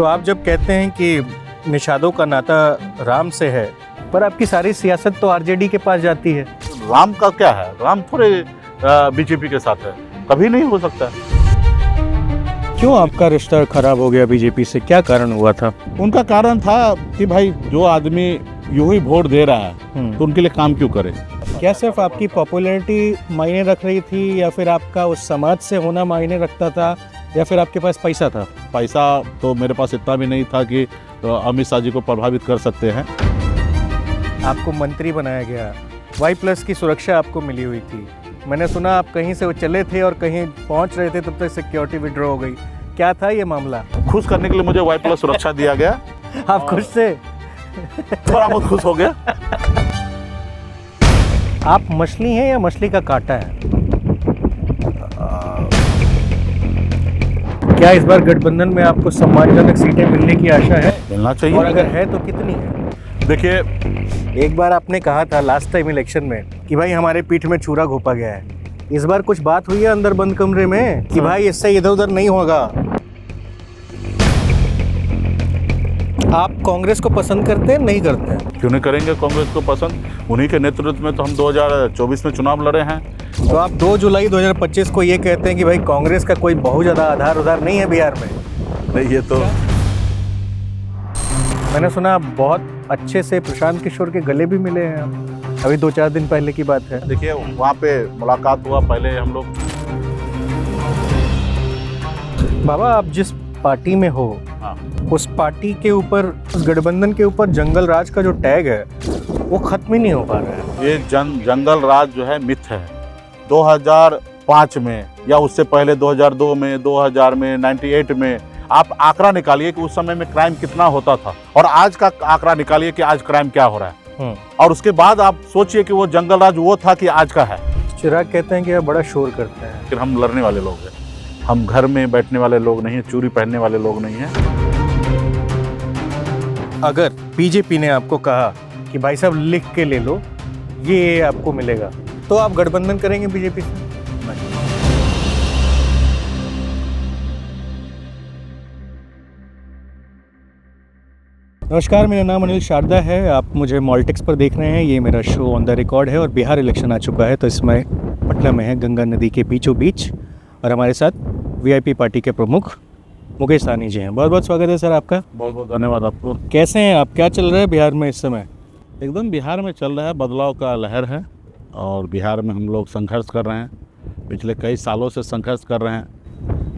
तो आप जब कहते हैं कि निषादों का नाता राम से है, पर आपकी सारी सियासत तो आरजेडी के पास जाती है। राम का क्या है, राम थोड़े बीजेपी के साथ है, कभी नहीं हो सकता। क्यों आपका रिश्ता खराब हो गया बीजेपी से, क्या कारण हुआ था? उनका कारण था कि भाई जो आदमी यूं ही वोट दे रहा है तो उनके लिए काम क्यों करे। क्या सिर्फ आपकी पॉपुलैरिटी मायने रख रही थी, या फिर आपका उस समाज से होना मायने रखता था, या फिर आपके पास पैसा था? पैसा तो मेरे पास इतना भी नहीं था कि अमित शाह जी को प्रभावित कर सकते हैं। आपको मंत्री बनाया गया, Y+ की सुरक्षा आपको मिली हुई थी। मैंने सुना आप कहीं से वो चले थे और कहीं पहुंच रहे थे, तब तक सिक्योरिटी विड्रॉ हो गई। क्या था ये मामला? खुश करने के लिए मुझे Y+ सुरक्षा दिया गया। आप खुश थे? थोड़ा बहुत खुश हो गया। आप मछली हैं या मछली का कांटा है? क्या इस बार गठबंधन में आपको सम्मानजनक सीटें मिलने की आशा है? मिलना चाहिए। और अगर है तो कितनी है? देखिए, एक बार आपने कहा था लास्ट टाइम इलेक्शन में कि भाई हमारे पीठ में छुरा घोंपा गया है। इस बार कुछ बात हुई है अंदर बंद कमरे में कि भाई इससे इधर उधर नहीं होगा? आप कांग्रेस को पसंद करते हैं, नहीं करते हैं? क्यों नहीं करेंगे कांग्रेस को पसंद। उन्हीं के नेतृत्व में तो हम 2024 में चुनाव लड़े हैं। तो आप 2 जुलाई 2025 को ये कहते हैं कि भाई कांग्रेस का कोई बहुत ज़्यादा आधार उधार नहीं है बिहार में? नहीं, ये तो मैंने सुना आप बहुत अच्छे से प्रशांत किशोर के गले भी मिले हैं आप। अभी 2-4 दिन पहले की बात है। देखिए, वहाँ पे मुलाकात हुआ। पहले हम लोग बाबा, आप जिस पार्टी में हो, हाँ, उस पार्टी के ऊपर, उस गठबंधन के ऊपर जंगल राज का जो टैग है वो खत्म ही नहीं हो पा रहा है। ये जंगल राज जो है मिथ है। 2005 में या उससे पहले 2002 में, 2000 में, 98 में आप आंकड़ा निकालिए कि उस समय में क्राइम कितना होता था, और आज का आंकड़ा निकालिए कि आज क्राइम क्या हो रहा है, और उसके बाद आप सोचिए कि वो जंगल राज वो था कि आज का है। चिराग कहते हैं कि आप बड़ा शोर करते हैं। फिर हम लड़ने वाले लोग हैं, हम घर में बैठने वाले लोग नहीं हैं, चूड़ी पहनने वाले लोग नहीं हैं। अगर बीजेपी ने आपको कहा कि भाई साहब लिख के ले लो, ये आपको मिलेगा, तो आप गठबंधन करेंगे बीजेपी से? नमस्कार, मेरा नाम अनिल शारदा है। आप मुझे मॉल्टिक्स पर देख रहे हैं। ये मेरा शो ऑन द रिकॉर्ड है और बिहार इलेक्शन आ चुका है, तो इसमें पटना में है, गंगा नदी के बीचों बीच, और हमारे साथ VIP पार्टी के प्रमुख मुकेश सहनी जी हैं। बहुत बहुत स्वागत है सर आपका। बहुत बहुत धन्यवाद आपको। कैसे हैं आप? क्या चल रहा है बिहार में इस समय? एकदम बिहार में चल रहा है, बदलाव का लहर है, और बिहार में हम लोग संघर्ष कर रहे हैं। पिछले कई सालों से संघर्ष कर रहे हैं।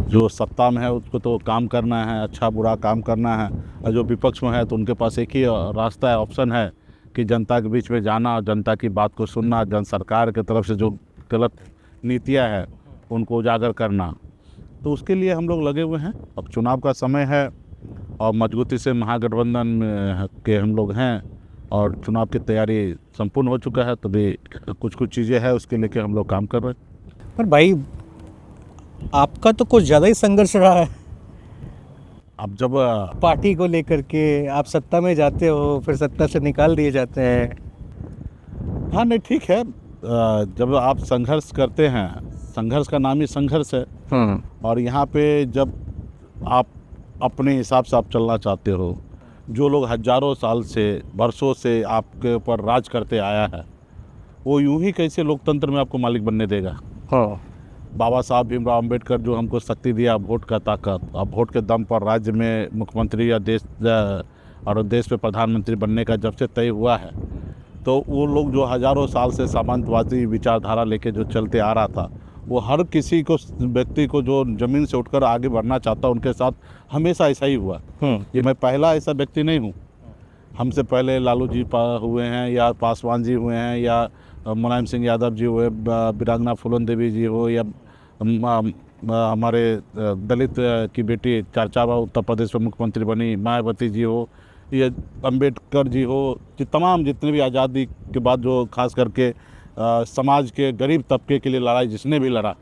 जो सत्ता में है उसको तो काम करना है, अच्छा बुरा काम करना है, और जो विपक्ष में है तो उनके पास एक ही रास्ता है, ऑप्शन है कि जनता के बीच में जाना, जनता की बात को सुनना, जन सरकार की तरफ से जो गलत नीतियाँ हैं उनको उजागर करना। तो उसके लिए हम लोग लगे हुए हैं। अब चुनाव का समय है और मजबूती से महागठबंधन के हम लोग हैं, और चुनाव की तैयारी संपूर्ण हो चुका है। तभी कुछ चीज़ें हैं उसके लेके हम लोग काम कर रहे हैं। पर भाई, आपका तो कुछ ज़्यादा ही संघर्ष रहा है। अब जब पार्टी को लेकर के आप सत्ता में जाते हो, फिर सत्ता से निकाल दिए जाते हैं। हाँ, नहीं, ठीक है। जब आप संघर्ष करते हैं, संघर्ष का नाम ही संघर्ष है, और यहाँ पे जब आप अपने हिसाब से आप चलना चाहते हो, जो लोग हजारों साल से, वर्षों से आपके ऊपर राज करते आया है, वो यूं ही कैसे लोकतंत्र में आपको मालिक बनने देगा। हाँ, बाबा साहब भीमराव अम्बेडकर जो हमको शक्ति दिया, वोट का ताकत, अब वोट के दम पर राज्य में मुख्यमंत्री या देश में प्रधानमंत्री बनने का जब से तय हुआ है, तो वो लोग जो हजारों साल से सामंतवादी विचारधारा लेके जो चलते आ रहा था, वो हर किसी को, व्यक्ति को जो ज़मीन से उठकर आगे बढ़ना चाहता, उनके साथ हमेशा ऐसा ही हुआ। ये मैं पहला ऐसा व्यक्ति नहीं हूँ। हमसे पहले लालू जी हुए हैं, या पासवान जी हुए हैं, या मुलायम सिंह यादव जी हुए, वीरांगना फूलन देवी जी हो, या हमारे दलित की बेटी 4 बार उत्तर प्रदेश में मुख्यमंत्री बनी मायावती जी हो, या अम्बेडकर जी हो, तमाम जितने भी आज़ादी के बाद जो खास करके समाज के गरीब तबके के लिए लड़ाई जिसने भी लड़ा,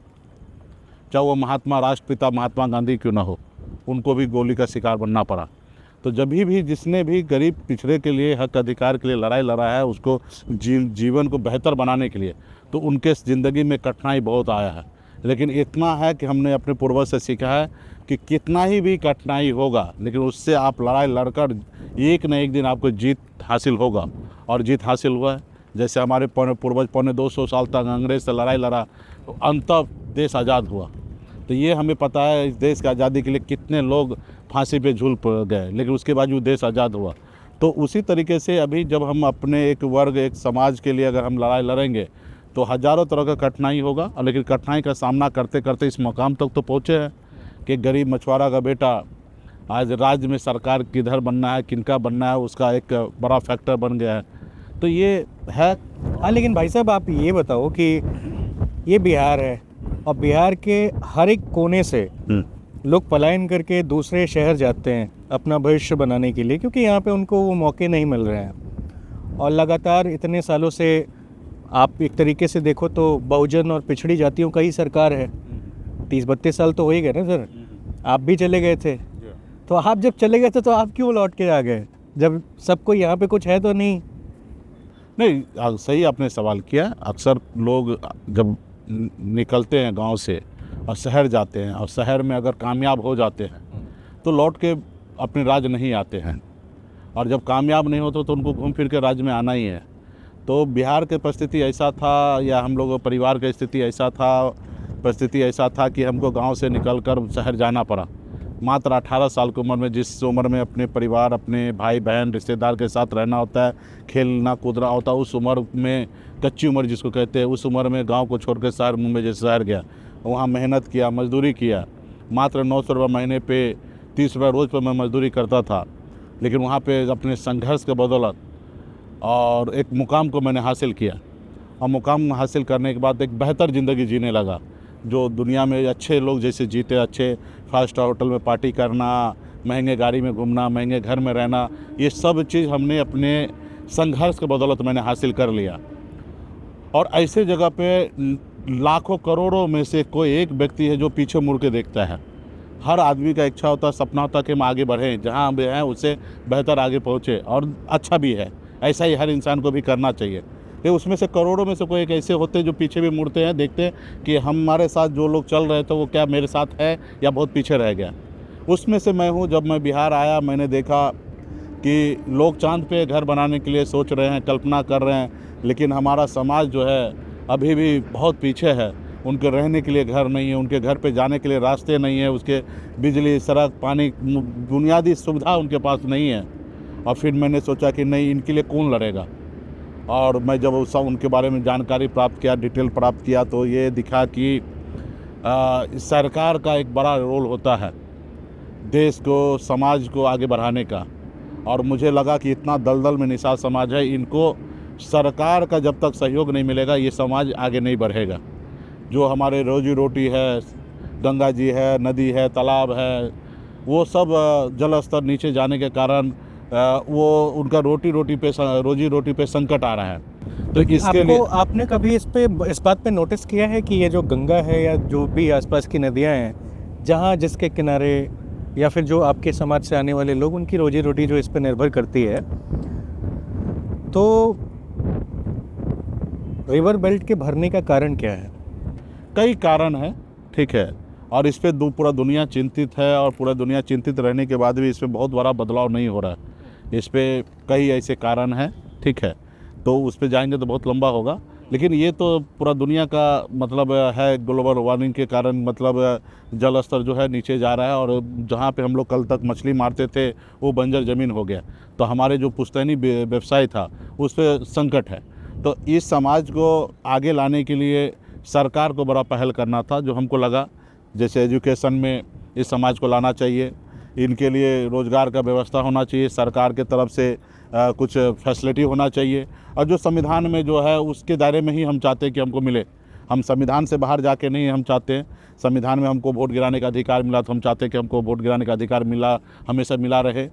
चाहे वो महात्मा राष्ट्रपिता महात्मा गांधी क्यों ना हो, उनको भी गोली का शिकार बनना पड़ा। तो जब भी जिसने भी गरीब पिछड़े के लिए, हक अधिकार के लिए लड़ाई लड़ा है, उसको जीवन को बेहतर बनाने के लिए, तो उनके ज़िंदगी में कठिनाई बहुत आया है। लेकिन इतना है कि हमने अपने पूर्वज से सीखा है कि कितना ही भी कठिनाई होगा, लेकिन उससे आप लड़ाई लड़कर एक न एक दिन आपको जीत हासिल होगा, और जीत हासिल हुआ है। जैसे हमारे पूर्वज 250 साल तक अंग्रेज़ से लड़ाई लड़ा, तो अंततः देश आज़ाद हुआ। तो ये हमें पता है इस देश की आज़ादी के लिए कितने लोग फांसी पे झूल गए, लेकिन उसके बावजूद देश आज़ाद हुआ। तो उसी तरीके से अभी जब हम अपने एक वर्ग, एक समाज के लिए अगर हम लड़ाई लड़ेंगे तो हज़ारों तरह का कठिनाई होगा, और लेकिन कठिनाई का सामना करते करते इस मुकाम तक तो पहुँचे हैं कि गरीब मछुआरा का बेटा आज राज्य में सरकार किधर बनना है, किनका बनना है, उसका एक बड़ा फैक्टर बन गया है। तो ये है। हाँ, लेकिन भाई साहब आप ये बताओ कि ये बिहार है और बिहार के हर एक कोने से लोग पलायन करके दूसरे शहर जाते हैं अपना भविष्य बनाने के लिए, क्योंकि यहाँ पे उनको वो मौके नहीं मिल रहे हैं। और लगातार इतने सालों से आप एक तरीके से देखो तो बहुजन और पिछड़ी जातियों का ही सरकार है। 30-32 साल तो हो ही गए ना सर, आप भी चले गए थे। तो आप जब चले गए थे तो आप क्यों लौट के आ गए, जब सबको यहाँ पे कुछ है तो नहीं? नहीं, सही आपने सवाल किया। अक्सर लोग जब निकलते हैं गांव से और शहर जाते हैं, और शहर में अगर कामयाब हो जाते हैं तो लौट के अपने राज्य नहीं आते हैं, और जब कामयाब नहीं होते तो उनको घूम फिर के राज्य में आना ही है। तो बिहार की परिस्थिति ऐसा था, या हम लोगों परिवार की स्थिति ऐसा था, परिस्थिति ऐसा था कि हमको गांव से निकलकर शहर जाना पड़ा। मात्र 18 साल की उम्र में, जिस उम्र में अपने परिवार, अपने भाई बहन, रिश्तेदार के साथ रहना होता है, खेलना कूदना होता है, उस उम्र में, कच्ची उम्र जिसको कहते हैं, उस उम्र में गांव को छोड़कर शहर, मुंबई जैसे शहर गया, वहाँ मेहनत किया, मजदूरी किया। मात्र 900 रुपये महीने पे 30 रुपये रोज़ पर मैं मजदूरी करता था, लेकिन वहाँ पे अपने संघर्ष के बदौलत और एक मुकाम को मैंने हासिल किया, और मुकाम हासिल करने के बाद एक बेहतर ज़िंदगी जीने लगा, जो दुनिया में अच्छे लोग जैसे जीते, अच्छे 5 स्टार होटल में पार्टी करना, महंगे गाड़ी में घूमना, महंगे घर में रहना, ये सब चीज़ हमने अपने संघर्ष के बदौलत मैंने हासिल कर लिया। और ऐसे जगह पे लाखों करोड़ों में से कोई एक व्यक्ति है जो पीछे मुड़ के देखता है। हर आदमी का इच्छा होता है, सपना होता है कि हम आगे बढ़ें, जहाँ हम हैं उससे बेहतर आगे पहुँचे, और अच्छा भी है, ऐसा ही हर इंसान को भी करना चाहिए। कि उसमें से करोड़ों में से कोई एक ऐसे होते हैं जो पीछे भी मुड़ते हैं, देखते हैं कि हमारे साथ जो लोग चल रहे थे वो क्या मेरे साथ है या बहुत पीछे रह गया। उसमें से मैं हूँ। जब मैं बिहार आया, मैंने देखा कि लोग चांद पे घर बनाने के लिए सोच रहे हैं, कल्पना कर रहे हैं, लेकिन हमारा समाज जो है अभी भी बहुत पीछे है। उनके रहने के लिए घर नहीं है, उनके घर पे जाने के लिए रास्ते नहीं है, उसके बिजली, सड़क, पानी, बुनियादी सुविधा उनके पास नहीं है। और फिर मैंने सोचा कि नहीं, इनके लिए कौन लड़ेगा। और मैं जब उनके बारे में जानकारी प्राप्त किया, डिटेल प्राप्त किया, तो ये दिखा कि सरकार का एक बड़ा रोल होता है देश को, समाज को आगे बढ़ाने का। और मुझे लगा कि इतना दलदल में निषाद समाज है, इनको सरकार का जब तक सहयोग नहीं मिलेगा ये समाज आगे नहीं बढ़ेगा। जो हमारे रोजी रोटी है, गंगा जी है, नदी है, तालाब है, वो सब जल स्तर नीचे जाने के कारण वो उनका रोजी रोटी पे संकट आ रहा है। तो इसके लिए आपने कभी इस बात पे नोटिस किया है कि ये जो गंगा है या जो भी आसपास की नदियां हैं, जहाँ जिसके किनारे या फिर जो आपके समाज से आने वाले लोग, उनकी रोजी रोटी जो इस पे निर्भर करती है, तो रिवर बेल्ट के भरने का कारण क्या है? कई कारण है, ठीक है, और इस पे पूरा दुनिया चिंतित है, और पूरा दुनिया चिंतित रहने के बाद भी इस पे बहुत बड़ा बदलाव नहीं हो रहा है। इस पे कई ऐसे कारण हैं, ठीक है, तो उस पे जाएंगे तो बहुत लंबा होगा। लेकिन ये तो पूरा दुनिया का मतलब है, ग्लोबल वार्मिंग के कारण मतलब जल स्तर जो है नीचे जा रहा है, और जहाँ पे हम लोग कल तक मछली मारते थे वो बंजर ज़मीन हो गया। तो हमारे जो पुश्तैनी व्यवसाय था उस पर संकट है। तो इस समाज को आगे लाने के लिए सरकार को बड़ा पहल करना था, जो हमको लगा जैसे एजुकेशन में इस समाज को लाना चाहिए, इनके लिए रोज़गार का व्यवस्था होना चाहिए, सरकार के तरफ से कुछ फैसिलिटी होना चाहिए, और जो संविधान में जो है उसके दायरे में ही हम चाहते हैं कि हमको मिले। हम संविधान से बाहर जाके नहीं हम चाहते हैं। संविधान में हमको वोट गिराने का अधिकार मिला तो हम चाहते हैं कि हमको वोट गिराने का अधिकार हमेशा मिला रहे।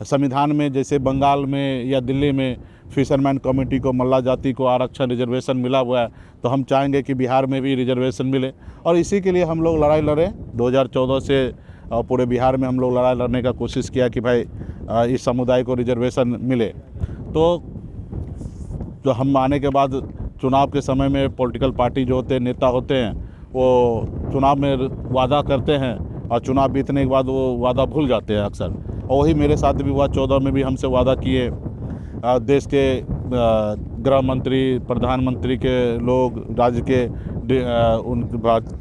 संविधान में जैसे बंगाल में या दिल्ली में फिशरमैन कम्युनिटी को, मल्ला जाति को आरक्षण रिजर्वेशन मिला हुआ है, तो हम चाहेंगे कि बिहार में भी रिजर्वेशन मिले, और इसी के लिए हम लोग लड़ाई लड़े। 2014 से पूरे बिहार में हम लोग लड़ाई लड़ने का कोशिश किया कि भाई इस समुदाय को रिजर्वेशन मिले। तो जो हम आने के बाद चुनाव के समय में पॉलिटिकल पार्टी जो होते हैं, नेता होते हैं, वो चुनाव में वादा करते हैं और चुनाव बीतने के बाद वो वादा भूल जाते हैं अक्सर। और वही मेरे साथ भी हुआ, 14 में भी हमसे वादा किए, देश के गृह मंत्री, प्रधानमंत्री के लोग, राज्य के उन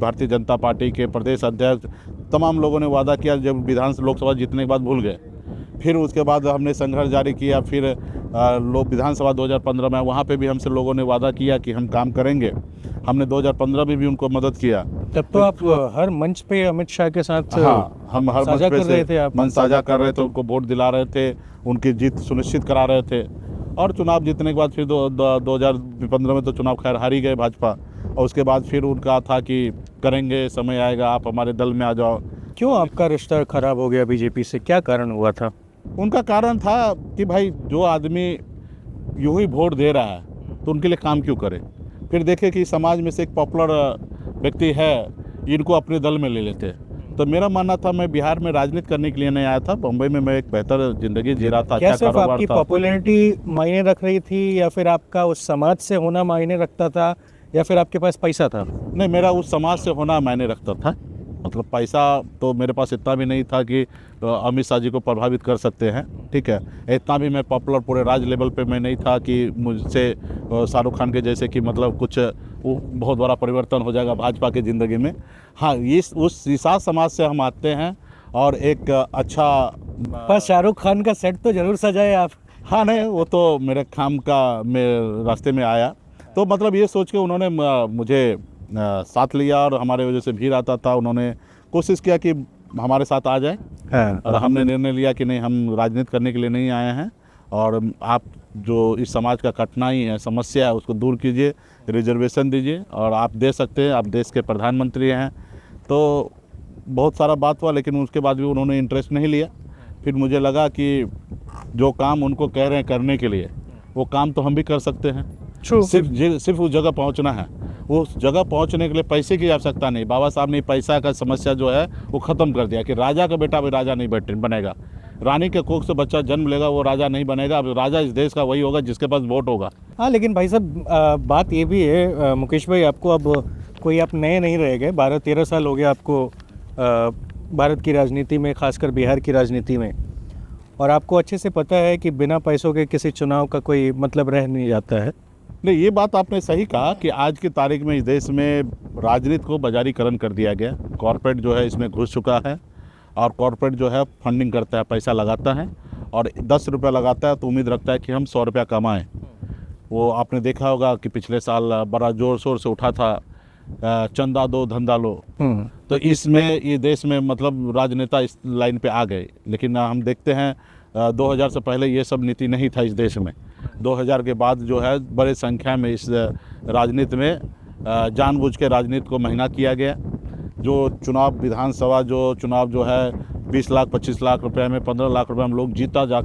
भारतीय जनता पार्टी के प्रदेश अध्यक्ष, तमाम लोगों ने वादा किया। जब लोकसभा जीतने के बाद भूल गए। फिर उसके बाद हमने संघर्ष जारी किया। फिर लोग विधानसभा 2015 में, वहाँ पे भी हमसे लोगों ने वादा किया कि हम काम करेंगे। हमने 2015 में भी उनको मदद किया। तब तो आप हर मंच पे अमित शाह के साथ हाँ, हम हर साझा कर रहे थे, मंच साझा कर रहे थे, उनको वोट दिला रहे थे, उनकी जीत सुनिश्चित करा रहे थे। और चुनाव जीतने के बाद फिर 2015 में तो चुनाव खैर हार ही गए भाजपा। और उसके बाद फिर उनका था कि करेंगे, समय आएगा, आप हमारे दल में आ जाओ। क्यों आपका रिश्ता खराब हो गया बीजेपी से, क्या कारण हुआ था? उनका कारण था कि भाई जो आदमी यूं ही वोट दे रहा है तो उनके लिए काम क्यों करे। फिर देखे कि समाज में से एक पॉपुलर व्यक्ति है, इनको अपने दल में ले लेते। तो मेरा मानना था, मैं बिहार में राजनीति करने के लिए नहीं आया था। बम्बई में मैं एक बेहतर जिंदगी जी रहा था, क्या अच्छा सिर्फ कारोबार आपकी था। पॉपुलैरिटी मायने रख रही थी, या फिर आपका उस समाज से होना मायने रखता था, या फिर आपके पास पैसा था? नहीं, मेरा उस समाज से होना मायने रखता था। मतलब पैसा तो मेरे पास इतना भी नहीं था कि अमित शाह जी को प्रभावित कर सकते हैं, ठीक है। इतना भी मैं पॉपुलर पूरे राज्य लेवल पे मैं नहीं था कि मुझसे शाहरुख खान के जैसे कि मतलब कुछ वो बहुत बड़ा परिवर्तन हो जाएगा भाजपा की ज़िंदगी में। हाँ, उस ईसा समाज से हम आते हैं और एक अच्छा पर शाहरुख खान का सेट तो जरूर सजाए आप। हाँ, नहीं, वो तो मेरे काम का मेरे रास्ते में आया। तो मतलब ये सोच के उन्होंने मुझे साथ लिया और हमारे वजह से भीड़ आता था। उन्होंने कोशिश किया कि हमारे साथ आ जाए। हाँ। और हमने निर्णय लिया कि नहीं, हम राजनीति करने के लिए नहीं आए हैं और आप जो इस समाज का कठिनाई है, समस्या है, उसको दूर कीजिए, रिजर्वेशन दीजिए और आप दे सकते हैं, आप देश के प्रधानमंत्री हैं। तो बहुत सारा बात हुआ, लेकिन उसके बाद भी उन्होंने इंटरेस्ट नहीं लिया। फिर मुझे लगा कि जो काम उनको कह रहे हैं करने के लिए, वो काम तो हम भी कर सकते हैं। सिर्फ उस जगह पहुंचना है। उस जगह पहुंचने के लिए पैसे की आवश्यकता नहीं। बाबा साहब ने पैसा का समस्या जो है वो ख़त्म कर दिया कि राजा का बेटा भी राजा नहीं बनेगा, रानी के कोख से बच्चा जन्म लेगा वो राजा नहीं बनेगा। अब राजा इस देश का वही होगा जिसके पास वोट होगा। हाँ, लेकिन भाई साहब बात ये भी है मुकेश भाई, आपको अब कोई आप नए नहीं रह गए। 12-13 साल हो गया आपको भारत की राजनीति में, खासकर बिहार की राजनीति में, और आपको अच्छे से पता है कि बिना पैसों के किसी चुनाव का कोई मतलब रह नहीं जाता है। नहीं, ये बात आपने सही कहा कि आज की तारीख में इस देश में राजनीति को बाजारीकरण कर दिया गया। कॉर्पोरेट जो है इसमें घुस चुका है और कॉर्पोरेट जो है फंडिंग करता है, पैसा लगाता है और 10 रुपया लगाता है तो उम्मीद रखता है कि हम 100 रुपया कमाएं। वो आपने देखा होगा कि पिछले साल बड़ा ज़ोर शोर से उठा था, चंदा दो धंधा लो। तो इसमें ये देश में मतलब राजनेता इस लाइन पे आ गए। लेकिन हम देखते हैं 2000 से पहले ये सब नीति नहीं था इस देश में। 2000 के बाद जो है बड़े संख्या में इस राजनीति में जानबूझ के राजनीति को महंगा किया गया। जो चुनाव, विधानसभा जो चुनाव जो है 20 लाख 25 लाख रुपए में, 15 लाख रुपए में लोग जीता जा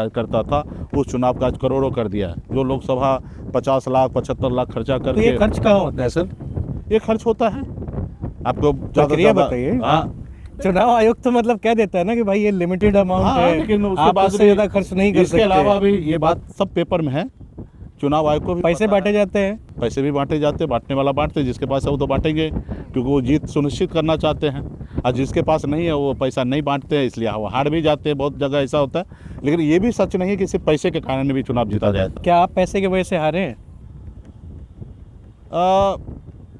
करता था, उस चुनाव का आज करोड़ों कर दिया है। जो लोकसभा 50 लाख 75 लाख खर्चा करके, तो ये खर्च कहाँ होता है सर? ये खर्च होता है, आपको प्रक्रिया बताइए। हाँ, चुनाव आयोग तो मतलब कह देता है ना कि भाई ये लिमिटेड अमाउंट है, लेकिन उसके आप बाद उससे ज़्यादा खर्च नहीं कर सकते। इसके अलावा भी ये बात सब पेपर में है। चुनाव आयोग को भी पैसे बांटे जाते हैं, पैसे भी बांटे जाते हैं, बांटने वाला बांटते, जिसके पास है वो तो बांटेंगे क्योंकि वो जीत सुनिश्चित करना चाहते हैं। और जिसके पास नहीं है वो पैसा नहीं बांटते हैं, इसलिए वो हार भी जाते हैं। बहुत जगह ऐसा होता है। लेकिन ये भी सच नहीं है कि सिर्फ पैसे के कारण भी चुनाव जीता जाए। क्या आप पैसे की वजह से हारे हैं?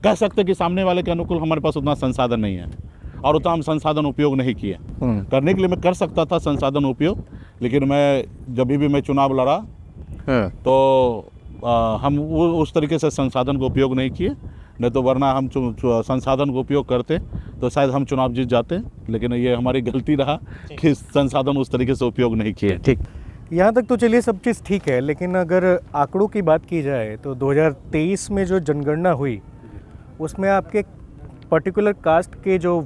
कह सकते कि सामने वाले के अनुकूल हमारे पास उतना संसाधन नहीं है और उतना हम संसाधन उपयोग नहीं किए। करने के लिए मैं कर सकता था संसाधन उपयोग, लेकिन मैं जब भी मैं चुनाव लड़ा तो हम उस तरीके से संसाधन को उपयोग नहीं किए। नहीं तो वरना हम संसाधन को उपयोग करते तो शायद हम चुनाव जीत जाते। लेकिन ये हमारी गलती रहा कि संसाधन उस तरीके से उपयोग नहीं किए। ठीक, यहाँ तक तो चलिए सब चीज़ ठीक है। लेकिन अगर आंकड़ों की बात की जाए तो 2023 में जो जनगणना हुई उसमें आपके पर्टिकुलर कास्ट के जो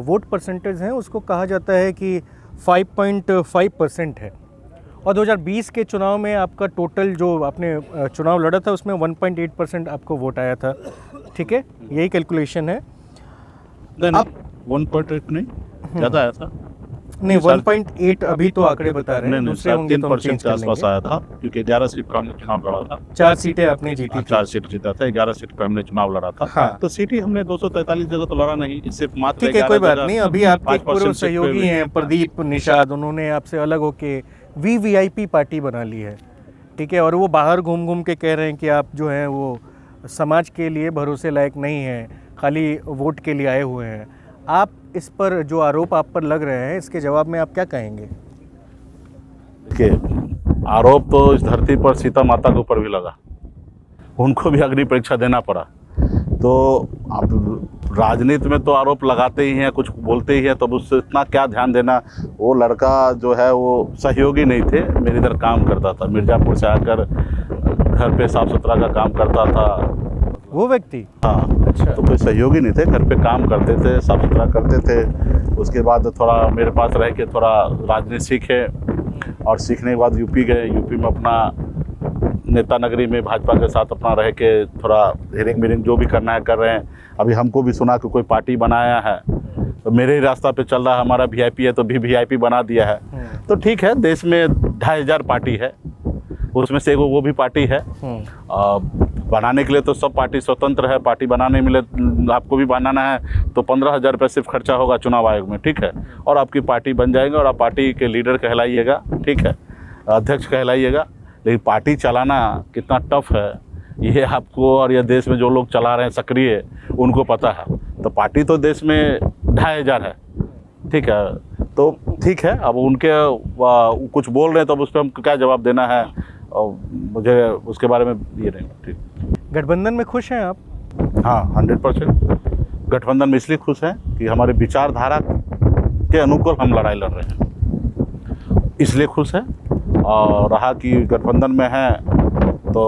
वोट परसेंटेज हैं उसको कहा जाता है कि 5.5% है, और 2020 के चुनाव में आपका टोटल जो आपने चुनाव लड़ा था उसमें 1.8% आपको वोट आया था। ठीक है, यही कैलकुलेशन है। अब 1.8 नहीं ज़्यादा आया था। नहीं 1.8 अभी तो आंकड़े बता रहे हैं, नहीं दूसरे होंगे तो हम 3% चेंज के कर आसपास लेंगे। आया था, क्योंकि 11 सीट का हमने चुनाव लड़ा था। 4 सीटें आपने जीती थी। 4 सीट जीता था, 11 सीट का हमने चुनाव लड़ा था। हाँ। तो सीट ही हमने 243 जगह तो लड़ा नहीं, सिर्फ मात्र ठीक है, 11 कोई बात जगह नहीं। अभी आपके 5% पूर्व सीट पे सहयोगी हुई। हैं प्रदीप निषाद, उन्होंने आपसे अलग होके वीवीआईपी पार्टी बना ली है, ठीक है, और वो बाहर घूम घूम के कह रहे हैं कि आप जो हैं वो समाज के लिए भरोसे लायक नहीं हैं, खाली वोट के लिए आए हुए हैं। आप इस पर जो आरोप आप पर लग रहे हैं, इसके जवाब में आप क्या कहेंगे? देखिए, आरोप तो इस धरती पर सीता माता के ऊपर भी लगा, उनको भी अग्नि परीक्षा देना पड़ा। तो अब राजनीति में तो आरोप लगाते ही हैं, कुछ बोलते ही हैं, तो उससे इतना क्या ध्यान देना। वो लड़का जो है वो सहयोगी नहीं थे, मेरे इधर काम करता था, मिर्ज़ापुर से आकर घर पे साफ सुथरा का काम करता था वो व्यक्ति? हाँ। अच्छा। तो कोई सहयोगी नहीं थे, घर पे काम करते थे, साफ सुथरा करते थे। उसके बाद थोड़ा मेरे पास रह के थोड़ा राजनीति सीखे, और सीखने के बाद यूपी गए। यूपी में अपना नेता नगरी में भाजपा के साथ अपना रह के थोड़ा हिरिंग मिरिंग जो भी करना है कर रहे हैं। अभी हमको भी सुना कि कोई पार्टी बनाया है, तो मेरे ही रास्ता पे चल रहा है, हमारा वीआईपी है तो भी वीआईपी बना दिया है। तो ठीक है, देश में 2500 पार्टी है, उसमें से वो भी पार्टी है। बनाने के लिए तो सब पार्टी स्वतंत्र है, पार्टी बनाने में आपको भी बनाना है तो 15,000 रुपये सिर्फ खर्चा होगा चुनाव आयोग में, ठीक है, और आपकी पार्टी बन जाएगी और आप पार्टी के लीडर कहलाइएगा, ठीक है, अध्यक्ष कहलाइएगा। लेकिन पार्टी चलाना कितना टफ है ये आपको और ये देश में जो लोग चला रहे हैं सक्रिय, उनको पता है। तो पार्टी तो देश में 2500 है, ठीक है, तो ठीक है। अब उनके कुछ बोल रहे हैं तो अब उस पर हमको क्या जवाब देना है, और मुझे उसके बारे में ये नहीं। ठीक, गठबंधन में खुश हैं आप? हाँ 100% गठबंधन में इसलिए खुश हैं कि हमारे विचारधारा के अनुकूल हम लड़ाई लड़ रहे हैं, इसलिए खुश है। और रहा कि गठबंधन में है तो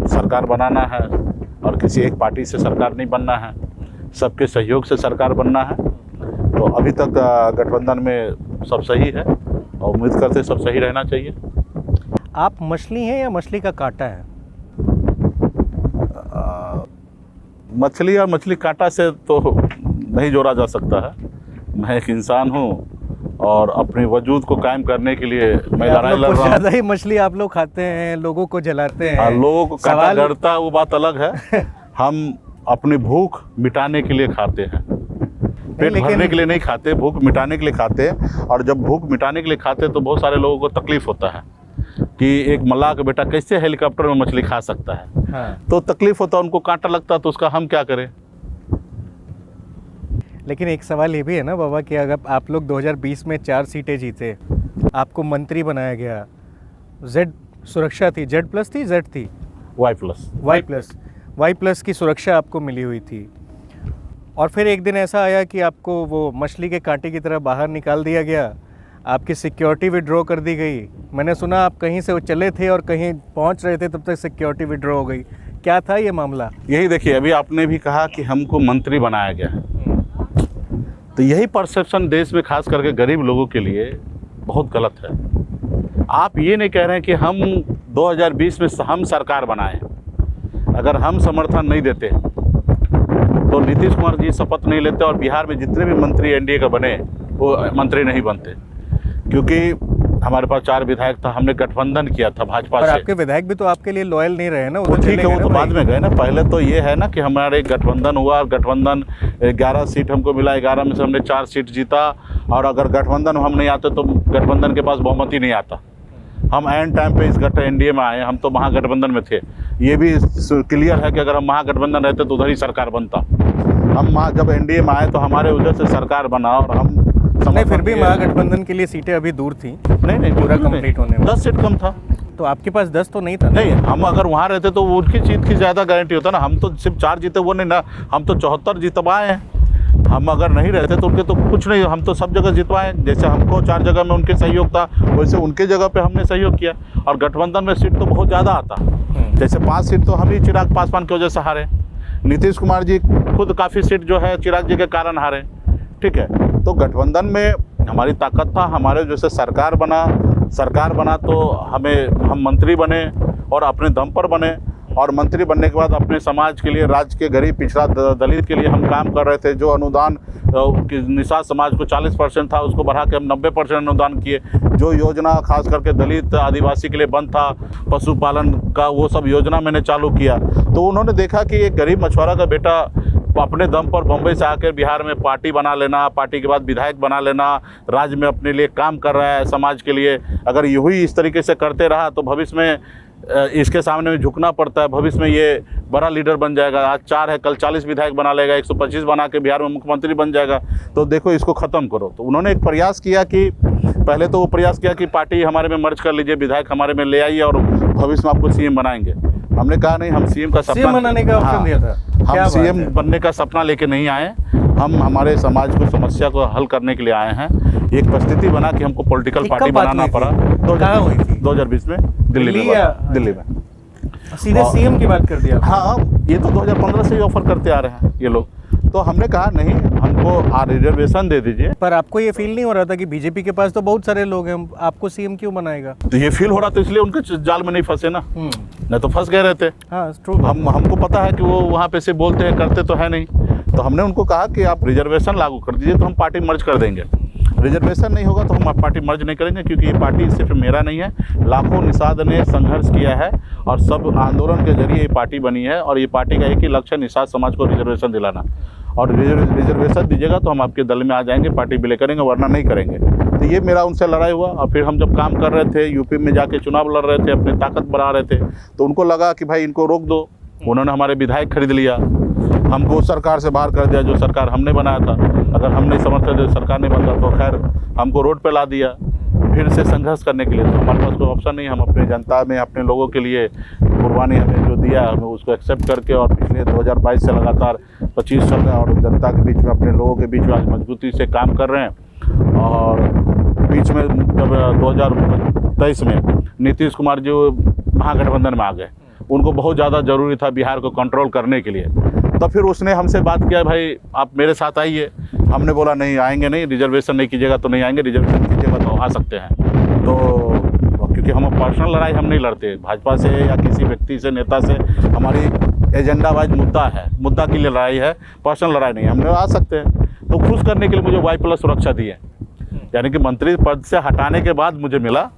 सरकार बनाना है, और किसी एक पार्टी से सरकार नहीं बनना है, सबके सहयोग से सरकार बनना है। तो अभी तक गठबंधन में सब सही है और उम्मीद करते सब सही रहना चाहिए। आप मछली हैं या मछली का कांटा है? मछली और मछली कांटा से तो नहीं जोड़ा जा सकता है। मैं एक इंसान हूँ और अपने वजूद को कायम करने के लिए मैं लड़ाई लड़ रहा हूँ। ज़्यादा ही मछली आप लोग खाते हैं, लोगों को जलाते हैं। लोगों को कांटा गड़ता है वो बात अलग है। हम अपनी भूख मिटाने के लिए खाते हैं, पेट भरने के लिए नहीं खाते, भूख मिटाने के लिए खाते हैं। और जब भूख मिटाने के लिए खाते हैं तो बहुत सारे लोगों को तकलीफ होता है कि एक मल्लाह का बेटा कैसे हेलीकॉप्टर में मछली खा सकता है। हाँ। तो तकलीफ होता है, उनको कांटा लगता है, तो उसका हम क्या करें। लेकिन एक सवाल ये भी है ना बाबा कि अगर आप लोग 2020 में 4 सीटें जीते, आपको मंत्री बनाया गया, जेड सुरक्षा थी, जेड प्लस थी, जेड थी, वाई प्लस की सुरक्षा आपको मिली हुई थी, और फिर एक दिन ऐसा आया कि आपको वो मछली के कांटे की तरह बाहर निकाल दिया गया, आपकी सिक्योरिटी विड्रॉ कर दी गई। मैंने सुना आप कहीं से वो चले थे और कहीं पहुंच रहे थे, तब तक सिक्योरिटी विड्रॉ हो गई। क्या था ये मामला? यही देखिए, अभी आपने भी कहा कि हमको मंत्री बनाया गया है, तो यही परसेप्शन देश में खास करके गरीब लोगों के लिए बहुत गलत है। आप ये नहीं कह रहे हैं कि हम 2020 में हम सरकार बनाए। अगर हम समर्थन नहीं देते तो नीतीश कुमार जी शपथ नहीं लेते और बिहार में जितने भी मंत्री एनडीए का बने वो मंत्री नहीं बनते, क्योंकि हमारे पास 4 विधायक था, हमने गठबंधन किया था भाजपा से। आपके विधायक भी तो आपके लिए लॉयल नहीं रहे ना, वो ठीक है, वो तो बाद में गए ना। पहले तो ये है ना कि हमारे गठबंधन हुआ, गठबंधन 11 सीट हमको मिला, 11 में से हमने 4 सीट जीता। और अगर गठबंधन हम नहीं आते तो गठबंधन के पास बहुमत ही नहीं आता। हम एंड टाइम पे इस एनडीए में आए, हम तो महागठबंधन में थे। ये भी क्लियर है कि अगर हम महागठबंधन रहते तो उधर ही सरकार बनता। हम जब एनडीए में आए तो हमारे उधर से सरकार बना, और हम नहीं, फिर भी महागठबंधन के लिए सीटें अभी दूर थी। नहीं पूरा कंप्लीट होने में 10 सीट कम था। तो आपके पास 10 तो नहीं था? नहीं, हम अगर वहाँ रहते तो उनकी जीत की ज़्यादा गारंटी होता ना। हम तो सिर्फ 4 जीते वो नहीं ना, हम तो 74 जितवाए हैं। हम अगर नहीं रहते तो उनके तो कुछ नहीं, हम तो सब जगह जितवाए। जैसे हमको 4 जगह में उनके सहयोग था, वैसे उनके जगह पे हमने सहयोग किया। और गठबंधन में सीट तो बहुत ज़्यादा आता, जैसे 5 सीट तो हम ही चिराग पासवान की वजह से हारे। नीतीश कुमार जी खुद काफ़ी सीट जो है चिराग जी के कारण हारे, ठीक है। तो गठबंधन में हमारी ताकत था, हमारे जैसे सरकार बना तो हम मंत्री बने और अपने दम पर बने। और मंत्री बनने के बाद अपने समाज के लिए, राज्य के गरीब पिछड़ा दलित के लिए हम काम कर रहे थे। जो अनुदान निषाद समाज को 40% था, उसको बढ़ा के हम 90% अनुदान किए। जो योजना खास करके दलित आदिवासी के लिए बंद था, पशुपालन का, वो सब योजना मैंने चालू किया। तो उन्होंने देखा कि एक गरीब मछुआरा का बेटा अपने दम पर बम्बई से आकर बिहार में पार्टी बना लेना, पार्टी के बाद विधायक बना लेना, राज्य में अपने लिए काम कर रहा है समाज के लिए। अगर यही इस तरीके से करते रहा तो भविष्य में इसके सामने में झुकना पड़ता है। भविष्य में ये बड़ा लीडर बन जाएगा। आज 4 है, कल 40 विधायक बना लेगा, 125 बना के बिहार में मुख्यमंत्री बन जाएगा। तो देखो, इसको ख़त्म करो। तो उन्होंने एक प्रयास किया कि पहले तो वो प्रयास किया कि पार्टी हमारे में मर्ज कर लीजिए, विधायक हमारे में ले आइए और भविष्य में आपको सीएम बनाएंगे। हमने कहा नहीं, हम सीएम का सपना बनाने का ऑप्शन दिया था। हम सीएम बनने का सपना लेके नहीं आए। हम हमारे समाज को समस्या को हल करने के लिए आए हैं। एक परिस्थिति बना कि हमको पॉलिटिकल पार्टी बनाना पड़ा। 2020 में दिल्ली में सीधे सीएम की बात कर दिया। हाँ, ये तो 2015 से ही ऑफर करते आ रहे हैं ये लोग। तो हमने कहा नहीं, हमको रिजर्वेशन दे दीजिए। पर आपको ये फील नहीं हो रहा था कि बीजेपी के पास तो बहुत सारे लोग हैं, आपको सीएम क्यों बनाएगा? तो ये फील हो रहा था, इसलिए उनके जाल में नहीं फंसे ना, नहीं तो फंस गए रहते। हाँ, हमको पता है कि वो वहाँ पे से बोलते हैं, करते तो है नहीं। तो हमने उनको कहा कि आप रिजर्वेशन लागू कर दीजिए तो हम पार्टी मर्ज कर देंगे। रिजर्वेशन नहीं होगा तो हम पार्टी मर्ज नहीं करेंगे, क्योंकि ये पार्टी सिर्फ मेरा नहीं है, लाखों निषाद ने संघर्ष किया है और सब आंदोलन के जरिए ये पार्टी बनी है। और ये पार्टी का एक ही लक्ष्य है, निषाद समाज को रिजर्वेशन दिलाना। और रिजर्वेशन दीजिएगा तो हम आपके दल में आ जाएंगे, पार्टी विलय करेंगे, वरना नहीं करेंगे। तो ये मेरा उनसे लड़ाई हुआ। और फिर हम जब काम कर रहे थे, यूपी में जाके चुनाव लड़ रहे थे, अपनी ताकत बढ़ा रहे थे, तो उनको लगा कि भाई इनको रोक दो। उन्होंने हमारे विधायक खरीद लिया, हमको सरकार से बाहर कर दिया, जो सरकार हमने बनाया था। अगर हम नहीं समर्थन देते, सरकार नहीं बनता, तो खैर हमको रोड पे ला दिया फिर से संघर्ष करने के लिए। तो हमारे पास कोई ऑप्शन नहीं। हम अपने जनता में, अपने लोगों के लिए कुर्बानी हमें जो दिया, हमें उसको एक्सेप्ट करके और पिछले 2022 से लगातार 25 साल और जनता के बीच में, अपने लोगों के बीच में आज मजबूती से काम कर रहे हैं। और बीच में जब 2023 में नीतीश कुमार जो महागठबंधन में आ गए, उनको बहुत ज़्यादा ज़रूरी था बिहार को कंट्रोल करने के लिए। तो फिर उसने हमसे बात किया, भाई आप मेरे साथ आइए। हमने बोला नहीं, आएंगे नहीं, रिजर्वेशन नहीं कीजिएगा तो नहीं आएंगे, रिजर्वेशन कीजिएगा तो आ सकते हैं। तो क्योंकि हम पर्सनल लड़ाई हम नहीं लड़ते भाजपा से या किसी व्यक्ति से, नेता से। हमारी एजेंडा वाइज मुद्दा है, मुद्दा के लिए लड़ाई है, पर्सनल लड़ाई नहीं। हमने आ सकते हैं। तो खुश करने के लिए मुझे Y+ सुरक्षा दी है, यानी कि मंत्री पद से हटाने के बाद मुझे मिला।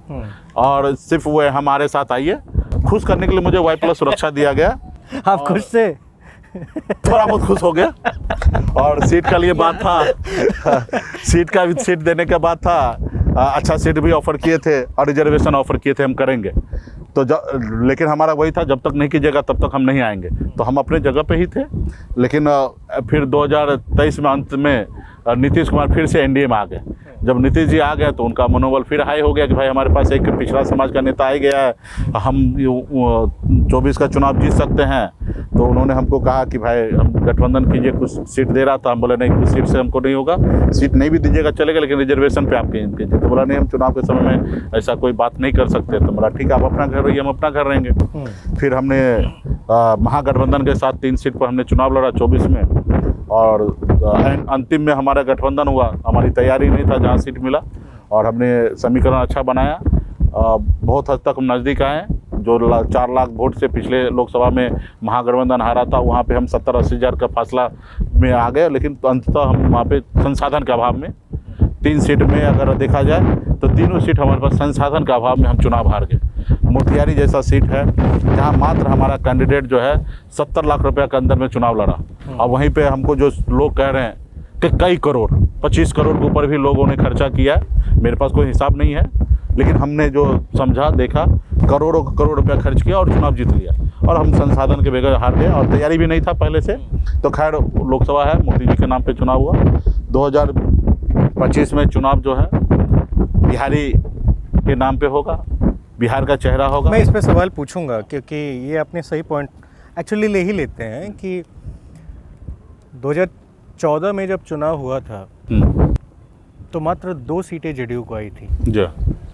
और सिर्फ वो हमारे साथ आइए, खुश करने के लिए मुझे Y+ सुरक्षा दिया गया। आप खुश से थोड़ा बहुत खुश हो गया। और सीट का लिए बात था, सीट देने के बाद था, अच्छा सीट भी ऑफर किए थे और रिजर्वेशन ऑफर किए थे, हम करेंगे। तो लेकिन हमारा वही था, जब तक नहीं कीजिएगा तब तक हम नहीं आएंगे। तो हम अपने जगह पे ही थे। लेकिन फिर 2023 में अंत में नीतीश कुमार फिर से एनडीए में आ गए। जब नीतीश जी आ गए तो उनका मनोबल फिर हाई हो गया कि भाई हमारे पास एक पिछड़ा समाज का नेता आ गया है, हम 24 का चुनाव जीत सकते हैं। तो उन्होंने हमको कहा कि भाई हम गठबंधन कीजिए, कुछ सीट दे रहा था। हम बोले नहीं, कुछ सीट से हमको नहीं होगा, सीट नहीं भी दीजिएगा चलेगा, लेकिन रिजर्वेशन पे आप कीजिए। तो बोला नहीं, हम चुनाव के समय में ऐसा कोई बात नहीं कर सकते। तो बोला ठीक है, आप अपना घर रहिए, हम अपना घर रहेंगे। फिर हमने महागठबंधन के साथ 3 सीट पर हमने चुनाव लड़ा 24 में। और अंतिम में हमारा गठबंधन हुआ, हमारी तैयारी नहीं था, जहाँ सीट मिला और हमने समीकरण अच्छा बनाया। बहुत हद तक हम नज़दीक आए। जो 4 लाख वोट से पिछले लोकसभा में महागठबंधन हारा था, वहाँ पे हम 70-80 हज़ार का फासला में आ गए। लेकिन अंततः हम वहाँ पे संसाधन के अभाव में 3 सीट में अगर देखा जाए तो तीनों सीट हमारे पास संसाधन के अभाव में हम चुनाव हार गए। मोतिहारी जैसा सीट है जहाँ मात्र हमारा कैंडिडेट जो है 70 लाख रुपये के अंदर में चुनाव लड़ा, और वहीं पे हमको जो लोग कह रहे हैं कि कई करोड़, 25 करोड़ के ऊपर भी लोगों ने खर्चा किया। मेरे पास कोई हिसाब नहीं है, लेकिन हमने जो समझा, देखा, करोड़ों करोड़ रुपया खर्च किया और चुनाव जीत लिया। और हम संसाधन के बगैर हार गए और तैयारी भी नहीं था पहले से। तो खैर लोकसभा है, मोदी जी के नाम पे चुनाव हुआ। 2025 में चुनाव जो है बिहारी के नाम पे होगा, बिहार का चेहरा होगा। मैं इस पे सवाल पूछूंगा क्योंकि ये अपने सही पॉइंट एक्चुअली ले ही लेते हैं कि 2014 में जब चुनाव हुआ था तो मात्र 2 सीटें जेडीयू को आई थी,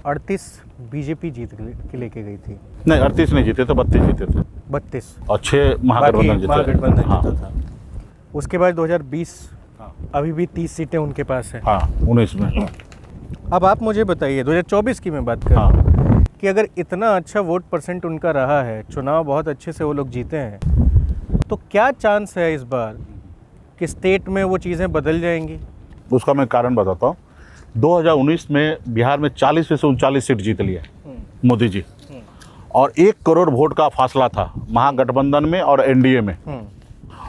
38 बीजेपी जीत के लेके गई थी। नहीं, 38 नहीं जीते थे, 32 जीते थे। 32 और 6 महागठबंधन जीता था। उसके बाद 2020 अभी भी 30 सीटें उनके पास है। 19 में। अब आप मुझे बताइए, 2024 की मैं बात कर रहा हूँ कि अगर इतना अच्छा वोट परसेंट उनका रहा है, चुनाव बहुत अच्छे से वो लोग जीते हैं, तो क्या चांस है इस बार कि स्टेट में वो चीज़ें बदल जाएंगी? उसका मैं कारण बताता हूँ। 2019 में बिहार में 40 में से 39 सीट जीत लिए मोदी जी, और 1 करोड़ वोट का फासला था महागठबंधन में और एनडीए में।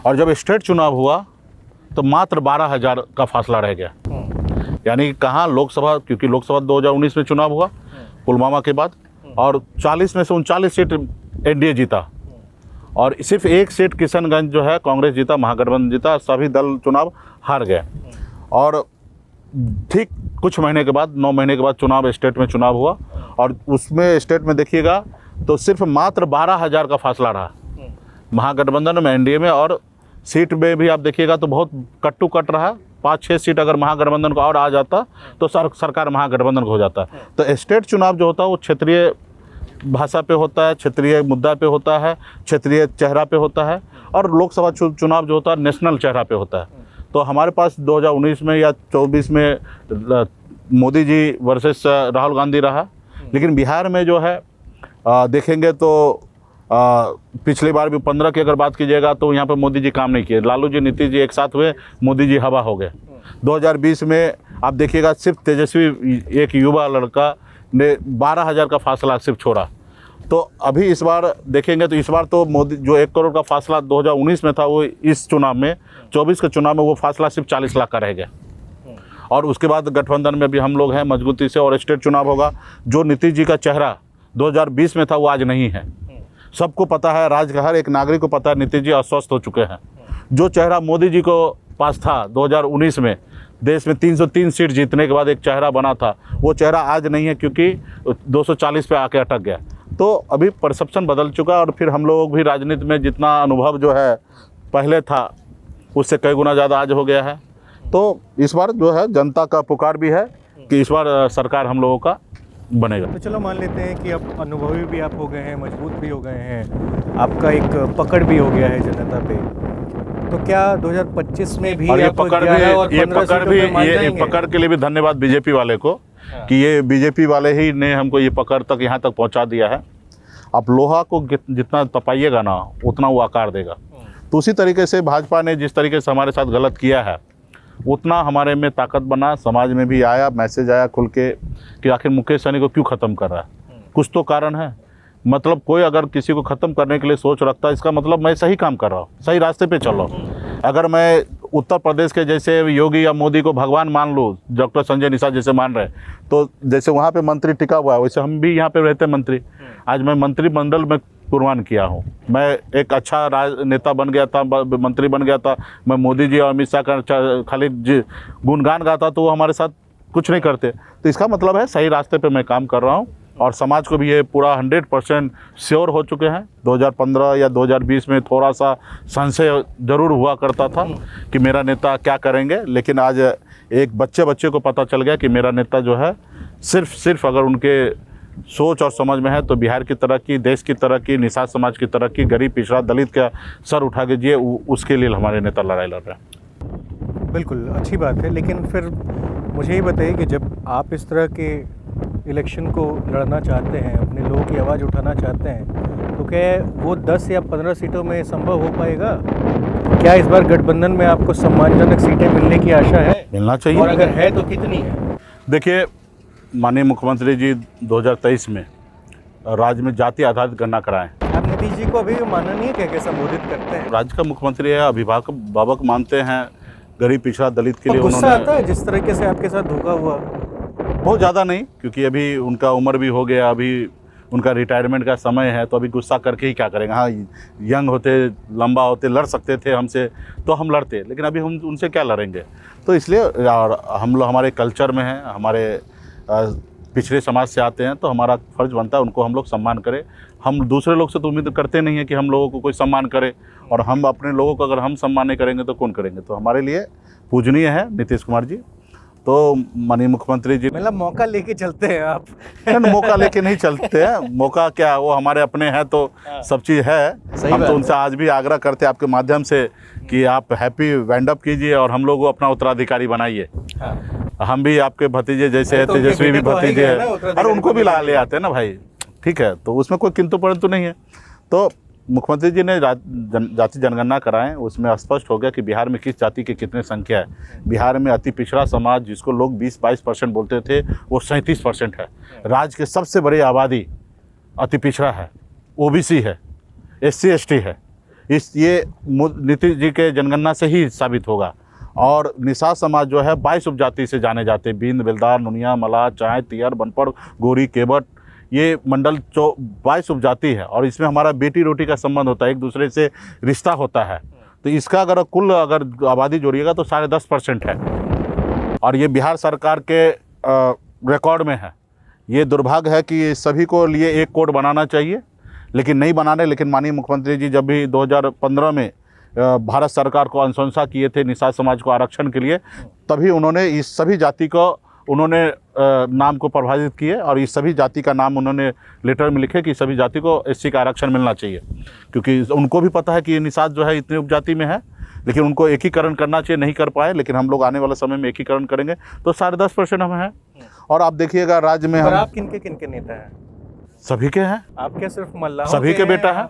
और जब स्टेट चुनाव हुआ तो मात्र 12,000 का फासला रह गया। यानी कि कहाँ लोकसभा, क्योंकि लोकसभा 2019 में चुनाव हुआ पुलवामा के बाद, और 40 में से 39 सीट एनडीए जीता, और सिर्फ 1 सीट किशनगंज जो है कांग्रेस जीता, महागठबंधन जीता, सभी दल चुनाव हार गए। और ठीक कुछ महीने के बाद, 9 महीने के बाद चुनाव, स्टेट में चुनाव हुआ, और उसमें स्टेट में देखिएगा तो सिर्फ मात्र 12,000 का फासला रहा महागठबंधन में, एनडीए में। और सीट में भी आप देखिएगा तो बहुत कट टू कट रहा। 5-6 सीट अगर महागठबंधन को और आ जाता तो सरकार महागठबंधन को हो जाता। तो स्टेट चुनाव जो होता है वो क्षेत्रीय भाषा पे होता है, क्षेत्रीय मुद्दा पे होता है, क्षेत्रीय चेहरा पे होता है, और लोकसभा चुनाव जो होता है नेशनल चेहरा पे होता है। तो हमारे पास 2019 में या 24 में मोदी जी वर्सेस राहुल गांधी रहा, लेकिन बिहार में जो है देखेंगे तो पिछली बार भी 15 की अगर बात कीजिएगा तो यहाँ पे मोदी जी काम नहीं किए। लालू जी, नीतीश जी एक साथ हुए, मोदी जी हवा हो गए। 2020 में आप देखिएगा सिर्फ तेजस्वी, एक युवा लड़का ने 12,000 का फासला सिर्फ छोड़ा। तो अभी इस बार देखेंगे तो इस बार तो मोदी जो 1 करोड़ का फासला 2019 में था, वो इस चुनाव में 24 के चुनाव में वो फासला सिर्फ 40 लाख का रह गया। और उसके बाद गठबंधन में भी हम लोग हैं मजबूती से, और स्टेट चुनाव होगा। जो नीतीश जी का चेहरा 2020 में था वो आज नहीं है। सबको पता है, राज्य का हर एक नागरिक को पता है नीतीश जी अस्वस्थ हो चुके हैं। जो चेहरा मोदी जी को पास था 2019 में, देश में 303 सीट जीतने के बाद एक चेहरा बना था, वो चेहरा आज नहीं है, क्योंकि 240 पे आके अटक गया। तो अभी परसेप्शन बदल चुका, और फिर हम लोग भी राजनीति में जितना अनुभव जो है पहले था उससे कई गुना ज़्यादा आज हो गया है। तो इस बार जो है जनता का पुकार भी है कि इस बार सरकार हम लोगों का बनेगा। तो चलो मान लेते हैं कि अब अनुभवी भी आप हो गए हैं, मजबूत भी हो गए हैं, आपका एक पकड़ भी हो गया है जनता पे, तो क्या 2025 में भी और ये आप पकड़ 11 और 15 सीटों पे मान ये जाएंगे? पकड़ के लिए भी धन्यवाद बीजेपी वाले को, कि ये बीजेपी वाले ही ने हमको ये पकड़ तक यहाँ तक पहुँचा दिया है। आप लोहा को जितना तपाइएगा ना उतना वो आकार देगा। तो उसी तरीके से भाजपा ने जिस तरीके से हमारे साथ गलत किया है, उतना हमारे में ताकत बना, समाज में भी आया, मैसेज आया खुल के कि आखिर मुकेश सहनी को क्यों ख़त्म कर रहा है। कुछ तो कारण है। मतलब कोई अगर किसी को ख़त्म करने के लिए सोच रखता है, इसका मतलब मैं सही काम कर रहा हूँ, सही रास्ते पे चल रहा हूँ। अगर मैं उत्तर प्रदेश के जैसे योगी या मोदी को भगवान मान लूँ, डॉक्टर संजय निषाद जैसे मान रहे, तो जैसे वहाँ पे मंत्री टिका हुआ है, वैसे हम भी यहाँ पे रहते मंत्री। आज मैं मंत्रिमंडल में कुर्बान किया हूँ, मैं एक अच्छा राजनेता बन गया था, मंत्री बन गया था। मैं मोदी जी और अमित शाह का खाली गुणगान गाता तो वो हमारे साथ कुछ नहीं करते। तो इसका मतलब है सही रास्ते पे मैं काम कर रहा हूँ, और समाज को भी ये पूरा 100% श्योर हो चुके हैं। 2015 या 2020 में थोड़ा सा संशय ज़रूर हुआ करता था कि मेरा नेता क्या करेंगे, लेकिन आज एक बच्चे को पता चल गया कि मेरा नेता जो है सिर्फ अगर उनके सोच और समझ में है तो बिहार की तरक्की, देश की तरक्की, निषाद समाज की तरक्की, गरीब पिछड़ा दलित का सर उठा के जिए, उसके लिए हमारे नेता लड़ाई लड़ रहे हैं। बिल्कुल अच्छी बात है, लेकिन फिर मुझे ये बताइए कि जब आप इस तरह के इलेक्शन को लड़ना चाहते हैं, अपने लोगों की आवाज़ उठाना चाहते हैं, तो क्या वो 10 या 15 सीटों में संभव हो पाएगा? क्या इस बार गठबंधन में आपको सम्मानजनक सीटें मिलने की आशा है? मिलना चाहिए। और अगर है तो कितनी है? देखिए, माननीय मुख्यमंत्री जी 2023 में राज्य में जाति आधारित गणना कराएं। आप नीतीश जी को अभी माननीय कह के संबोधित करते हैं। राज्य का मुख्यमंत्री है, अभिभावक मानते हैं, गरीब पिछड़ा दलित के लिए गुस्सा आता है जिस तरीके से आपके साथ धोखा हुआ? बहुत ज़्यादा नहीं, क्योंकि अभी उनका उम्र भी हो गया, अभी उनका रिटायरमेंट का समय है, तो अअभी गुस्सा करके ही क्या करेंगे। हाँ, यंग होते, लंबा होते, लड़ सकते थे हमसे तो हम लड़ते, लेकिन अभी हम उनसे क्या लड़ेंगे। तो इसलिए और हम लोग हमारे कल्चर में हैं, हमारे पिछड़े समाज से आते हैं, तो हमारा फ़र्ज़ बनता है उनको हम लोग सम्मान करें। हम दूसरे लोग से तो उम्मीद करते नहीं है कि हम लोगों को कोई सम्मान करे, और हम अपने लोगों को अगर हम सम्मान नहीं करेंगे तो कौन करेंगे। तो हमारे लिए पूजनीय है नीतीश कुमार जी, तो माननीय मुख्यमंत्री जी। मतलब मौका लेके चलते हैं आप? मौका लेके नहीं चलते हैं, मौका क्या, वो हमारे अपने हैं, तो सब चीज़ है। हम तो उनसे आज भी आग्रह करते हैं आपके माध्यम से कि आप हैप्पी वाइंड अप कीजिए और हम लोग को अपना उत्तराधिकारी बनाइए। हम भी आपके भतीजे जैसे है, तेजस्वी भी भतीजे है, और उनको भी ले आते हैं ना भाई, ठीक है। तो उसमें कोई किंतु परंतु नहीं है। तो मुख्यमंत्री जी ने जाति जनगणना कराएं, उसमें स्पष्ट हो गया कि बिहार में किस जाति की कितनी संख्या है। बिहार में अति पिछड़ा समाज जिसको लोग 20-22% बोलते थे वो 37% है। राज्य के सबसे बड़ी आबादी अति पिछड़ा है, ओबीसी है, SC ST है। ये नीतीश जी के जनगणना से ही साबित होगा। और निषाद समाज जो है 22 उपजाति से जाने जाते, बींद, बेलदार, नुनिया, मलाह, चाय, तियर, बनपड़, गोरी, केवट, ये मंडल 22 उपजाति है। और इसमें हमारा बेटी रोटी का संबंध होता है, एक दूसरे से रिश्ता होता है। तो इसका अगर कुल आबादी जोड़िएगा तो 10.5% है। और ये बिहार सरकार के रिकॉर्ड में है। ये दुर्भाग्य है कि सभी को लिए एक कोड बनाना चाहिए, लेकिन नहीं बनाने। लेकिन माननीय मुख्यमंत्री जी जब भी 2015 में भारत सरकार को अनुशंसा किए थे निषाद समाज को आरक्षण के लिए, तभी उन्होंने इस सभी जाति को उन्होंने नाम को प्रभावित किए और इस सभी जाति का नाम उन्होंने लेटर में लिखे कि सभी जाति को SC का आरक्षण मिलना चाहिए। क्योंकि उनको भी पता है कि ये निषाद जो है इतने उपजाति में है, लेकिन उनको एकीकरण करना चाहिए, नहीं कर पाए। लेकिन हम लोग आने वाले समय में एकीकरण करेंगे तो 10.5% हम हैं। और आप देखिएगा राज्य में हम आप किनके नेता हैं? सभी के हैं। आप क्या सिर्फ मल्लाहों सभी के बेटा है?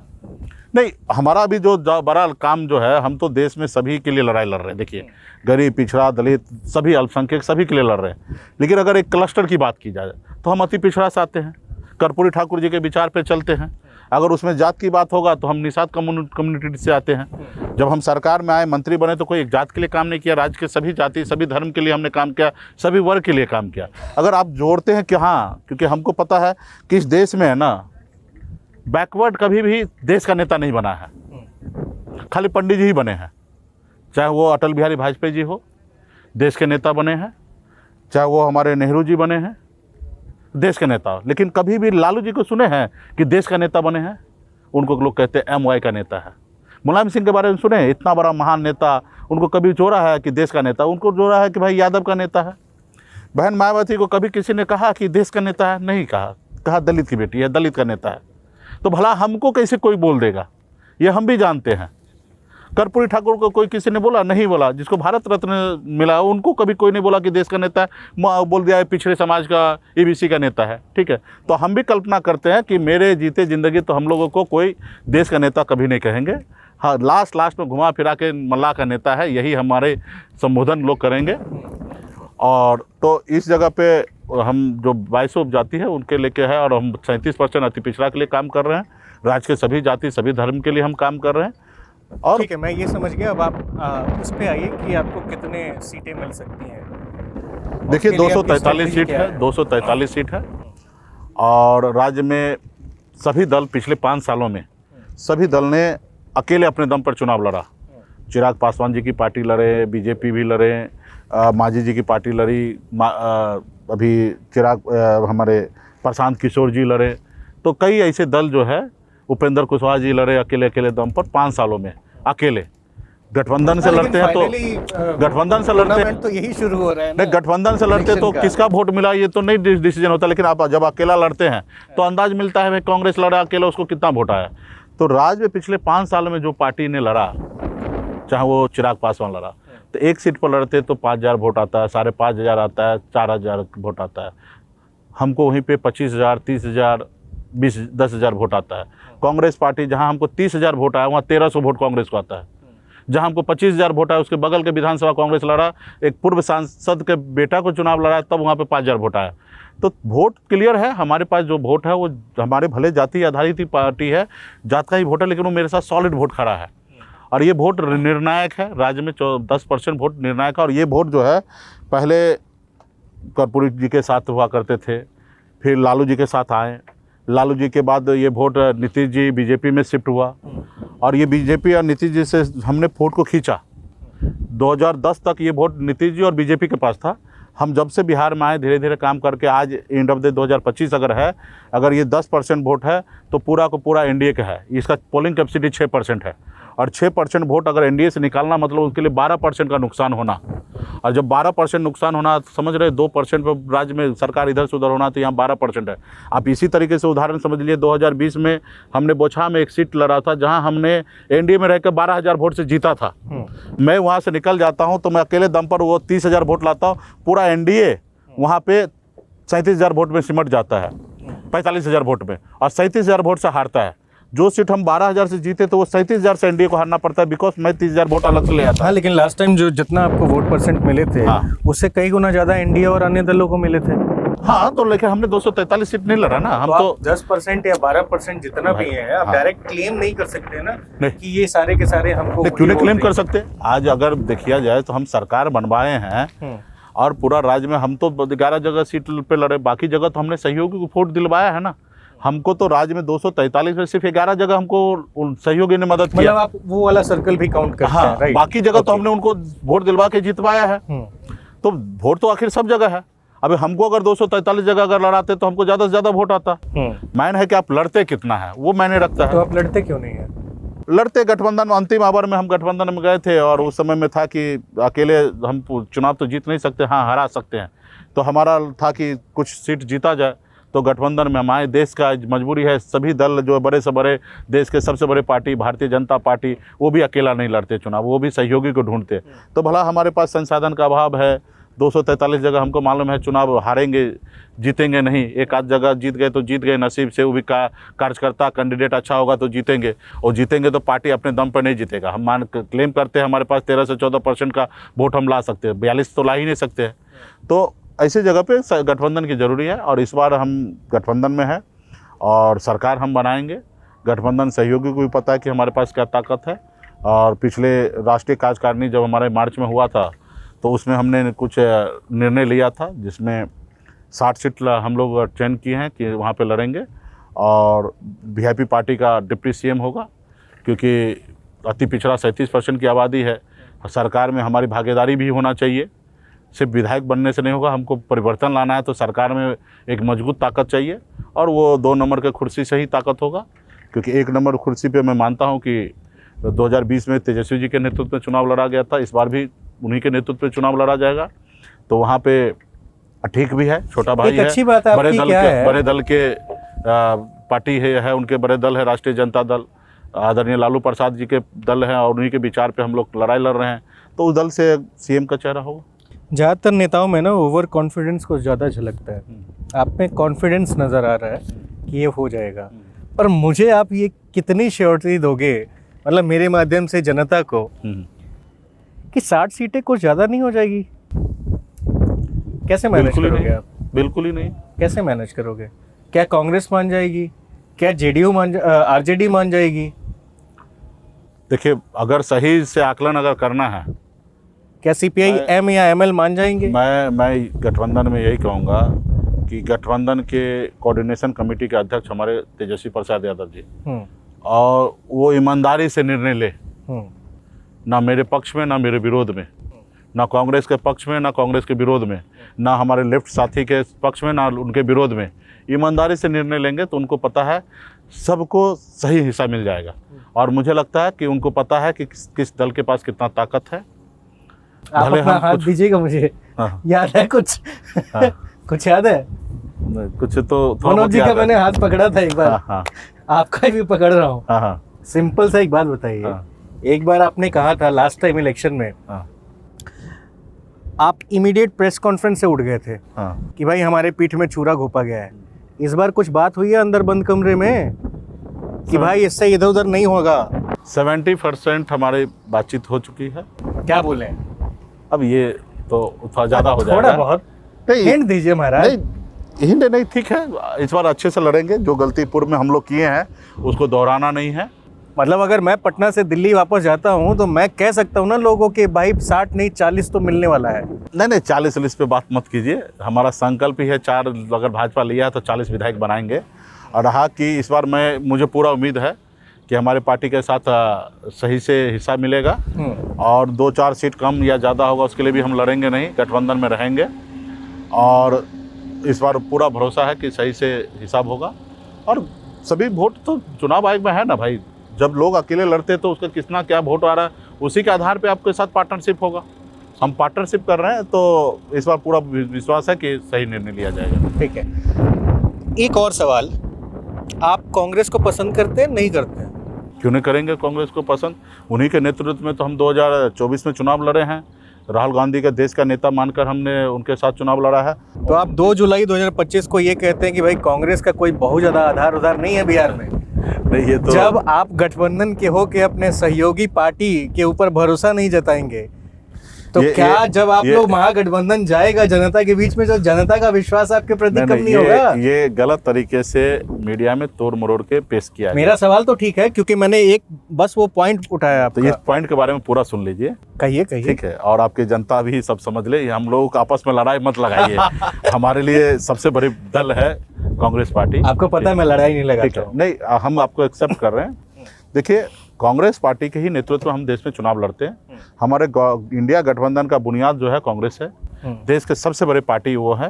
नहीं, हमारा भी जो बड़ा काम जो है, हम तो देश में सभी के लिए लड़ाई लड़ रहे हैं। देखिए, गरीब, पिछड़ा, दलित, सभी अल्पसंख्यक, सभी के लिए लड़ रहे हैं। लेकिन अगर एक क्लस्टर की बात की जाए तो हम अति पिछड़ा से आते हैं, कर्पूरी ठाकुर जी के विचार पे चलते हैं। अगर उसमें जात की बात होगा तो हम निषाद कम्युनिटी से आते हैं। जब हम सरकार में आए, मंत्री बने, तो कोई एक जात के लिए काम नहीं किया, राज्य के सभी जाति, सभी धर्म के लिए हमने काम किया, सभी वर्ग के लिए काम किया। अगर आप जोड़ते हैं कि हाँ, क्योंकि हमको पता है कि इस देश में है ना, बैकवर्ड कभी भी देश का नेता नहीं बना है, खाली पंडित जी ही बने हैं। चाहे वो अटल बिहारी वाजपेयी जी हो, देश के नेता बने हैं, चाहे वो हमारे नेहरू जी बने हैं, देश के नेता। लेकिन कभी भी लालू जी को सुने हैं कि देश का नेता बने हैं? उनको लोग कहते हैं MY का नेता है। मुलायम सिंह के बारे में सुने, इतना बड़ा महान नेता, उनको कभी जोड़ा है कि देश का नेता? उनको जोड़ा है कि भाई यादव का नेता है। बहन मायावती को कभी किसी ने कहा कि देश का नेता है? नहीं कहा दलित की बेटी है, दलित का नेता है। तो भला हमको कैसे कोई बोल देगा? ये हम भी जानते हैं। कर्पूरी ठाकुर को कोई किसी ने बोला? नहीं बोला। जिसको भारत रत्न मिला उनको कभी कोई नहीं बोला कि देश का नेता है, बोल दिया है पिछड़े समाज का, EBC का नेता है। ठीक है, तो हम भी कल्पना करते हैं कि मेरे जीते ज़िंदगी तो हम लोगों को कोई देश का नेता कभी नहीं कहेंगे। हाँ, लास्ट में घुमा फिरा के मल्लाह का नेता है, यही हमारे संबोधन लोग करेंगे। और तो इस जगह पे हम जो 22 उपजाति है उनके लेके है, और हम 37% अति पिछड़ा के लिए काम कर रहे हैं। राज्य के सभी जाति, सभी धर्म के लिए हम काम कर रहे हैं। और ठीक है, मैं ये समझ गया। अब आप उस पे आइए कि आपको कितने सीटें मिल सकती हैं। देखिए, 243 सीट है, 243 सीट है। और राज्य में सभी दल पिछले 5 सालों में सभी दल ने अकेले अपने दम पर चुनाव लड़ा। चिराग पासवान जी की पार्टी लड़े, BJP भी लड़े, मांझी जी की पार्टी लड़ी, अभी चिराग हमारे प्रशांत किशोर जी लड़े। तो कई ऐसे दल जो है, उपेंद्र कुशवाहा जी लड़े अकेले दम पर 5 सालों में अकेले। गठबंधन से लड़ते हैं तो गठबंधन से लड़ते हैं तो यही शुरू हो रहा है ना। नहीं, गठबंधन से लड़ते तो किसका वोट मिला ये तो नहीं डिसीजन होता। लेकिन आप जब अकेला लड़ते हैं तो अंदाज मिलता है भाई कांग्रेस लड़ा अकेला, उसको कितना वोट आया। तो राज्य में पिछले 5 साल में जो पार्टी ने लड़ा, चाहे वो चिराग पासवान लड़ा, तो एक सीट पर लड़ते तो 5000 वोट आता है, 5500 आता है, 4000 वोट आता है। हमको वहीं पे 25000, 30000, 10,000 वोट आता है। कांग्रेस पार्टी जहां हमको 30,000 वोट आया, वहाँ 1300 वोट कांग्रेस को आता है। जहां हमको 25,000 वोट आया, उसके बगल के विधानसभा कांग्रेस लड़ा, एक पूर्व सांसद के बेटा को चुनाव लड़ा, तब वहाँ पे 5000 वोट आया। तो वोट क्लियर है। हमारे पास जो वोट है वो हमारे भले जाति आधारित ही पार्टी है, जात का ही वोट है, लेकिन वो मेरे साथ सॉलिड वोट खड़ा है। और ये वोट निर्णायक है। राज्य में 10% वोट निर्णायक है। और ये वोट जो है पहले कर्पूरी जी के साथ हुआ करते थे, फिर लालू जी के साथ आए, लालू जी के बाद ये वोट नीतीश जी BJP में शिफ्ट हुआ, और ये BJP और नीतीश जी से हमने वोट को खींचा। 2010 तक ये वोट नीतीश जी और BJP के पास था। हम जब से बिहार में आए, धीरे धीरे काम करके आज एंड ऑफ द 2025 अगर ये 10% वोट है तो पूरा को पूरा NDA का है। इसका पोलिंग कैपेसिटी 6% है, और 6% वोट अगर NDA से निकालना मतलब उसके लिए 12% का नुकसान होना। और जब 12% नुकसान होना, समझ रहे, 2% पर राज्य में सरकार इधर से उधर होना, तो यहाँ 12% है। आप इसी तरीके से उदाहरण समझ लिए, 2020 में हमने बोछा में एक सीट लड़ा था, जहाँ हमने NDA में रहकर 12,000 वोट से जीता था। मैं वहाँ से निकल जाता हूँ तो मैं अकेले दम पर वो 30,000 वोट लाता हूँ, पूरा NDA वहाँ पे 37,000 वोट में सिमट जाता है, 45,000 वोट में, और 37,000 वोट से हारता है। जो सीट हम 12,000 से जीते तो वो 37,000 से एनडीए को हारना पड़ता है, बिकॉज मैं 30,000 वोट अलग से ले आता। हाँ, लेकिन लास्ट टाइम जो जितना आपको वोट परसेंट मिले थे, हाँ। उससे कई गुना ज्यादा एनडीए और अन्य दलों को मिले थे। हाँ, तो लेकिन हमने 243 सीट नहीं लड़ा ना, हम तो 10% या 12% जितना भी है, आप हाँ। डायरेक्ट क्लेम नहीं कर सकते ना नहीं। कि ये सारे के सारे हमको क्यों नहीं क्लेम कर सकते। आज अगर देखिया जाए तो हम सरकार बनवाए हैं और पूरा राज्य में हम तो 11 जगह सीट पे लड़े, बाकी जगह तो हमने सहयोगी को वोट दिलवाया है ना। हमको तो राज्य में 243 में सिर्फ 11 जगह हमको सहयोगी ने मदद किया। मतलब आप वो वाला सर्कल भी काउंट करते हाँ, हैं, राइट? बाकी जगह तो हमने उनको वोट दिलवा के जितवाया है। तो वोट तो आखिर सब जगह है। अभी हमको अगर 243 जगह अगर लड़ाते तो हमको ज्यादा से ज्यादा वोट आता। मैन है कि आप लड़ते कितना है वो मैंने रखता है। तो आप लड़ते क्यों नहीं है? लड़ते गठबंधन, अंतिम आवर में हम गठबंधन में गए थे और उस समय में था कि अकेले हम चुनाव तो जीत नहीं सकते, हाँ हरा सकते हैं। तो हमारा था कि कुछ सीट जीता जाए, तो गठबंधन में हमारे देश का मजबूरी है, सभी दल जो बड़े से बड़े देश के सबसे बड़े पार्टी भारतीय जनता पार्टी, वो भी अकेला नहीं लड़ते चुनाव, वो भी सहयोगी को ढूंढते। तो भला हमारे पास संसाधन का अभाव है, 243 जगह हमको मालूम है चुनाव हारेंगे, जीतेंगे नहीं। एक आध जगह जीत गए तो जीत गए नसीब से, वो भी कार्यकर्ता कैंडिडेट अच्छा होगा तो जीतेंगे, और जीतेंगे तो पार्टी अपने दम पर नहीं जीतेगा। हम क्लेम करते हैं हमारे पास 13 से 14% का वोट हम ला सकते हैं, 42 तो ला ही नहीं सकते हैं। तो ऐसी जगह पे गठबंधन की ज़रूरी है और इस बार हम गठबंधन में है और सरकार हम बनाएंगे। गठबंधन सहयोगी को भी पता है कि हमारे पास क्या ताकत है, और पिछले राष्ट्रीय कार्यकारिणी जब हमारे मार्च में हुआ था तो उसमें हमने कुछ निर्णय लिया था जिसमें 60 सीट हम लोग चयन किए हैं कि वहाँ पे लड़ेंगे, और वीआईपी पार्टी का डिप्टी सीएम होगा, क्योंकि अति पिछड़ा 37% की आबादी है। सरकार में हमारी भागीदारी भी होना चाहिए, सिर्फ विधायक बनने से नहीं होगा, हमको परिवर्तन लाना है तो सरकार में एक मजबूत ताकत चाहिए, और वो 2 नंबर के कुर्सी से ही ताकत होगा। क्योंकि 1 नंबर कुर्सी पे मैं मानता हूँ कि 2020 में तेजस्वी जी के नेतृत्व में चुनाव लड़ा गया था, इस बार भी उन्हीं के नेतृत्व में चुनाव लड़ा जाएगा। तो वहाँ पे ठीक भी है, छोटा भाई है, अच्छी बात है, बड़े दल के पार्टी है, उनके बड़े दल है राष्ट्रीय जनता दल, आदरणीय लालू प्रसाद जी के दल हैं, और उन्हीं के विचार पे हम लोग लड़ाई लड़ रहे हैं। तो उस दल से सीएम का चेहरा होगा। ज़्यादातर नेताओं में ना ओवर कॉन्फिडेंस को ज़्यादा झलकता है, आप में कॉन्फिडेंस नज़र आ रहा है कि ये हो जाएगा, पर मुझे आप ये कितनी श्योरिटी दोगे, मतलब मेरे माध्यम से जनता को, कि 60 सीटें कुछ ज़्यादा नहीं हो जाएगी? कैसे मैनेज करोगे आप? बिल्कुल ही नहीं। कैसे मैनेज करोगे? क्या कांग्रेस मान जाएगी? क्या जेडीयू आरजेडी मान जाएगी? देखिए, अगर सही से आकलन अगर करना है, क्या सीपीआई एम या एमएल मान जाएंगे? मैं गठबंधन में यही कहूँगा कि गठबंधन के कोऑर्डिनेशन कमेटी के अध्यक्ष हमारे तेजस्वी प्रसाद यादव जी, और वो ईमानदारी से निर्णय ले, ना मेरे पक्ष में ना मेरे विरोध में, ना कांग्रेस के पक्ष में ना कांग्रेस के विरोध में, ना हमारे लेफ्ट साथी के पक्ष में ना उनके विरोध में, ईमानदारी से निर्णय लेंगे तो उनको पता है सबको सही हिस्सा मिल जाएगा। और मुझे लगता है कि उनको पता है कि किस दल के पास कितना ताकत है। आप अपना हाथ दीजिएगा मुझे। हाँ। याद है कुछ? हाँ। कुछ याद है? कुछ तो मनोज जी का मैंने हाथ पकड़ा था एक बार। हाँ। आपका भी पकड़ रहा हूँ। हाँ। सिंपल सा एक बात बताइए। हाँ। एक बार आपने कहा था लास्ट टाइम इलेक्शन में, हाँ। आप इमीडिएट प्रेस कॉन्फ्रेंस से उठ गए थे, हाँ। कि भाई हमारे पीठ में छुरा घोपा गया है। इस बार कुछ बात हुई है अंदर बंद कमरे में कि भाई इससे इधर उधर नहीं होगा? 70% हमारी बातचीत हो चुकी है। क्या बोले? अब ये तो थोड़ा ज़्यादा हो जाएगा। थोड़ा बहुत हिंट दीजिए महाराज। नहीं, हिंट नहीं, ठीक है, इस बार अच्छे से लड़ेंगे। जो गलती पूर्व में हम लोग किए हैं उसको दोहराना नहीं है। मतलब अगर मैं पटना से दिल्ली वापस जाता हूँ तो मैं कह सकता हूँ ना लोगों के, भाई 60 नहीं 40 तो मिलने वाला है। नहीं, 40 पे बात मत कीजिए। हमारा संकल्प ही है 4, अगर भाजपा लिया है तो 40 विधायक बनाएंगे। और रहा कि इस बार मुझे पूरा उम्मीद है कि हमारे पार्टी के साथ सही से हिस्सा मिलेगा, और 2-4 सीट कम या ज़्यादा होगा उसके लिए भी हम लड़ेंगे नहीं, गठबंधन में रहेंगे। और इस बार पूरा भरोसा है कि सही से हिसाब होगा। और सभी वोट तो चुनाव आयोग में है ना भाई, जब लोग अकेले लड़ते तो उसका कितना क्या वोट आ रहा है उसी के आधार पे आपके साथ पार्टनरशिप होगा। हम पार्टनरशिप कर रहे हैं, तो इस बार पूरा विश्वास है कि सही निर्णय लिया जाएगा। ठीक है, एक और सवाल, आप कांग्रेस को पसंद करते हैं नहीं करते हैं? क्यों नहीं करेंगे कांग्रेस को पसंद? उन्हीं के नेतृत्व में तो हम 2024 में चुनाव लड़े हैं। राहुल गांधी के देश का नेता मानकर हमने उनके साथ चुनाव लड़ा है। तो आप 2 जुलाई 2025 को ये कहते हैं कि भाई कांग्रेस का कोई बहुत ज़्यादा आधार उधार नहीं है बिहार में? नहीं ये तो जब आप गठबंधन के हो के अपने सहयोगी पार्टी के ऊपर भरोसा नहीं जताएंगे तो क्या जब आप लोग महागठबंधन जाएगा जनता के बीच में, जो जनता का विश्वास आपके प्रति कम नहीं होगा? ये गलत तरीके से मीडिया में तोड़ मरोड़ के पेश किया। मेरा सवाल तो ठीक है, क्योंकि मैंने एक बस वो पॉइंट उठाया आपका। तो इस पॉइंट के बारे में पूरा सुन लीजिए। कहिए कहिए। ठीक है, और आपकी जनता भी सब समझ ले, हम लोग आपस में लड़ाई मत लगाइए। हमारे लिए सबसे बड़ी दल है कांग्रेस पार्टी। आपको पता है मैं लड़ाई नहीं लगाता हूं। नहीं, हम आपको एक्सेप्ट कर रहे हैं। देखिए, कांग्रेस पार्टी के ही नेतृत्व हम देश में चुनाव लड़ते हैं। हमारे इंडिया गठबंधन का बुनियाद जो है कांग्रेस है। देश के सबसे बड़े पार्टी वो है।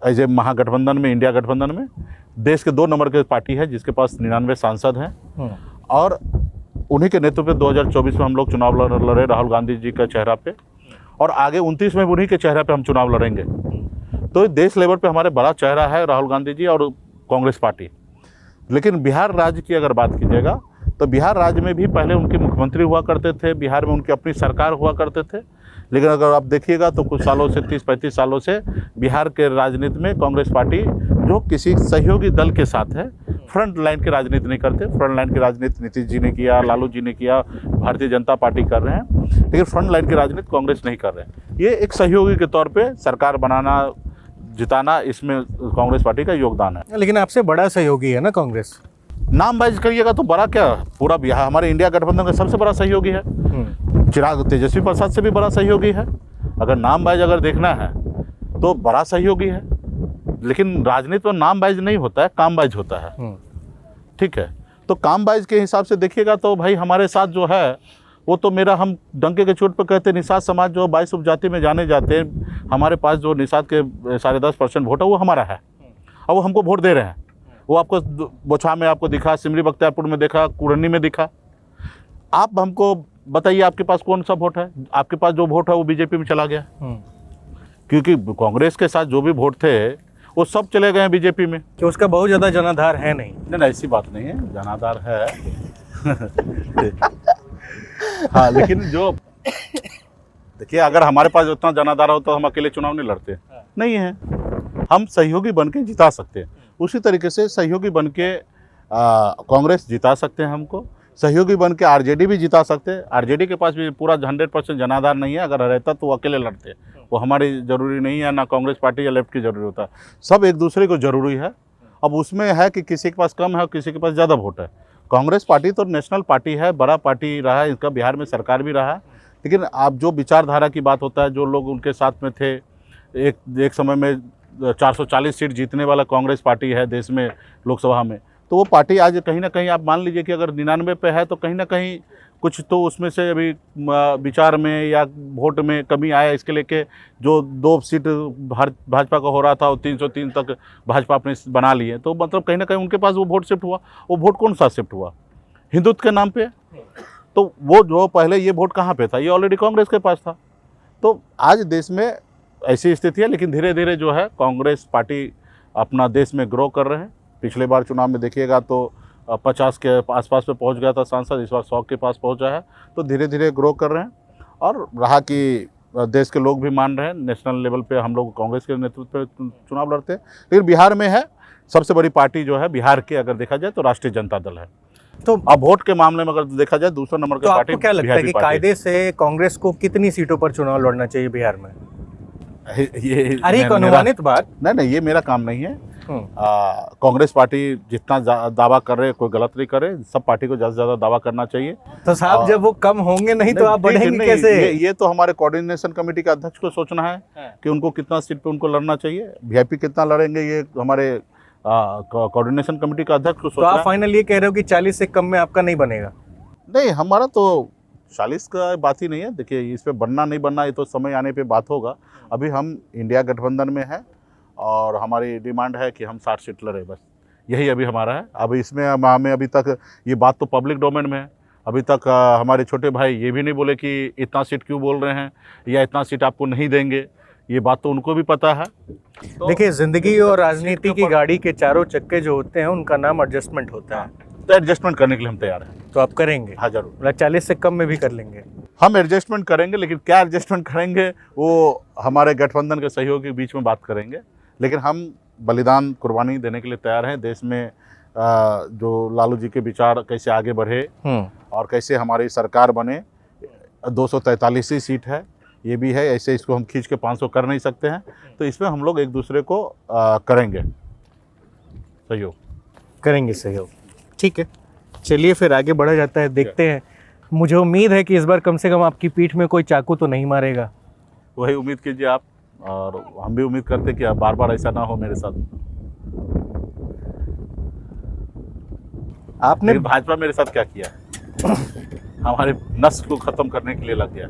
एज ए महागठबंधन में, इंडिया गठबंधन में देश के 2 नंबर के पार्टी है जिसके पास 99 सांसद हैं, और उन्हीं के नेतृत्व में 2024 में हम लोग चुनाव लड़े राहुल गांधी जी का चेहरा पे, और आगे 29 में उन्हीं के चेहरा पे हम चुनाव लड़ेंगे। तो देश लेवल पे हमारे बड़ा चेहरा है राहुल गांधी जी और कांग्रेस पार्टी। लेकिन बिहार राज्य की अगर बात कीजिएगा तो बिहार राज्य में भी पहले उनके मुख्यमंत्री हुआ करते थे, बिहार में उनकी अपनी सरकार हुआ करते थे। लेकिन अगर आप देखिएगा तो कुछ सालों से, 30-35 सालों से बिहार के राजनीति में कांग्रेस पार्टी जो किसी सहयोगी दल के साथ है, फ्रंट लाइन की राजनीति नहीं करते। फ्रंट लाइन की राजनीति नीतीश जी ने किया, लालू जी ने किया, भारतीय जनता पार्टी कर रहे हैं, लेकिन फ्रंट लाइन की राजनीति कांग्रेस नहीं कर रहे हैं। ये एक सहयोगी के तौर पर सरकार बनाना, जिताना, इसमें कांग्रेस पार्टी का योगदान है। लेकिन आपसे बड़ा सहयोगी है ना कांग्रेस। नाम बाइज करिएगा तो बड़ा क्या, पूरा बिहार हमारे इंडिया गठबंधन का सबसे बड़ा सहयोगी है। चिराग तेजस्वी प्रसाद से भी बड़ा सहयोगी है। अगर नाम बाइज अगर देखना है तो बड़ा सहयोगी है। लेकिन राजनीति में नाम बाइज नहीं होता है, काम बाइज होता है। ठीक है, तो काम बाइज के हिसाब से देखिएगा तो भाई हमारे साथ जो है वो तो मेरा, हम डंके के चोट पर कहते हैं, निषाद समाज जो 22 उपजाति में जाने जाते हैं, हमारे पास जो निषाद के 10.5% वोट है वो हमारा है, और वो हमको वोट दे रहे हैं। वो आपको बोछा में आपको दिखा, सिमरी बख्तियारपुर में देखा, कुरनी में दिखा। आप हमको बताइए आपके पास कौन सा वोट है? आपके पास जो वोट है वो बीजेपी में चला गया, क्योंकि कांग्रेस के साथ जो भी वोट थे वो सब चले गए हैं बीजेपी में। कि उसका बहुत ज़्यादा जनाधार है नहीं। नहीं, ऐसी बात नहीं है, जनाधार है। हाँ, लेकिन जो देखिए, अगर हमारे पास उतना जनाधार हो तो हम अकेले चुनाव नहीं लड़ते। नहीं है, हम सहयोगी बन के जिता सकते हैं। उसी तरीके से सहयोगी बन के कांग्रेस जिता सकते हैं हमको, सहयोगी बन के आरजेडी भी जिता सकते हैं। आरजेडी के पास भी पूरा 100% जनाधार नहीं है, अगर रहता तो वो अकेले लड़ते। वो हमारी ज़रूरी नहीं है, ना कांग्रेस पार्टी या लेफ्ट की ज़रूरी होता है, सब एक दूसरे को ज़रूरी है। अब उसमें है कि किसी के पास कम है और किसी के पास ज़्यादा वोट है। कांग्रेस पार्टी तो नेशनल पार्टी है, बड़ा पार्टी रहा है, इसका बिहार में सरकार भी रहा है। लेकिन आप जो विचारधारा की बात होता है, जो लोग उनके साथ में थे, एक समय में 440 सीट जीतने वाला कांग्रेस पार्टी है देश में, लोकसभा में, तो वो पार्टी आज कहीं ना कहीं आप मान लीजिए कि अगर 99 पे है तो कहीं ना कहीं कुछ तो उसमें से अभी विचार में या वोट में कमी आया। इसके लेके जो 2 सीट भाजपा का हो रहा था वो 303 तक भाजपा अपने बना लिए, तो मतलब कहीं ना कहीं उनके पास वो वोट शिफ्ट हुआ। वो वोट कौन सा शिफ्ट हुआ? हिंदुत्व के नाम पे। तो वो जो पहले ये वोट कहाँ पे था? ये ऑलरेडी कांग्रेस के पास था। तो आज देश में ऐसी स्थिति है, लेकिन धीरे धीरे जो है कांग्रेस पार्टी अपना देश में ग्रो कर रहे हैं। पिछले बार चुनाव में देखिएगा तो 50 के आसपास पे पहुंच गया था सांसद, इस बार 100 के पास पहुंचा है। तो धीरे धीरे ग्रो कर रहे हैं, और रहा कि देश के लोग भी मान रहे हैं, नेशनल लेवल पे हम लोग कांग्रेस के नेतृत्व पे चुनाव लड़ते हैं। लेकिन बिहार में है सबसे बड़ी पार्टी जो है बिहार के, अगर देखा जाए तो राष्ट्रीय जनता दल है। तो अब वोट के मामले में अगर देखा जाए दूसरा नंबर की पार्टी। क्या लगता है कि कायदे से कांग्रेस को कितनी सीटों पर चुनाव लड़ना चाहिए बिहार में? ये अरे अनुमानित बात नहीं, ये मेरा काम नहीं है। कांग्रेस पार्टी जितना दावा कर रहे, कोई गलत नहीं करे, सब पार्टी को ज़्यादा से ज़्यादा दावा करना चाहिए। तो साहब जब वो कम होंगे नहीं तो आप बढ़ेंगे कैसे? ये तो हमारे कोऑर्डिनेशन कमेटी के अध्यक्ष को सोचना है कि उनको कितना सीट पे उनको लड़ना चाहिए, वीआईपी कितना लड़ेंगे, ये हमारे कोऑर्डिनेशन कमेटी का अध्यक्ष को सोचना है। तो आप फाइनल ये कह रहे हो कि 40 से कम में आपका नहीं बनेगा? नहीं, हमारा तो 40 का बात ही नहीं है। देखिए, इस पे बनना नहीं बनना ये तो समय आने पे बात होगा। अभी हम इंडिया गठबंधन में है और हमारी डिमांड है कि हम 60 सीट लड़े, बस यही अभी हमारा है। अब इसमें हमें अभी तक ये बात तो पब्लिक डोमेन में है। अभी तक हमारे छोटे भाई ये भी नहीं बोले कि इतना सीट क्यों बोल रहे हैं या इतना सीट आपको नहीं देंगे, ये बात तो उनको भी पता है। तो देखिए, जिंदगी और राजनीति की गाड़ी के चारों चक्के जो होते हैं उनका नाम एडजस्टमेंट होता है। तो एडजस्टमेंट करने के लिए हम तैयार हैं। तो आप करेंगे? हाँ, जरूर। मतलब 40 से कम में भी कर लेंगे? हम एडजस्टमेंट करेंगे, लेकिन क्या एडजस्टमेंट करेंगे वो हमारे गठबंधन के सहयोग के बीच में बात करेंगे। लेकिन हम बलिदान कुर्बानी देने के लिए तैयार हैं। देश में जो लालू जी के विचार कैसे आगे बढ़े और कैसे हमारी सरकार बने। 243 ही सीट है, ये भी है, ऐसे इसको हम खींच के 500 कर नहीं सकते हैं। तो इसमें हम लोग एक दूसरे को करेंगे सहयोग। सहयोग। ठीक है, चलिए फिर आगे बढ़ा जाता है, देखते हैं। मुझे उम्मीद है कि इस बार कम से कम आपकी पीठ में कोई चाकू तो नहीं मारेगा। वही उम्मीद कीजिए आप, और हम भी उम्मीद करते कि बार बार ऐसा ना हो मेरे साथ। आपने भाजपा मेरे साथ क्या किया? हमारे नस्ल को खत्म करने के लिए लग गया,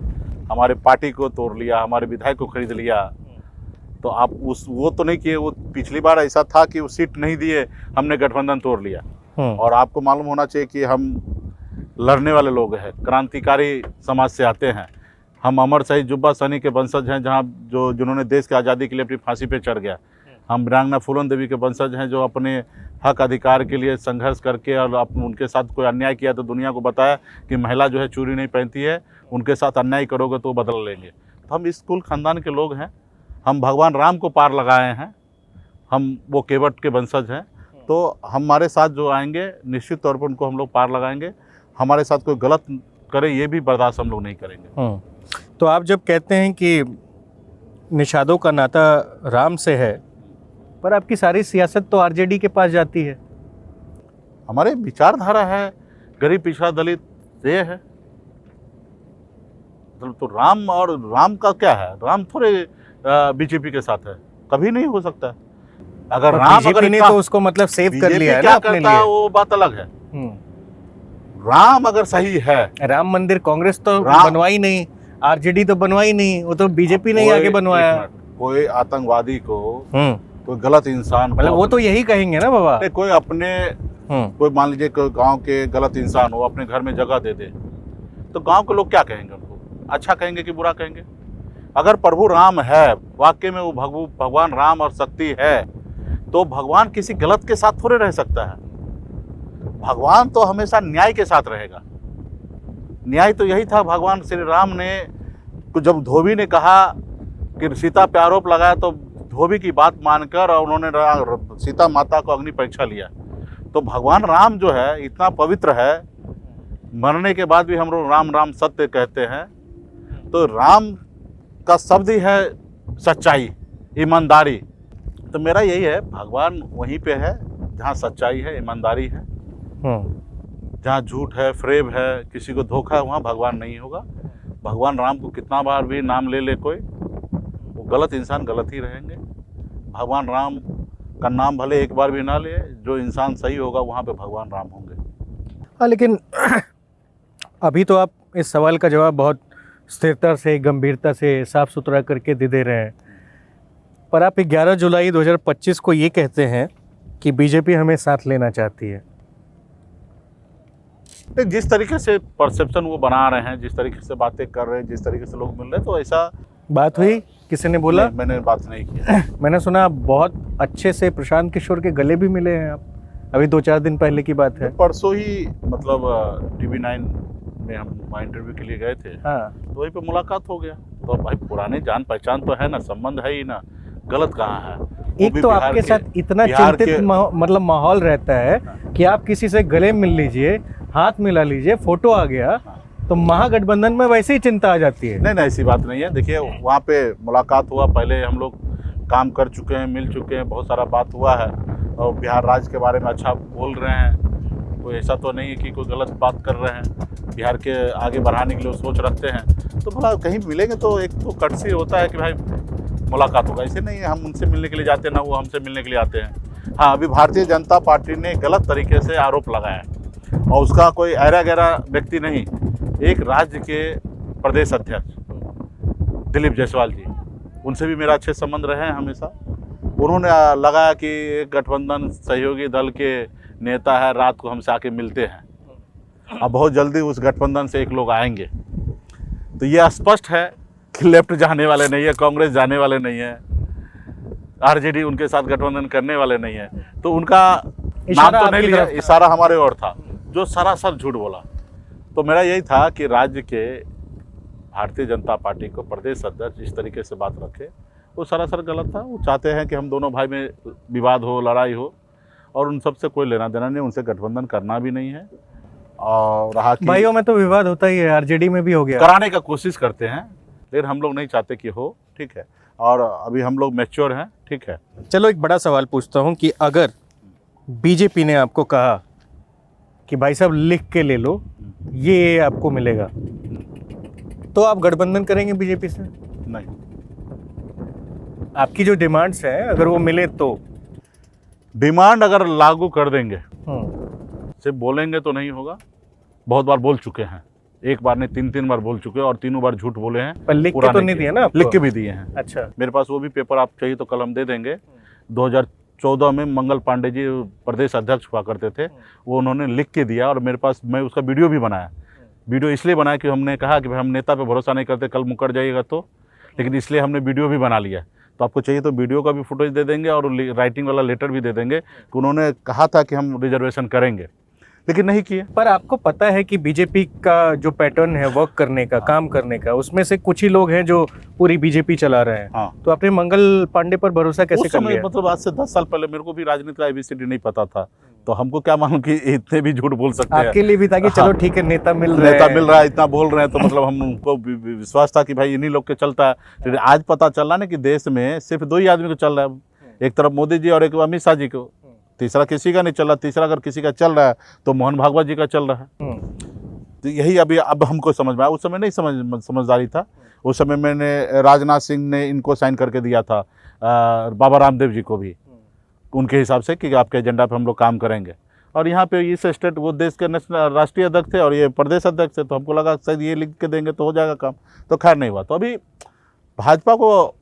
हमारे पार्टी को तोड़ लिया, हमारे विधायक को खरीद लिया। तो आप वो तो नहीं किए। वो पिछली बार ऐसा था कि वो सीट नहीं दिए, हमने गठबंधन तोड़ लिया। और आपको मालूम होना चाहिए कि हम लड़ने वाले लोग हैं, क्रांतिकारी समाज से आते हैं। हम अमर शहीद जुब्बा सहनी के वंशज हैं, जहाँ जिन्होंने देश की आज़ादी के लिए अपनी फांसी पे चढ़ गया। हम वीरांगना फूलन देवी के वंशज हैं, जो अपने हक अधिकार के लिए संघर्ष करके और उनके साथ कोई अन्याय किया तो दुनिया को बताया कि महिला जो है चूड़ी नहीं पहनती है, उनके साथ अन्याय करोगे तो बदल लेंगे। तो हम इस कुल खानदान के लोग हैं। हम भगवान राम को पार लगाए हैं, हम वो केवट के वंशज हैं। तो हमारे साथ जो आएंगे निश्चित तौर पर उनको हम लोग पार लगाएंगे। हमारे साथ कोई गलत करे ये भी बर्दाश्त हम लोग नहीं करेंगे। तो आप जब कहते हैं कि निषादों का नाता राम से है, पर आपकी सारी सियासत तो आरजेडी के पास जाती है। हमारे विचारधारा है गरीब पिछड़ा दलित, ये है। तो राम और राम का क्या है? राम थोड़े बीजेपी के साथ है, कभी नहीं हो सकता। अगर राम अगर ने तो उसको मतलब सेव कर लिया है ना अपने लिए, वो बात अलग है। राम अगर सही है, राम मंदिर कांग्रेस तो बनवाई नहीं, आरजेडी तो बनवाई नहीं, वो तो बीजेपी ने ही आगे बनवाया। कोई आतंकवादी को, कोई गलत इंसान, मतलब वो तो यही कहेंगे ना बाबा, कोई अपने कोई मान लीजिए कोई गांव के गलत इंसान हो, अपने घर में जगह दे दे, तो गांव के लोग क्या कहेंगे? उनको अच्छा कहेंगे कि बुरा कहेंगे? अगर प्रभु राम है, वाकई में वो भगवान राम और शक्ति है, तो भगवान किसी गलत के साथ थोड़े रह सकता है। भगवान तो हमेशा न्याय के साथ रहेगा। न्याय तो यही था। भगवान श्री राम ने जब धोबी ने कहा कि सीता पे आरोप लगाया, तो धोबी की बात मानकर और उन्होंने सीता माता को अग्नि परीक्षा लिया। तो भगवान राम जो है इतना पवित्र है, मरने के बाद भी हम लोग राम राम सत्य कहते हैं। तो राम का शब्द ही है सच्चाई, ईमानदारी। तो मेरा यही है, भगवान वहीं पे है जहाँ सच्चाई है, ईमानदारी है। जहाँ झूठ है, फ्रेब है, किसी को धोखा है, वहाँ भगवान नहीं होगा। भगवान राम को कितना बार भी नाम ले ले कोई, वो गलत इंसान गलत ही रहेंगे। भगवान राम का नाम भले एक बार भी ना ले, जो इंसान सही होगा वहाँ पे भगवान राम होंगे। हाँ, लेकिन अभी तो आप इस सवाल का जवाब बहुत स्थिरता से, गंभीरता से, साफ सुथरा करके दे रहे हैं। पर आप 11 जुलाई 2025 को ये कहते हैं कि बीजेपी हमें साथ लेना चाहती है। जिस तरीके से परसेप्शन वो बना रहे हैं, जिस तरीके से बातें कर रहे हैं, जिस तरीके से लोग मिल रहे हैं, तो ऐसा बात हुई? किसी ने बोला? मैंने बात नहीं की। मैंने सुना बहुत अच्छे से प्रशांत किशोर के गले भी मिले हैं आप, अभी 2-4 दिन पहले की बात है। परसों ही मतलब TV9 में हम वहाँ इंटरव्यू के लिए गए थे। हाँ, तो वहीं पे मुलाकात हो गया। तो भाई पुराने जान पहचान तो है ना, संबंध है ही ना, गलत कहाँ है? एक तो आपके साथ इतना चिंतित मतलब माहौल रहता है कि आप किसी से गले मिल लीजिए, हाथ मिला लीजिए, फोटो आ गया, तो महागठबंधन में वैसे ही चिंता आ जाती है। नहीं, ऐसी बात नहीं है। देखिए, वहाँ पे मुलाकात हुआ, पहले हम लोग काम कर चुके हैं, मिल चुके हैं, बहुत सारा बात हुआ है और बिहार राज्य के बारे में अच्छा बोल रहे हैं। कोई ऐसा तो नहीं है कि कोई गलत बात कर रहे हैं। बिहार के आगे बढ़ाने के लिए सोच रखते हैं, तो भला कहीं मिलेंगे तो एक तो कटसी होता है कि भाई मुलाकात होगा। ऐसे नहीं है हम उनसे मिलने के लिए जाते हैं, ना वो हमसे मिलने के लिए आते हैं। हाँ, अभी भारतीय जनता पार्टी ने गलत तरीके से आरोप लगाया और उसका कोई ऐरा गैरा व्यक्ति नहीं, एक राज्य के प्रदेश अध्यक्ष दिलीप जायसवाल जी, उनसे भी मेरा अच्छे संबंध रहे हैं हमेशा। उन्होंने लगाया कि गठबंधन सहयोगी दल के नेता है, रात को हमसे आके मिलते हैं, अब बहुत जल्दी उस गठबंधन से एक लोग आएंगे। तो ये स्पष्ट है कि लेफ्ट जाने वाले नहीं है, कांग्रेस जाने वाले नहीं है, आरजेडी उनके साथ गठबंधन करने वाले नहीं है। तो उनका नाम तो नहीं लिया, इशारा हमारे और था, जो सरासर झूठ बोला। तो मेरा यही था कि राज्य के भारतीय जनता पार्टी को प्रदेश अध्यक्ष इस तरीके से बात रखे, वो सरासर गलत था। वो चाहते हैं कि हम दोनों भाई में विवाद हो, लड़ाई हो, और उन सबसे कोई लेना देना नहीं, उनसे गठबंधन करना भी नहीं है। और रहा कि भाइयों में तो विवाद होता ही है, आरजेडी में भी हो गया। कराने का कोशिश करते हैं, लेकिन हम लोग नहीं चाहते कि हो, ठीक है। और अभी हम लोग मैच्योर हैं, ठीक है। चलो एक बड़ा सवाल पूछता हूँ कि अगर बीजेपी ने आपको कहा कि भाई साहब लिख के ले लो, ये आपको मिलेगा, तो आप गठबंधन करेंगे बीजेपी से? नहीं, आपकी जो डिमांड्स हैं अगर वो मिले तो? डिमांड अगर लागू कर देंगे, सिर्फ बोलेंगे तो नहीं होगा। बहुत बार बोल चुके हैं, एक बार नहीं 3 बार बोल चुके हैं, और तीनों बार झूठ बोले हैं। पर लिख के तो नहीं दिया ना आपको? लिख के भी दिए हैं। अच्छा, मेरे पास वो भी पेपर, आप चाहिए तो कल हम दे देंगे। 2014 में मंगल पांडे जी प्रदेश अध्यक्ष हुआ करते थे, वो उन्होंने लिख के दिया, और मेरे पास, मैं उसका वीडियो भी बनाया। वीडियो इसलिए बनाया कि हमने कहा कि भाई हम नेता पे भरोसा नहीं करते, कल मुकर जाइएगा तो, लेकिन इसलिए हमने वीडियो भी बना लिया। तो आपको चाहिए तो वीडियो का भी फुटेज दे देंगे, और राइटिंग वाला लेटर भी दे देंगे कि उन्होंने कहा था कि हम रिजर्वेशन करेंगे, लेकिन नहीं किए। पर आपको पता है कि बीजेपी का जो पैटर्न है वर्क करने का, काम करने का, उसमें से कुछ ही लोग हैं जो पूरी बीजेपी चला रहे हैं। हाँ। तो आपने मंगल पांडे पर भरोसा कैसे उस कर समय लिया? मतलब आज से 10 साल पहले मेरे को भी राजनीति का ABCD नहीं पता था, तो हमको क्या मालूम कि इतने भी झूठ बोल सकते हैं। आपके लिए भी था कि चलो हाँ। ठीक है, नेता मिल रहा है, इतना बोल रहे हैं, तो मतलब हमको विश्वास था कि भाई इन्हीं लोग के चलता है। लेकिन आज पता चल रहा ना कि देश में सिर्फ 2 ही आदमी को चल रहा है, एक तरफ मोदी जी और एक अमित शाह जी को, तीसरा किसी का नहीं चल रहा। तीसरा अगर किसी का चल रहा है तो मोहन भागवत जी का चल रहा है। तो यही अभी अब हमको समझ में आया, उस समय नहीं समझदारी था। उस समय मैंने राजनाथ सिंह ने इनको साइन करके दिया था, बाबा रामदेव जी को भी, उनके हिसाब से कि आपके एजेंडा पे हम लोग काम करेंगे। और यहाँ पे इस स्टेट, वो देश के नेशनल राष्ट्रीय अध्यक्ष थे और ये प्रदेश अध्यक्ष थे, तो हमको लगा शायद ये लिख के देंगे तो हो जाएगा काम, तो खैर नहीं हुआ। तो अभी भाजपा को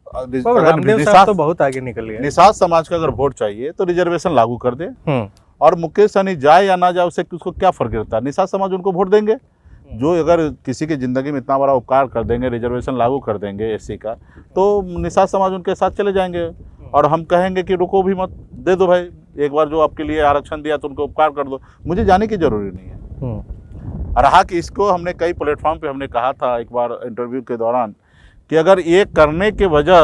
रामदेव साहब तो बहुत आगे निकल गए। निषाद समाज का अगर वोट चाहिए तो रिजर्वेशन लागू कर दे, और मुकेश सहनी जाए या ना जाए उससे उसको क्या फर्क गिरता है। निषाद समाज उनको वोट देंगे, जो अगर किसी की ज़िंदगी में इतना बड़ा उपकार कर देंगे, रिजर्वेशन लागू कर देंगे SC का, तो निषाद समाज उनके साथ चले जाएंगे। और हम कहेंगे कि रुको भी मत, दे दो भाई, एक बार जो आपके लिए आरक्षण दिया तो उनको उपकार कर दो, मुझे जाने की ज़रूरी नहीं है। रहा कि इसको हमने कई प्लेटफॉर्म पे हमने कहा था एक बार इंटरव्यू के दौरान कि अगर ये करने के वजह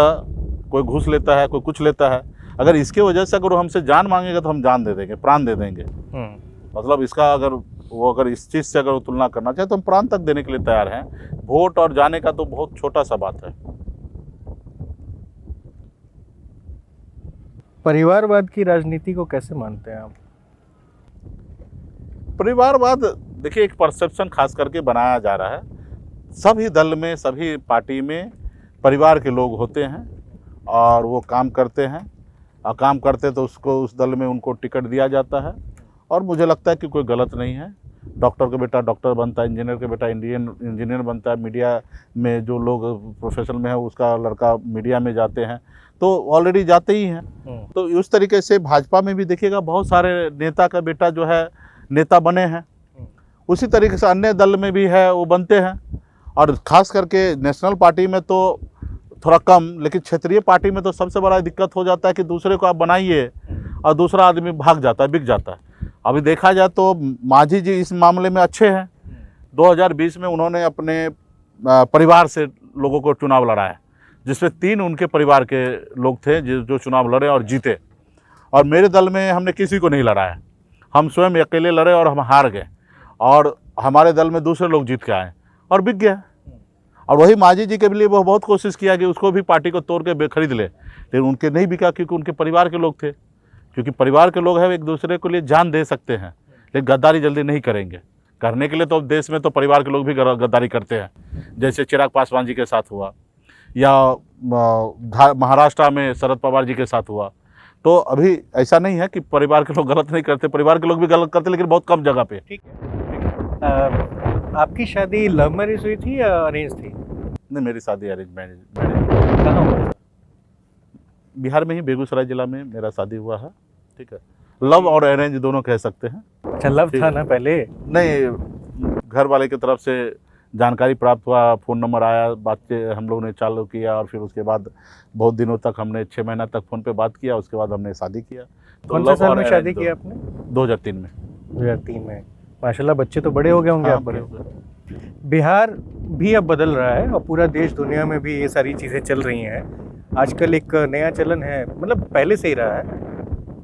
कोई घूस लेता है, कोई कुछ लेता है, अगर इसके वजह से अगर वो हमसे जान मांगेगा तो हम जान दे देंगे, प्राण दे देंगे। मतलब इसका अगर इस चीज़ से अगर वो तुलना करना चाहे तो हम प्राण तक देने के लिए तैयार हैं। वोट और जाने का तो बहुत छोटा सा बात है। परिवारवाद की राजनीति को कैसे मानते हैं आप? परिवारवाद देखिए एक परसेप्शन खास करके बनाया जा रहा है। सभी दल में, सभी पार्टी में परिवार के लोग होते हैं और वो काम करते हैं, और काम करते तो उसको उस दल में उनको टिकट दिया जाता है। और मुझे लगता है कि कोई गलत नहीं है। डॉक्टर का बेटा डॉक्टर बनता है, इंजीनियर का बेटा इंजीनियर बनता है, मीडिया में जो लोग प्रोफेशनल में है उसका लड़का मीडिया में जाते हैं, तो ऑलरेडी जाते ही हैं। तो उस तरीके से भाजपा में भी देखिएगा बहुत सारे नेता का बेटा जो है नेता बने हैं, उसी तरीके से अन्य दल में भी है वो बनते हैं। और ख़ास करके नेशनल पार्टी में तो थोड़ा कम, लेकिन क्षेत्रीय पार्टी में तो सबसे बड़ा दिक्कत हो जाता है कि दूसरे को आप बनाइए और दूसरा आदमी भाग जाता है, बिक जाता है। अभी देखा जाए तो मांझी जी इस मामले में अच्छे हैं। 2020 में उन्होंने अपने परिवार से लोगों को चुनाव लड़ाया, जिसमें 3 उनके परिवार के लोग थे जो चुनाव लड़े और जीते। और मेरे दल में हमने किसी को नहीं लड़ाया, हम स्वयं अकेले लड़े और हम हार गए, और हमारे दल में दूसरे लोग जीत के आए और बिक गया। और वही मांझी जी के लिए वो बहुत कोशिश किया कि उसको भी पार्टी को तोड़ के खरीद ले, लेकिन उनके नहीं बिका क्योंकि उनके परिवार के लोग थे। क्योंकि परिवार के लोग हैं, एक दूसरे के लिए जान दे सकते हैं, लेकिन गद्दारी जल्दी नहीं करेंगे। करने के लिए तो देश में तो परिवार के लोग भी गद्दारी करते हैं, जैसे चिराग पासवान जी के साथ हुआ, या महाराष्ट्र में शरद पवार जी के साथ हुआ। तो अभी ऐसा नहीं है कि परिवार के लोग गलत नहीं करते, परिवार के लोग भी गलत करते, लेकिन बहुत कम जगह पे। ठीक है। आपकी शादी लव मैरिज हुई थी या अरेंज थी? नहीं, मेरी शादी अरेंज मैरिज। कहाँ हुआ? बिहार में ही, बेगूसराय जिला में मेरा शादी हुआ है। ठीक है, लव और अरेंज दोनों कह सकते हैं। अच्छा, लव था ना पहले? नहीं, घर वाले की तरफ से जानकारी प्राप्त हुआ, फ़ोन नंबर आया, बातें हम लोगों ने चालू किया, और फिर उसके बाद बहुत दिनों तक हमने 6 महीना तक फ़ोन पे बात किया, उसके बाद हमने शादी किया। तो कौन से साल में शादी की आपने? 2003 में। 2003 में। माशाल्लाह, बच्चे तो बड़े हो गए होंगे। हाँ, आपके बड़े हो गए। बिहार भी अब बदल रहा है और पूरा देश दुनिया में भी ये सारी चीज़ें चल रही हैं। आजकल एक नया चलन है, मतलब पहले से ही रहा है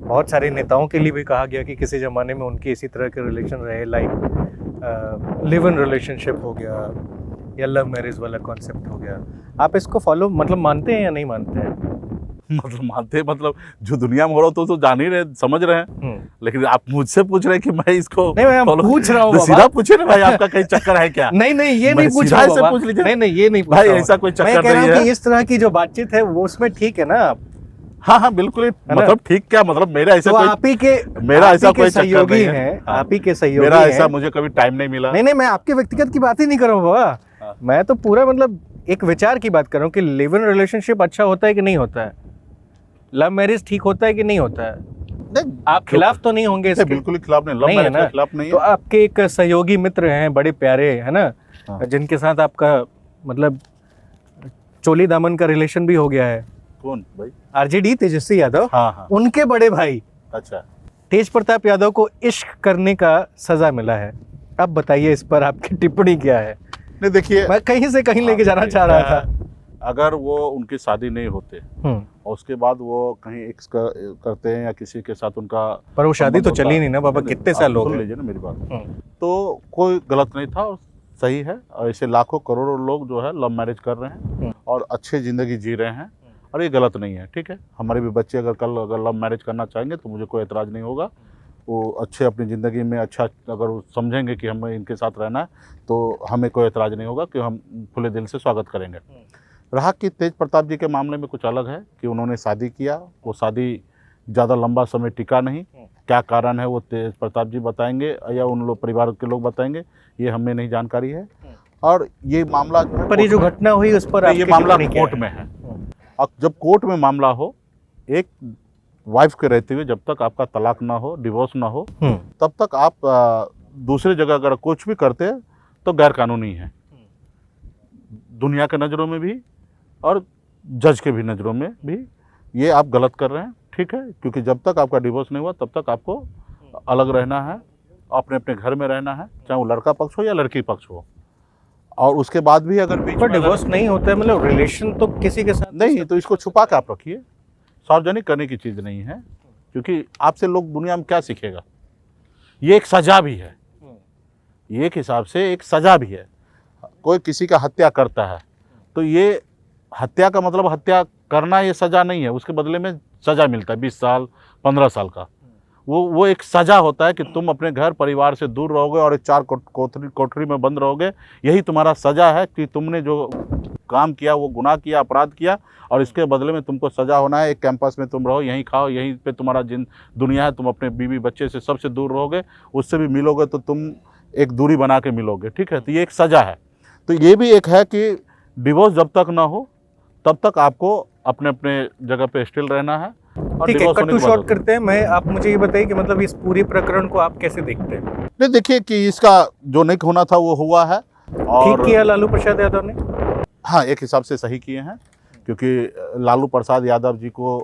बहुत सारे नेताओं के लिए भी कहा गया कि किसी ज़माने में उनके इसी तरह के रिलेशन रहे, लाइक लिव इन रिलेशनशिप हो गया या लव मैरिज वाला कॉन्सेप्ट हो गया। आप इसको फॉलो मतलब मानते हैं या नहीं मानते हैं? मतलब मानते मतलब जो दुनिया में हो रहा हो तो जान ही रहे, समझ रहे हैं। लेकिन आप मुझसे पूछ रहे हैं कि मैं इसको नहीं, मैं follow- पूछ रहा हूँ तो बाबा। सीधा पूछे ना भाई, आपका कहीं चक्कर है क्या? नहीं ये मैं नहीं पूछ सीधा रहा हूँ ऐसे बाबा। पूछ लीजिए। नहीं ये नहीं पूछ भाई रहा हूँ। ऐसा कोई मैं चक्कर कह रहा नहीं हूँ है। कि इस तरह की जो बातचीत है वो उसमें ठीक है ना। हाँ बिल्कुल ही, है ना? मतलब ठीक क्या, मतलब मेरा ऐसा तो कोई आप ही के मेरा ऐसा कोई चक्कर सहयोगी नहीं है। हैं, हाँ। आप ही के सहयोगी मेरा ऐसा हैं। मुझे कभी टाइम नहीं मिला। नहीं मैं आपके व्यक्तिगत की बात ही नहीं कर रहा हूँ बाबा। हाँ। मैं तो पूरा मतलब एक विचार की बात कर रहा हूँ कि लिव इन रिलेशनशिप अच्छा होता है कि नहीं होता है, लव मैरिज ठीक होता है कि नहीं होता है। नहीं, आप खिलाफ तो नहीं होंगे इसके? बिल्कुल ही खिलाफ नहीं, लव नहीं है मैरिज ना? के खिलाफ नहीं तो है। आपके एक सहयोगी मित्र हैं बड़े प्यारे, है ना, हाँ। जिनके साथ आपका मतलब चोली दामन का रिलेशन भी हो गया है, कौन भाई? आरजेडी तेजस्वी यादव। हाँ। उनके बड़े भाई अच्छा, तेज प्रताप यादव को इश्क करने का सजा मिला है। अब बताइए इस पर आपकी टिप्पणी क्या है? नहीं देखिए, मैं कहीं से कहीं लेके जाना चाह रहा था। अगर वो उनकी शादी नहीं होते और उसके बाद वो कहीं एक्स करते हैं या किसी के साथ उनका, पर वो शादी तो संबंध चली होता- नहीं ना बाबा, कितने आप साल हो सुन गए। लीजिए ना मेरी बात। तो कोई गलत नहीं था और सही है, और ऐसे लाखों करोड़ों लोग जो है लव मैरिज कर रहे हैं और अच्छे ज़िंदगी जी रहे हैं, और ये गलत नहीं है। ठीक है, हमारे भी बच्चे अगर कल अगर लव मैरिज करना चाहेंगे तो मुझे कोई एतराज़ नहीं होगा। वो अच्छे अपनी ज़िंदगी में अच्छा अगर वो समझेंगे कि हमें इनके साथ रहना है तो हमें कोई एतराज़ नहीं होगा, कि हम खुले दिल से स्वागत करेंगे। रहा कि तेज प्रताप जी के मामले में कुछ अलग है कि उन्होंने शादी किया, वो शादी ज़्यादा लंबा समय टिका नहीं। क्या कारण है वो तेज प्रताप जी बताएंगे या उन लोग परिवार के लोग बताएंगे, ये हमें नहीं जानकारी है। और ये मामला जो है, पर ये जो घटना हुई उस पर ये आपकी मामला टिप्पणी क्या कोर्ट है? में है। अब जब कोर्ट में मामला हो, एक वाइफ के रहते हुए जब तक आपका तलाक ना हो, डिवोर्स ना हो, तब तक आप दूसरी जगह अगर कुछ भी करते हैं तो गैर कानूनी है, दुनिया के नज़रों में भी और जज के भी नज़रों में भी। ये आप गलत कर रहे हैं, ठीक है, क्योंकि जब तक आपका डिवोर्स नहीं हुआ तब तक आपको अलग रहना है, अपने अपने घर में रहना है, चाहे वो लड़का पक्ष हो या लड़की पक्ष हो। और उसके बाद भी अगर बीच पर में डिवोर्स नहीं होता है, मतलब रिलेशन तो किसी के साथ नहीं, तो इसको छुपा के आप रखिए, सार्वजनिक करने की चीज़ नहीं है, क्योंकि आपसे लोग दुनिया में क्या सीखेगा। ये एक सज़ा भी है, ये एक हिसाब से एक सज़ा भी है। कोई किसी का हत्या करता है तो ये हत्या का मतलब हत्या करना ये सज़ा नहीं है, उसके बदले में सज़ा मिलता है 20 साल 15 साल का। वो एक सज़ा होता है कि तुम अपने घर परिवार से दूर रहोगे और एक चार कोठरी में बंद रहोगे। यही तुम्हारा सज़ा है कि तुमने जो काम किया, वो गुनाह किया, अपराध किया, और इसके बदले में तुमको सज़ा होना है। एक कैंपस में तुम रहो, यहीं खाओ, यहीं पे तुम्हारा दुनिया है, तुम अपने बीवी बच्चे से सबसे दूर रहोगे, उससे भी मिलोगे तो तुम एक दूरी बना के मिलोगे, ठीक है। तो ये एक सज़ा है। तो ये भी एक है कि डिवोर्स जब तक ना हो तब तक आपको अपने अपने जगह पे स्टिल रहना है। और ठीक है, डिवोर्स कट होने टू के बाद शॉर्ट करते हैं। आप मुझे ये बताइए कि मतलब इस पूरे प्रकरण को आप कैसे देखते हैं? नहीं, देखिए कि इसका जो नहीं होना था वो हुआ है, और ठीक किया लालू प्रसाद यादव ने? हाँ, एक हिसाब से सही किए हैं, क्योंकि लालू प्रसाद यादव जी को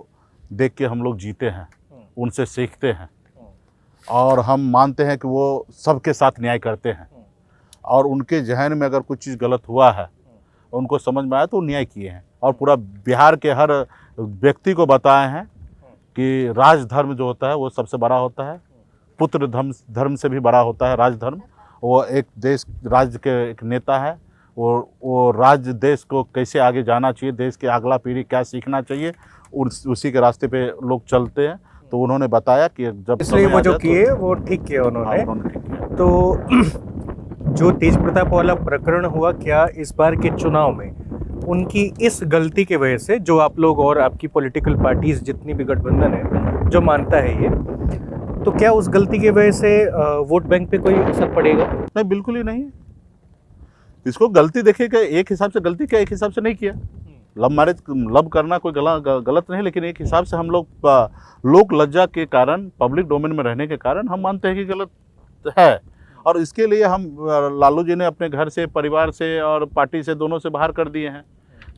देख के हम लोग जीते हैं, उनसे सीखते हैं, और हम मानते हैं कि वो सबके साथ न्याय करते हैं, और उनके जहन में अगर कुछ चीज़ गलत हुआ है, उनको समझ में आया तो न्याय किए हैं, और पूरा बिहार के हर व्यक्ति को बताए हैं कि राजधर्म जो होता है वो सबसे बड़ा होता है, पुत्र धर्म से भी बड़ा होता है राजधर्म। वो एक देश राज्य के एक नेता है, वो राज्य देश को कैसे आगे जाना चाहिए, देश की अगला पीढ़ी क्या सीखना चाहिए, उसी के रास्ते पे लोग चलते हैं। तो उन्होंने बताया कि जब इसलिए समय वो आ जो जाए किए वो ठीक किया हाँ, उन्होंने। उन्होंने ठीक किया। तो जो तेज प्रताप वाला प्रकरण हुआ, क्या इस बार के चुनाव में उनकी इस गलती की वजह से, जो आप लोग और आपकी पॉलिटिकल पार्टीज जितनी भी गठबंधन है जो मानता है ये, तो क्या उस गलती की वजह से वोट बैंक पे कोई असर पड़ेगा? नहीं, बिल्कुल ही नहीं। इसको गलती देखिए कि एक हिसाब से गलती किया, एक हिसाब से नहीं किया। लव मैरिज लव करना कोई गलत नहीं, लेकिन एक हिसाब से हम लोग लोक लज्जा के कारण, पब्लिक डोमेन में रहने के कारण हम मानते हैं कि गलत है, और इसके लिए हम लालू जी ने अपने घर से, परिवार से और पार्टी से, दोनों से बाहर कर दिए हैं।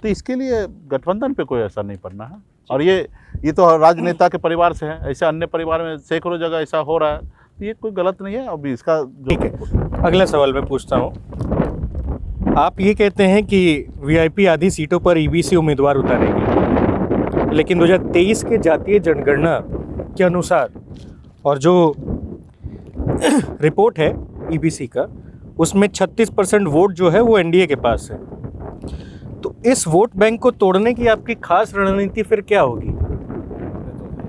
तो इसके लिए गठबंधन पे कोई असर नहीं पड़ना है। और ये तो राजनेता के परिवार से है, ऐसे अन्य परिवार में सैकड़ों जगह ऐसा हो रहा है, तो ये कोई गलत नहीं है। अभी इसका ठीक है, अगला सवाल मैं पूछता हूँ। आप ये कहते हैं कि वीआईपी आधी सीटों पर ईबीसी उम्मीदवार उतारेगी, लेकिन 2023 के जातीय जनगणना के अनुसार और जो रिपोर्ट है ईबीसी का, उसमें 36% वोट जो है वो एनडीए के पास है। तो इस वोट बैंक को तोड़ने की आपकी खास रणनीति फिर क्या होगी?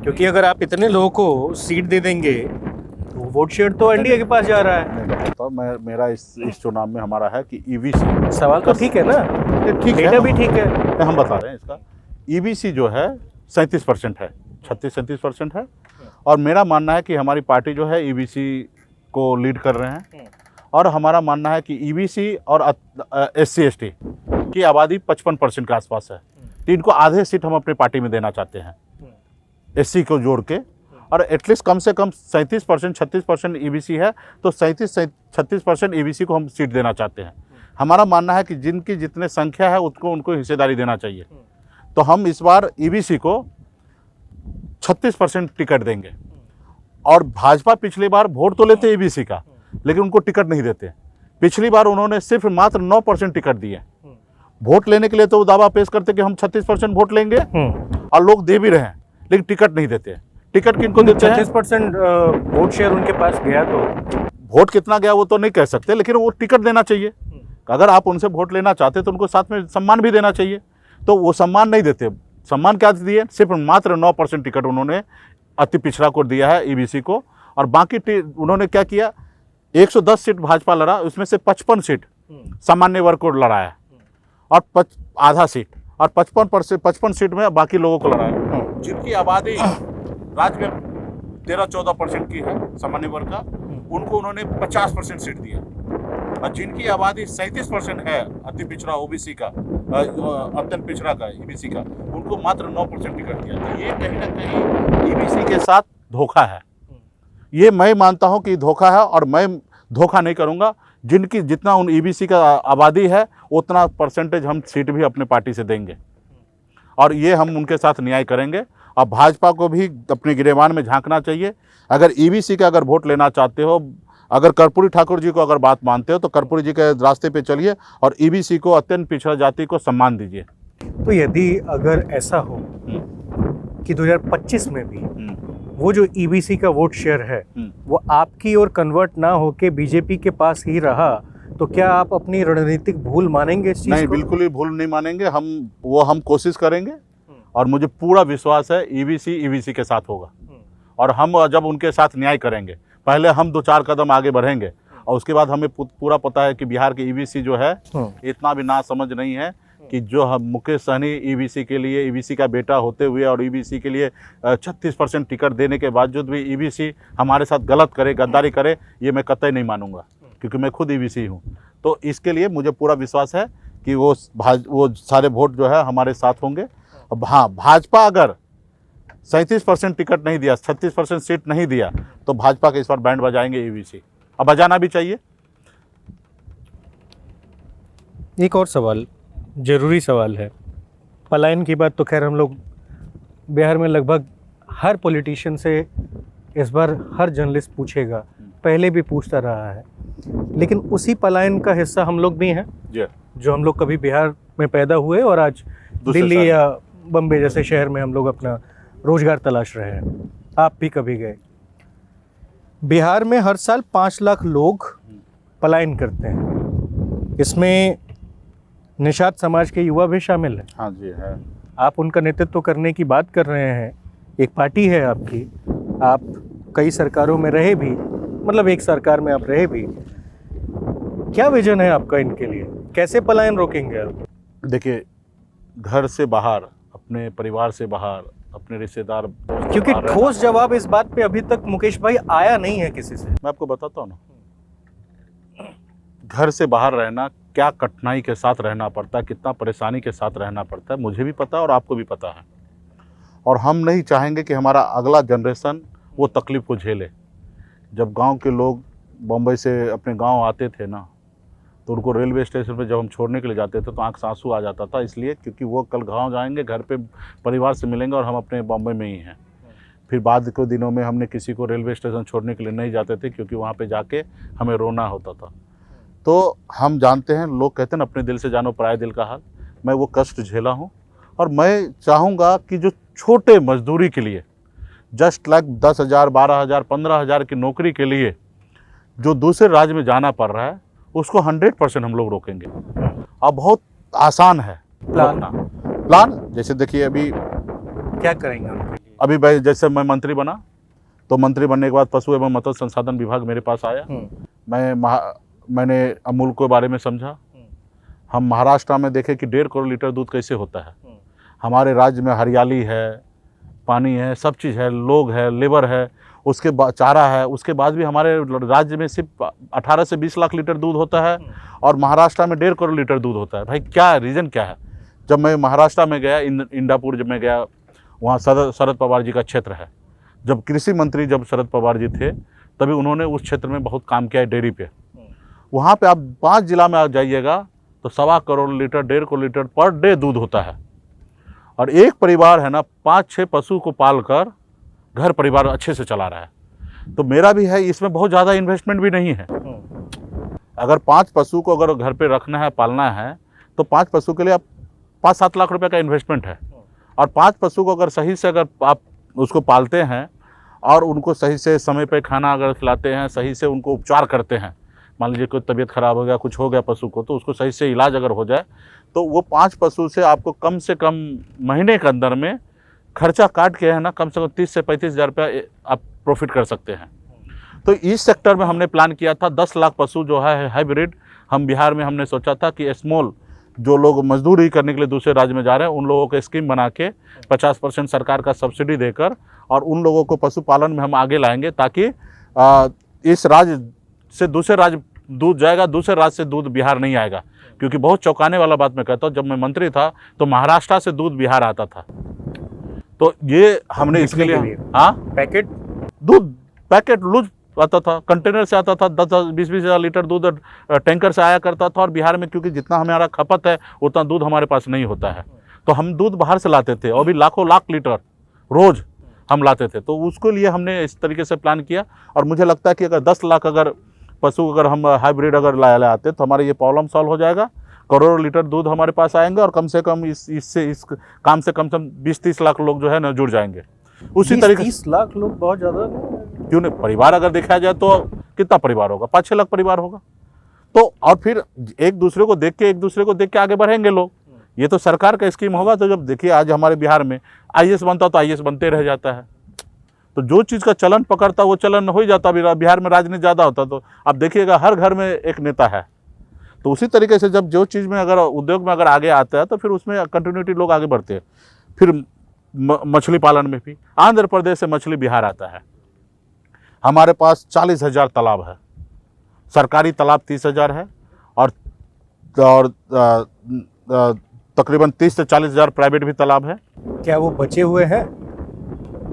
क्योंकि अगर आप इतने लोगों को सीट दे देंगे तो वोट शेयर तो एनडीए के पास जा रहा है। नहीं बताता हूँ मैं, मेरा इस चुनाव में हमारा है कि ईवीसी सवाल तो ठीक है ना, ठीक है, डेटा भी ठीक है। हम बता रहे हैं इसका। ईवीसी जो है 37% है, 36-37% है। और मेरा मानना है कि हमारी पार्टी जो है ईवीसी को लीड कर रहे हैं। और हमारा मानना है कि ईवीसी और SC/ST की आबादी 55% के आसपास है, तो इनको आधे सीट हम अपनी पार्टी में देना चाहते हैं, SC को जोड़ के। और एटलीस्ट कम से कम 37%, 36% ईवीसी है, तो 37-36% ईवीसी को हम सीट देना चाहते हैं। हमारा मानना है कि जिनकी जितने संख्या है उनको हिस्सेदारी देना चाहिए। तो हम इस बार ईवीसी को 36% टिकट देंगे। और भाजपा पिछली बार वोट तो लेते ईवीसी का, लेकिन उनको टिकट नहीं देते। पिछली बार उन्होंने सिर्फ मात्र 9% टिकट दिए। वोट लेने के लिए तो वो दावा पेश करते कि हम 36% वोट लेंगे, और लोग दे भी रहे हैं, लेकिन टिकट नहीं देते। टिकट किनको देते हैं? 36% वोट शेयर उनके पास गया, तो वोट कितना गया वो तो नहीं कह सकते, लेकिन वो टिकट देना चाहिए। अगर आप उनसे वोट लेना चाहते तो उनको साथ में सम्मान भी देना चाहिए। तो वो सम्मान नहीं देते। सम्मान क्या दिए? सिर्फ मात्र 9% टिकट उन्होंने अति पिछड़ा को दिया है, ईवीसी को। और बाकी उन्होंने क्या किया, 110 सीट भाजपा लड़ा, उसमें से 55 सीट सामान्य वर्ग को लड़ाया, और आधा सीट, और 55 सीट में बाकी लोगों को लड़ाया। जिनकी आबादी राज्य में 13-14% की है सामान्य वर्ग का, उनको उन्होंने 50% सीट दिया। और जिनकी आबादी 37% है अति पिछड़ा ओबीसी का, अत्यंत पिछड़ा का ईबीसी का, उनको मात्र 9% टिकट दिया। तो ये कहीं ना कहीं ईबीसी के साथ धोखा है। ये मैं मानता हूं कि धोखा है, और मैं धोखा नहीं करूंगा। जितना उन ईबीसी का आबादी है उतना परसेंटेज हम सीट भी अपने पार्टी से देंगे, और ये हम उनके साथ न्याय करेंगे। और भाजपा को भी अपने गिरेबान में झांकना चाहिए। अगर ईबीसी का अगर वोट लेना चाहते हो, अगर कर्पूरी ठाकुर जी को अगर बात मानते हो, तो कर्पूरी जी के रास्ते पे चलिए और ईबीसी को, अत्यंत पिछड़ा जाति को सम्मान दीजिए। तो यदि अगर ऐसा हो कि 2025 में भी वो जो ईबीसी का वोट शेयर है वो आपकी ओर कन्वर्ट ना होके बीजेपी के पास ही रहा, तो क्या आप अपनी रणनीतिक भूल मानेंगे इस चीज नहीं, को? बिल्कुल ही भूल नहीं मानेंगे। हम कोशिश करेंगे, और मुझे पूरा विश्वास है ईबीसी के साथ होगा। और हम जब उनके साथ न्याय करेंगे, पहले हम 2-4 कदम आगे बढ़ेंगे, और उसके बाद हमें पूरा पता है कि बिहार के ईबीसी जो है इतना भी ना समझ नहीं है कि जो हम मुकेश सहनी ईबीसी के लिए, ईबीसी का बेटा होते हुए और ईबीसी के लिए 36% टिकट देने के बावजूद भी ईबीसी हमारे साथ गलत करे, गद्दारी करे, ये मैं कतई नहीं मानूंगा, क्योंकि मैं खुद ईबीसी हूँ। तो इसके लिए मुझे पूरा विश्वास है कि वो सारे वोट जो है हमारे साथ होंगे। हाँ, भाजपा अगर 37% टिकट नहीं दिया, 36% सीट नहीं दिया, तो भाजपा के इस बार बैंड बजाएंगे ईबीसी, अब बजाना भी चाहिए। एक और सवाल, जरूरी सवाल है। पलायन की बात तो खैर हम लोग बिहार में लगभग हर पॉलिटिशियन से इस बार हर जर्नलिस्ट पूछेगा, पहले भी पूछता रहा है, लेकिन उसी पलायन का हिस्सा हम लोग भी हैं, जो हम लोग कभी बिहार में पैदा हुए और आज दिल्ली या बम्बे जैसे शहर में हम लोग अपना रोजगार तलाश रहे हैं। आप भी कभी गए। बिहार में हर साल 5 लाख लोग पलायन करते हैं, इसमें निषाद समाज के युवा भी शामिल हैं। हाँ जी, है। आप उनका नेतृत्व करने की बात कर रहे हैं, एक पार्टी है आपकी, आप कई सरकारों में रहे भी, मतलब एक सरकार में आप रहे भी। क्या विजन है आपका इनके लिए? कैसे पलायन रोकेंगे आप? देखिए, घर से बाहर, अपने परिवार से बाहर, अपने रिश्तेदार, क्योंकि ठोस जवाब इस बात पे अभी तक मुकेश भाई आया नहीं है किसी से। मैं आपको बताता हूँ ना, घर से बाहर रहना क्या कठिनाई के साथ रहना पड़ता है, कितना परेशानी के साथ रहना पड़ता है, मुझे भी पता है और आपको भी पता है। और हम नहीं चाहेंगे कि हमारा अगला जनरेशन वो तकलीफ़ को झेले। जब गांव के लोग बम्बई से अपने गांव आते थे ना, तो उनको रेलवे स्टेशन पे जब हम छोड़ने के लिए जाते थे तो आँख से आंसू आ जाता था, इसलिए क्योंकि वो कल गांव जाएंगे, घर पे परिवार से मिलेंगे, और हम अपने बम्बई में ही हैं। फिर बाद के दिनों में हमने किसी को रेलवे स्टेशन छोड़ने के लिए नहीं जाते थे, क्योंकि वहाँ पे जाके हमें रोना होता था। तो हम जानते हैं, लोग कहते हैं अपने दिल से जानो पराये दिल का हाल। मैं वो कष्ट झेला हूँ, और मैं चाहूँगा कि जो छोटे मजदूरी के लिए जस्ट लाइक 10,000, 12,000, 15,000 की नौकरी के लिए जो दूसरे राज्य में जाना पड़ रहा है उसको 100% हम लोग रोकेंगे। अब बहुत आसान है प्लान। जैसे देखिए अभी क्या करेंगे उनके लिए? अभी भाई जैसे मैं मंत्री बना, तो मंत्री बनने के बाद पशु एवं मत्स्य संसाधन विभाग मेरे पास आया। मैंने अमूल के बारे में समझा। हम महाराष्ट्र में देखे कि 1.5 करोड़ लीटर दूध कैसे होता है। हमारे राज्य में हरियाली है, पानी है, सब चीज़ है, लोग है, लेबर है, उसके बाद चारा है, उसके बाद भी हमारे राज्य में सिर्फ 18 से 20 लाख लीटर दूध होता है और महाराष्ट्र में 1.5 करोड़ लीटर दूध होता है। भाई क्या रीज़न क्या है? जब मैं महाराष्ट्र में गया, इंदापुर जब मैं गया, वहाँ शरद पवार जी का क्षेत्र है। जब कृषि मंत्री जब शरद पवार जी थे तभी उन्होंने उस क्षेत्र में बहुत काम किया है डेयरी पे। वहाँ पे आप 5 जिला में आ जाइएगा तो 1.25 crore litre, 1.5 crore litre per day दूध होता है। और एक परिवार है ना 5-6 पशु को पाल कर घर परिवार अच्छे से चला रहा है। तो मेरा भी है, इसमें बहुत ज़्यादा इन्वेस्टमेंट भी नहीं है। अगर 5 पशु को अगर घर पे रखना है, पालना है, तो 5 पशु के लिए आप 5-7 लाख रुपए का इन्वेस्टमेंट है। और 5 पशु को अगर सही से अगर आप उसको पालते हैं और उनको सही से समय पे खाना अगर खिलाते हैं, सही से उनको उपचार करते हैं, मान लीजिए कोई तबीयत खराब हो गया, कुछ हो गया पशु को, तो उसको सही से इलाज अगर हो जाए, तो वो 5 पशु से आपको कम से कम महीने के अंदर में खर्चा काट के है ना कम से कम 30 से 35 हज़ार रुपया आप प्रॉफिट कर सकते हैं। तो इस सेक्टर में हमने प्लान किया था 10 लाख पशु जो है हाइब्रिड। हम बिहार में हमने सोचा था कि स्मॉल जो लोग मजदूरी करने के लिए दूसरे राज्य में जा रहे हैं उन लोगों को स्कीम बना के 50% सरकार का सब्सिडी देकर और उन लोगों को पशुपालन में हम आगे लाएंगे, ताकि इस राज्य से दूसरे राज्य दूध जाएगा, दूसरे राज्य से दूध बिहार नहीं आएगा। क्योंकि बहुत चौंकाने वाला बात मैं कहता हूँ, जब मैं मंत्री था तो महाराष्ट्र से दूध बिहार आता था। तो ये हमने इसके लिए हाँ पैकेट दूध पैकेट लूज आता था, कंटेनर से आता था, 10-20 हज़ार लीटर दूध टैंकर से आया करता था। और बिहार में क्योंकि जितना हमारा खपत है उतना दूध हमारे पास नहीं होता है, तो हम दूध बाहर से लाते थे और भी लाखों लाख लीटर रोज हम लाते थे। तो उसके लिए हमने इस तरीके से प्लान किया। और मुझे लगता है कि अगर 10 लाख अगर पशु अगर हम हाइब्रिड अगर लाए आते तो हमारे ये प्रॉब्लम सॉल्व हो जाएगा। करोड़ों लीटर दूध हमारे पास आएंगे और कम से कम इस काम से कम 20-30 लाख लोग जो है ना जुड़ जाएंगे। उसी तरीके 30 लाख लोग बहुत ज़्यादा क्यों नहीं, परिवार अगर देखा जाए तो कितना परिवार होगा, 5-6 लाख परिवार होगा। तो और फिर एक दूसरे को देख के आगे बढ़ेंगे लोग। ये तो सरकार का स्कीम होगा। तो जब देखिए आज हमारे बिहार में आईएएस बनता तो आईएएस बनते रह जाता है। तो जो चीज़ का चलन पकड़ता वो चलन हो ही जाता। बिहार में राजनीति ज़्यादा होता तो आप देखिएगा हर घर में एक नेता है। तो उसी तरीके से जब जो चीज़ में अगर उद्योग में अगर आगे आता है तो फिर उसमें कंटिन्यूटी लोग आगे बढ़ते हैं। फिर मछली पालन में भी आंध्र प्रदेश से मछली बिहार आता है। हमारे पास 40,000 तालाब है, सरकारी तालाब 30,000 है और तकरीबन 30 से 40,000 प्राइवेट भी तालाब है। क्या वो बचे हुए हैं?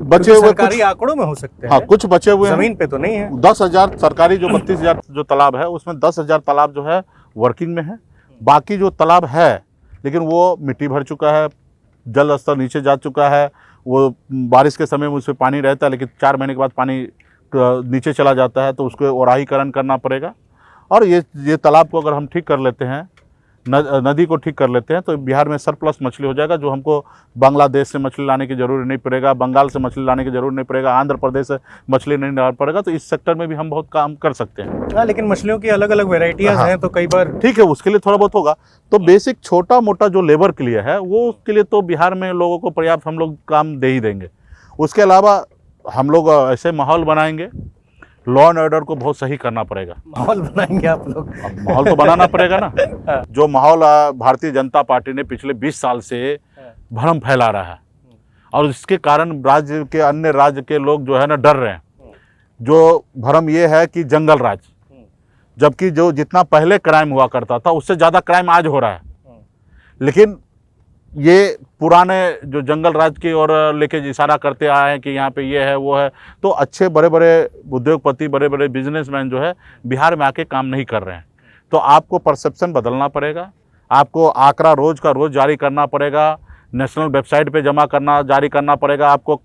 बचे हुए सरकारी आंकड़ों में हो सकते हैं। हाँ, कुछ बचे हुए जमीन पे तो नहीं है। 10,000 सरकारी जो 32,000 जो तालाब है उसमें 10,000 तालाब जो है वर्किंग में है। बाकी जो तालाब है लेकिन वो मिट्टी भर चुका है, जल स्तर नीचे जा चुका है। वो बारिश के समय में उसमें पानी रहता है लेकिन 4 महीने के बाद पानी नीचे चला जाता है, तो उसको ओराहीकरण करना पड़ेगा। और ये तालाब को अगर हम ठीक कर लेते हैं, नदी को ठीक कर लेते हैं, तो बिहार में सरप्लस मछली हो जाएगा। जो हमको बांग्लादेश से मछली लाने की ज़रूरत नहीं पड़ेगा, बंगाल से मछली लाने की ज़रूरत नहीं पड़ेगा, आंध्र प्रदेश से मछली नहीं लाना पड़ेगा। तो इस सेक्टर में भी हम बहुत काम कर सकते हैं। हाँ, लेकिन मछलियों की अलग अलग वेराइटियाँ हैं तो कई बार ठीक है, उसके लिए थोड़ा बहुत होगा। तो बेसिक छोटा मोटा जो लेबर के लिए है वो उसके लिए तो बिहार में लोगों को पर्याप्त हम लोग काम दे ही देंगे। उसके अलावा हम लोग ऐसे माहौल बनाएंगे, लॉ एंड ऑर्डर को बहुत सही करना पड़ेगा। माहौल बनाएंगे आप लोग? माहौल तो बनाना पड़ेगा ना। जो माहौल भारतीय जनता पार्टी ने पिछले 20 साल से भ्रम फैला रहा है और इसके कारण राज्य के अन्य राज्य के लोग जो है ना डर रहे हैं। जो भ्रम ये है कि जंगल राज, जबकि जो जितना पहले क्राइम हुआ करता था उससे ज़्यादा क्राइम आज हो रहा है। लेकिन ये पुराने जो जंगल राज की ओर लेके इशारा करते आए हैं कि यहाँ पे ये है वो है। तो अच्छे बड़े बड़े उद्योगपति, बड़े बड़े बिजनेसमैन जो है बिहार में आके काम नहीं कर रहे हैं। तो आपको परसेप्शन बदलना पड़ेगा। आपको आंकड़ा रोज का रोज जारी करना पड़ेगा, नेशनल वेबसाइट पे जारी करना पड़ेगा। आपको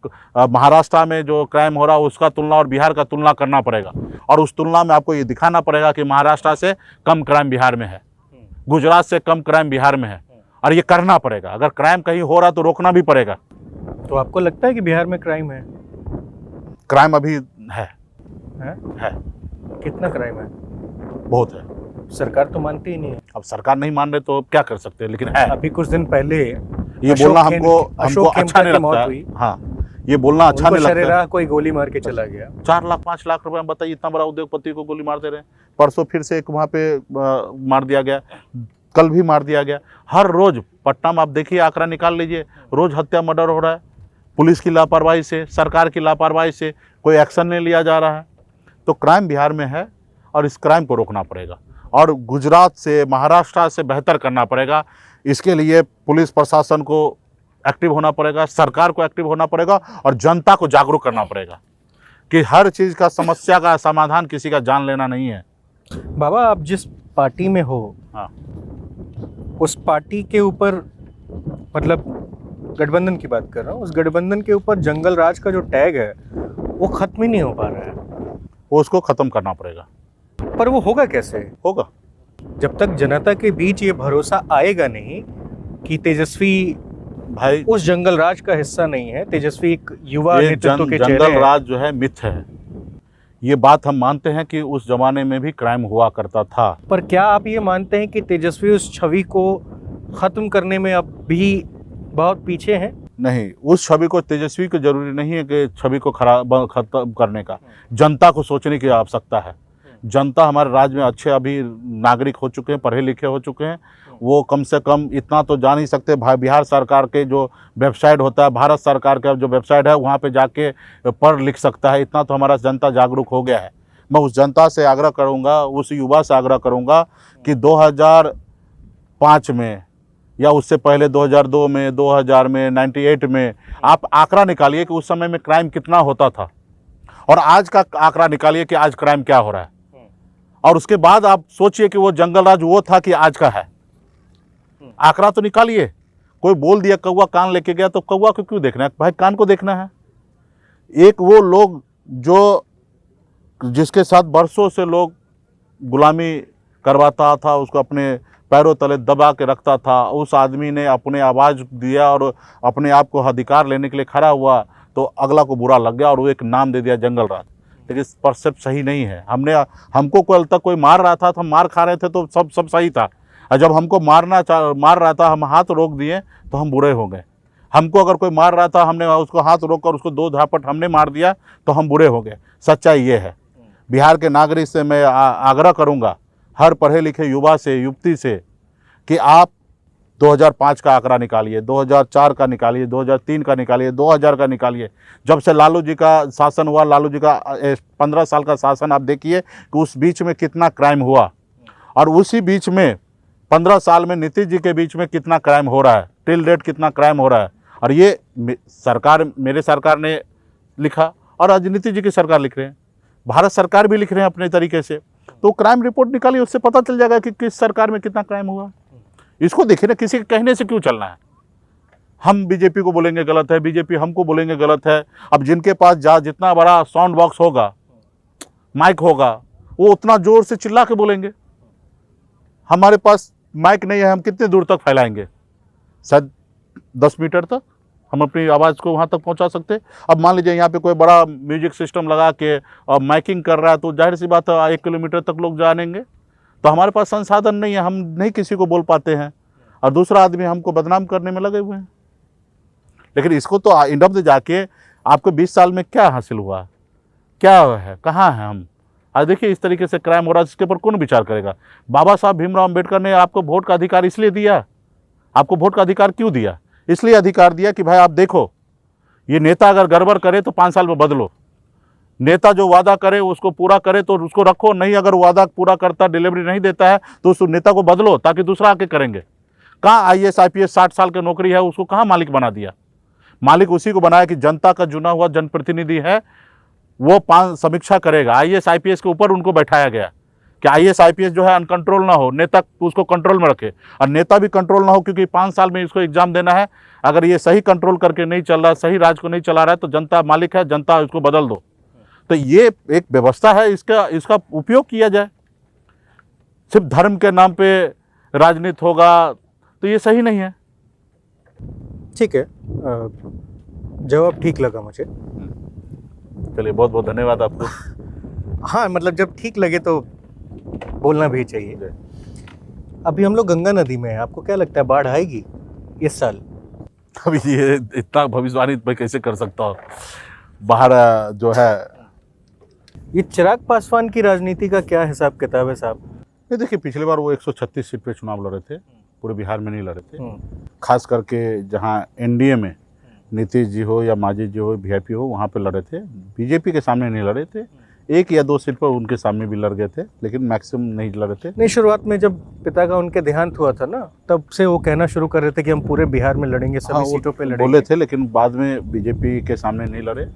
महाराष्ट्र में जो क्राइम हो रहा है उसका तुलना और बिहार का तुलना करना पड़ेगा। और उस तुलना में आपको ये दिखाना पड़ेगा कि महाराष्ट्र से कम क्राइम बिहार में है, गुजरात से कम क्राइम बिहार में है। और ये करना पड़ेगा। अगर क्राइम कहीं हो रहा तो रोकना भी पड़ेगा। तो आपको लगता है कि बिहार में क्राइम है? क्राइम अभी है है? कितना क्राइम है? बहुत है। सरकार तो मानती ही नहीं है। अब सरकार नहीं मान रहे तो क्या कर सकते हैं, लेकिन है। अभी कुछ दिन पहले ये बोलना हमको अच्छा नहीं लगता है। हाँ, ये बोलना अच्छा नहीं लगता है। कोई गोली मार के चला गया। 4 लाख 5 लाख रुपए में बताइए, इतना बड़ा उद्योगपति को गोली मार दे रहे हैं। परसों फिर से एक वहाँ पे मार दिया गया, कल भी मार दिया गया। हर रोज पटना में आप देखिए, आंकड़ा निकाल लीजिए, रोज हत्या मर्डर हो रहा है। पुलिस की लापरवाही से, सरकार की लापरवाही से कोई एक्शन नहीं लिया जा रहा है। तो क्राइम बिहार में है और इस क्राइम को रोकना पड़ेगा और गुजरात से, महाराष्ट्र से बेहतर करना पड़ेगा। इसके लिए पुलिस प्रशासन को एक्टिव होना पड़ेगा, सरकार को एक्टिव होना पड़ेगा और जनता को जागरूक करना पड़ेगा कि हर चीज़ का समस्या का समाधान किसी का जान लेना नहीं है। बाबा, आप जिस पार्टी में हो, हाँ, उस पार्टी के ऊपर, मतलब गठबंधन की बात कर रहा हूँ, उस गठबंधन के ऊपर जंगल राज का जो टैग है वो खत्म ही नहीं हो पा रहा है। वो उसको ख़त्म करना पड़ेगा। पर वो होगा कैसे? होगा जब तक जनता के बीच ये भरोसा आएगा नहीं कि तेजस्वी भाई उस जंगल राज का हिस्सा नहीं है, तेजस्वी एक युवा ये नेतृत्व के जंगल चेहरे हैं। राज जो है मिथ है। ये बात हम मानते हैं कि उस जमाने में भी क्राइम हुआ करता था। पर क्या आप ये मानते हैं कि तेजस्वी उस छवि को खत्म करने में अब भी बहुत पीछे हैं? नहीं, उस छवि को, तेजस्वी को जरूरी नहीं है कि छवि को खत्म करने का। जनता को सोचने की आवश्यकता है। जनता हमारे राज्य में अच्छे अभी नागरिक हो चुके हैं, पढ़े लिखे हो चुके हैं। वो कम से कम इतना तो जान ही सकते हैं, बिहार सरकार के जो वेबसाइट होता है, भारत सरकार का जो वेबसाइट है, वहाँ पे जाके पढ़ लिख सकता है। इतना तो हमारा जनता जागरूक हो गया है। मैं उस जनता से आग्रह करूँगा, उस युवा से आग्रह करूँगा कि 2005 में या उससे पहले 2002 में, 2000 में, 98 में आप आंकड़ा निकालिए कि उस समय में क्राइम कितना होता था और आज का आंकड़ा निकालिए कि आज क्राइम क्या हो रहा है। और उसके बाद आप सोचिए कि वो जंगल राज वो था कि आज का है। आंकड़ा तो निकालिए। कोई बोल दिया कौवा कान लेके गया, तो कौवा को क्यों देखना है भाई? कान को देखना है। एक वो लोग जो जिसके साथ बरसों से लोग गुलामी करवाता था, उसको अपने पैरों तले दबा के रखता था, उस आदमी ने अपने आवाज़ दिया और अपने आप को अधिकार लेने के लिए खड़ा हुआ, तो अगला को बुरा लग गया और वो एक नाम दे दिया जंगल राज। लेकिन परसेप्ट सही नहीं है। हमको कल तक कोई मार रहा था तो हम मार खा रहे थे, तो सब सही था। और जब हमको मार रहा था, हम हाथ रोक दिए तो हम बुरे हो गए। हमको अगर कोई मार रहा था, हमने उसको हाथ रोक कर उसको 2 झापट हमने मार दिया तो हम बुरे हो गए। सच्चाई ये है। बिहार के नागरिक से मैं आग्रह करूँगा, हर पढ़े लिखे युवा से, युवती से, कि आप 2005 का आंकड़ा निकालिए, 2004 का निकालिए, 2003 का निकालिए, 2000 का निकालिए। जब से लालू जी का शासन हुआ, लालू जी का 15 साल का शासन, आप देखिए कि उस बीच में कितना क्राइम हुआ। और उसी बीच में 15 साल में नीतीश जी के बीच में कितना क्राइम हो रहा है, टिल डेट कितना क्राइम हो रहा है। और ये सरकार, मेरे सरकार ने लिखा और आज नीतीश जी की सरकार लिख रहे हैं, भारत सरकार भी लिख रहे हैं अपने तरीके से। तो क्राइम रिपोर्ट निकालिए, उससे पता चल जाएगा कि किस सरकार में कितना क्राइम हुआ। इसको देखिए ना, किसी के कहने से क्यों चलना है। हम बीजेपी को बोलेंगे गलत है, बीजेपी हमको बोलेंगे गलत है। अब जिनके पास जितना बड़ा साउंड बॉक्स होगा, माइक होगा, वो उतना जोर से चिल्ला के बोलेंगे। हमारे पास माइक नहीं है, हम कितने दूर तक फैलाएंगे? शायद 10 मीटर तक हम अपनी आवाज़ को वहाँ तक पहुँचा सकते। अब मान लीजिए यहाँ पे कोई बड़ा म्यूजिक सिस्टम लगा के और माइकिंग कर रहा है, तो जाहिर सी बात है 1 किलोमीटर तक लोग जानेंगे। तो हमारे पास संसाधन नहीं है, हम नहीं किसी को बोल पाते हैं और दूसरा आदमी हमको बदनाम करने में लगे हुए हैं। लेकिन इसको तो एंड ऑफ द जाके आपको 20 साल में क्या हासिल हुआ, क्या है, कहाँ हैं हम? आज देखिए इस तरीके से क्राइम हो रहा है, इसके ऊपर कौन विचार करेगा? बाबा साहब भीमराव अम्बेडकर ने आपको वोट का अधिकार इसलिए दिया। आपको वोट का अधिकार क्यों दिया? इसलिए अधिकार दिया कि भाई आप देखो, ये नेता अगर गड़बड़ करे तो 5 साल में बदलो। नेता जो वादा करे उसको पूरा करे तो उसको रखो, नहीं अगर वादा पूरा करता, डिलीवरी नहीं देता है तो उस नेता को बदलो, ताकि दूसरा आके करेंगे। कहाँ IAS IPS 60 साल की नौकरी है, उसको कहाँ मालिक बना दिया? मालिक उसी को बनाया कि जनता का चुना हुआ जनप्रतिनिधि है, वो समीक्षा करेगा। IAS IPS के ऊपर उनको बैठाया गया कि IAS IPS जो है अनकंट्रोल ना हो, नेता उसको कंट्रोल में रखे और नेता भी कंट्रोल ना हो, क्योंकि 5 साल में इसको एग्जाम देना है। अगर ये सही कंट्रोल करके नहीं चल रहा है, सही राज को नहीं चला रहा है, तो जनता मालिक है, जनता इसको बदल दो। तो ये एक व्यवस्था है, इसका उपयोग किया जाए। सिर्फ धर्म के नाम पे राजनीति होगा तो ये सही नहीं है। ठीक है, जवाब ठीक लगा मुझे। चलिए, बहुत बहुत धन्यवाद आपको। हाँ, मतलब जब ठीक लगे तो बोलना भी चाहिए। अभी हम लोग गंगा नदी में हैं, आपको क्या लगता है बाढ़ आएगी इस साल? अभी ये इतना भविष्यवाणी मैं कैसे कर सकता हूँ। बाहर जो है, ये चिराग पासवान की राजनीति का क्या हिसाब किताब है साहब? ये देखिए, पिछली बार वो 136 सीट पे चुनाव लड़े थे, पूरे बिहार में नहीं लड़े थे। खास करके जहाँ एनडीए में नीतीश जी हो या मांझी जी हो, वीआईपी हो, वहाँ पे लड़े थे। बीजेपी के सामने नहीं लड़े थे, 1 या 2 सीट पर उनके सामने भी लड़ गए थे, लेकिन मैक्सिमम नहीं लड़े थे। नहीं, शुरुआत में जब पिता का उनके देहांत हुआ था ना, तब से वो कहना शुरू कर रहे थे कि हम पूरे बिहार में लड़ेंगे, सभी हाँ, सीटों पे लड़ेंगे। बोले थे, लेकिन बाद में बीजेपी के सामने नहीं लड़े।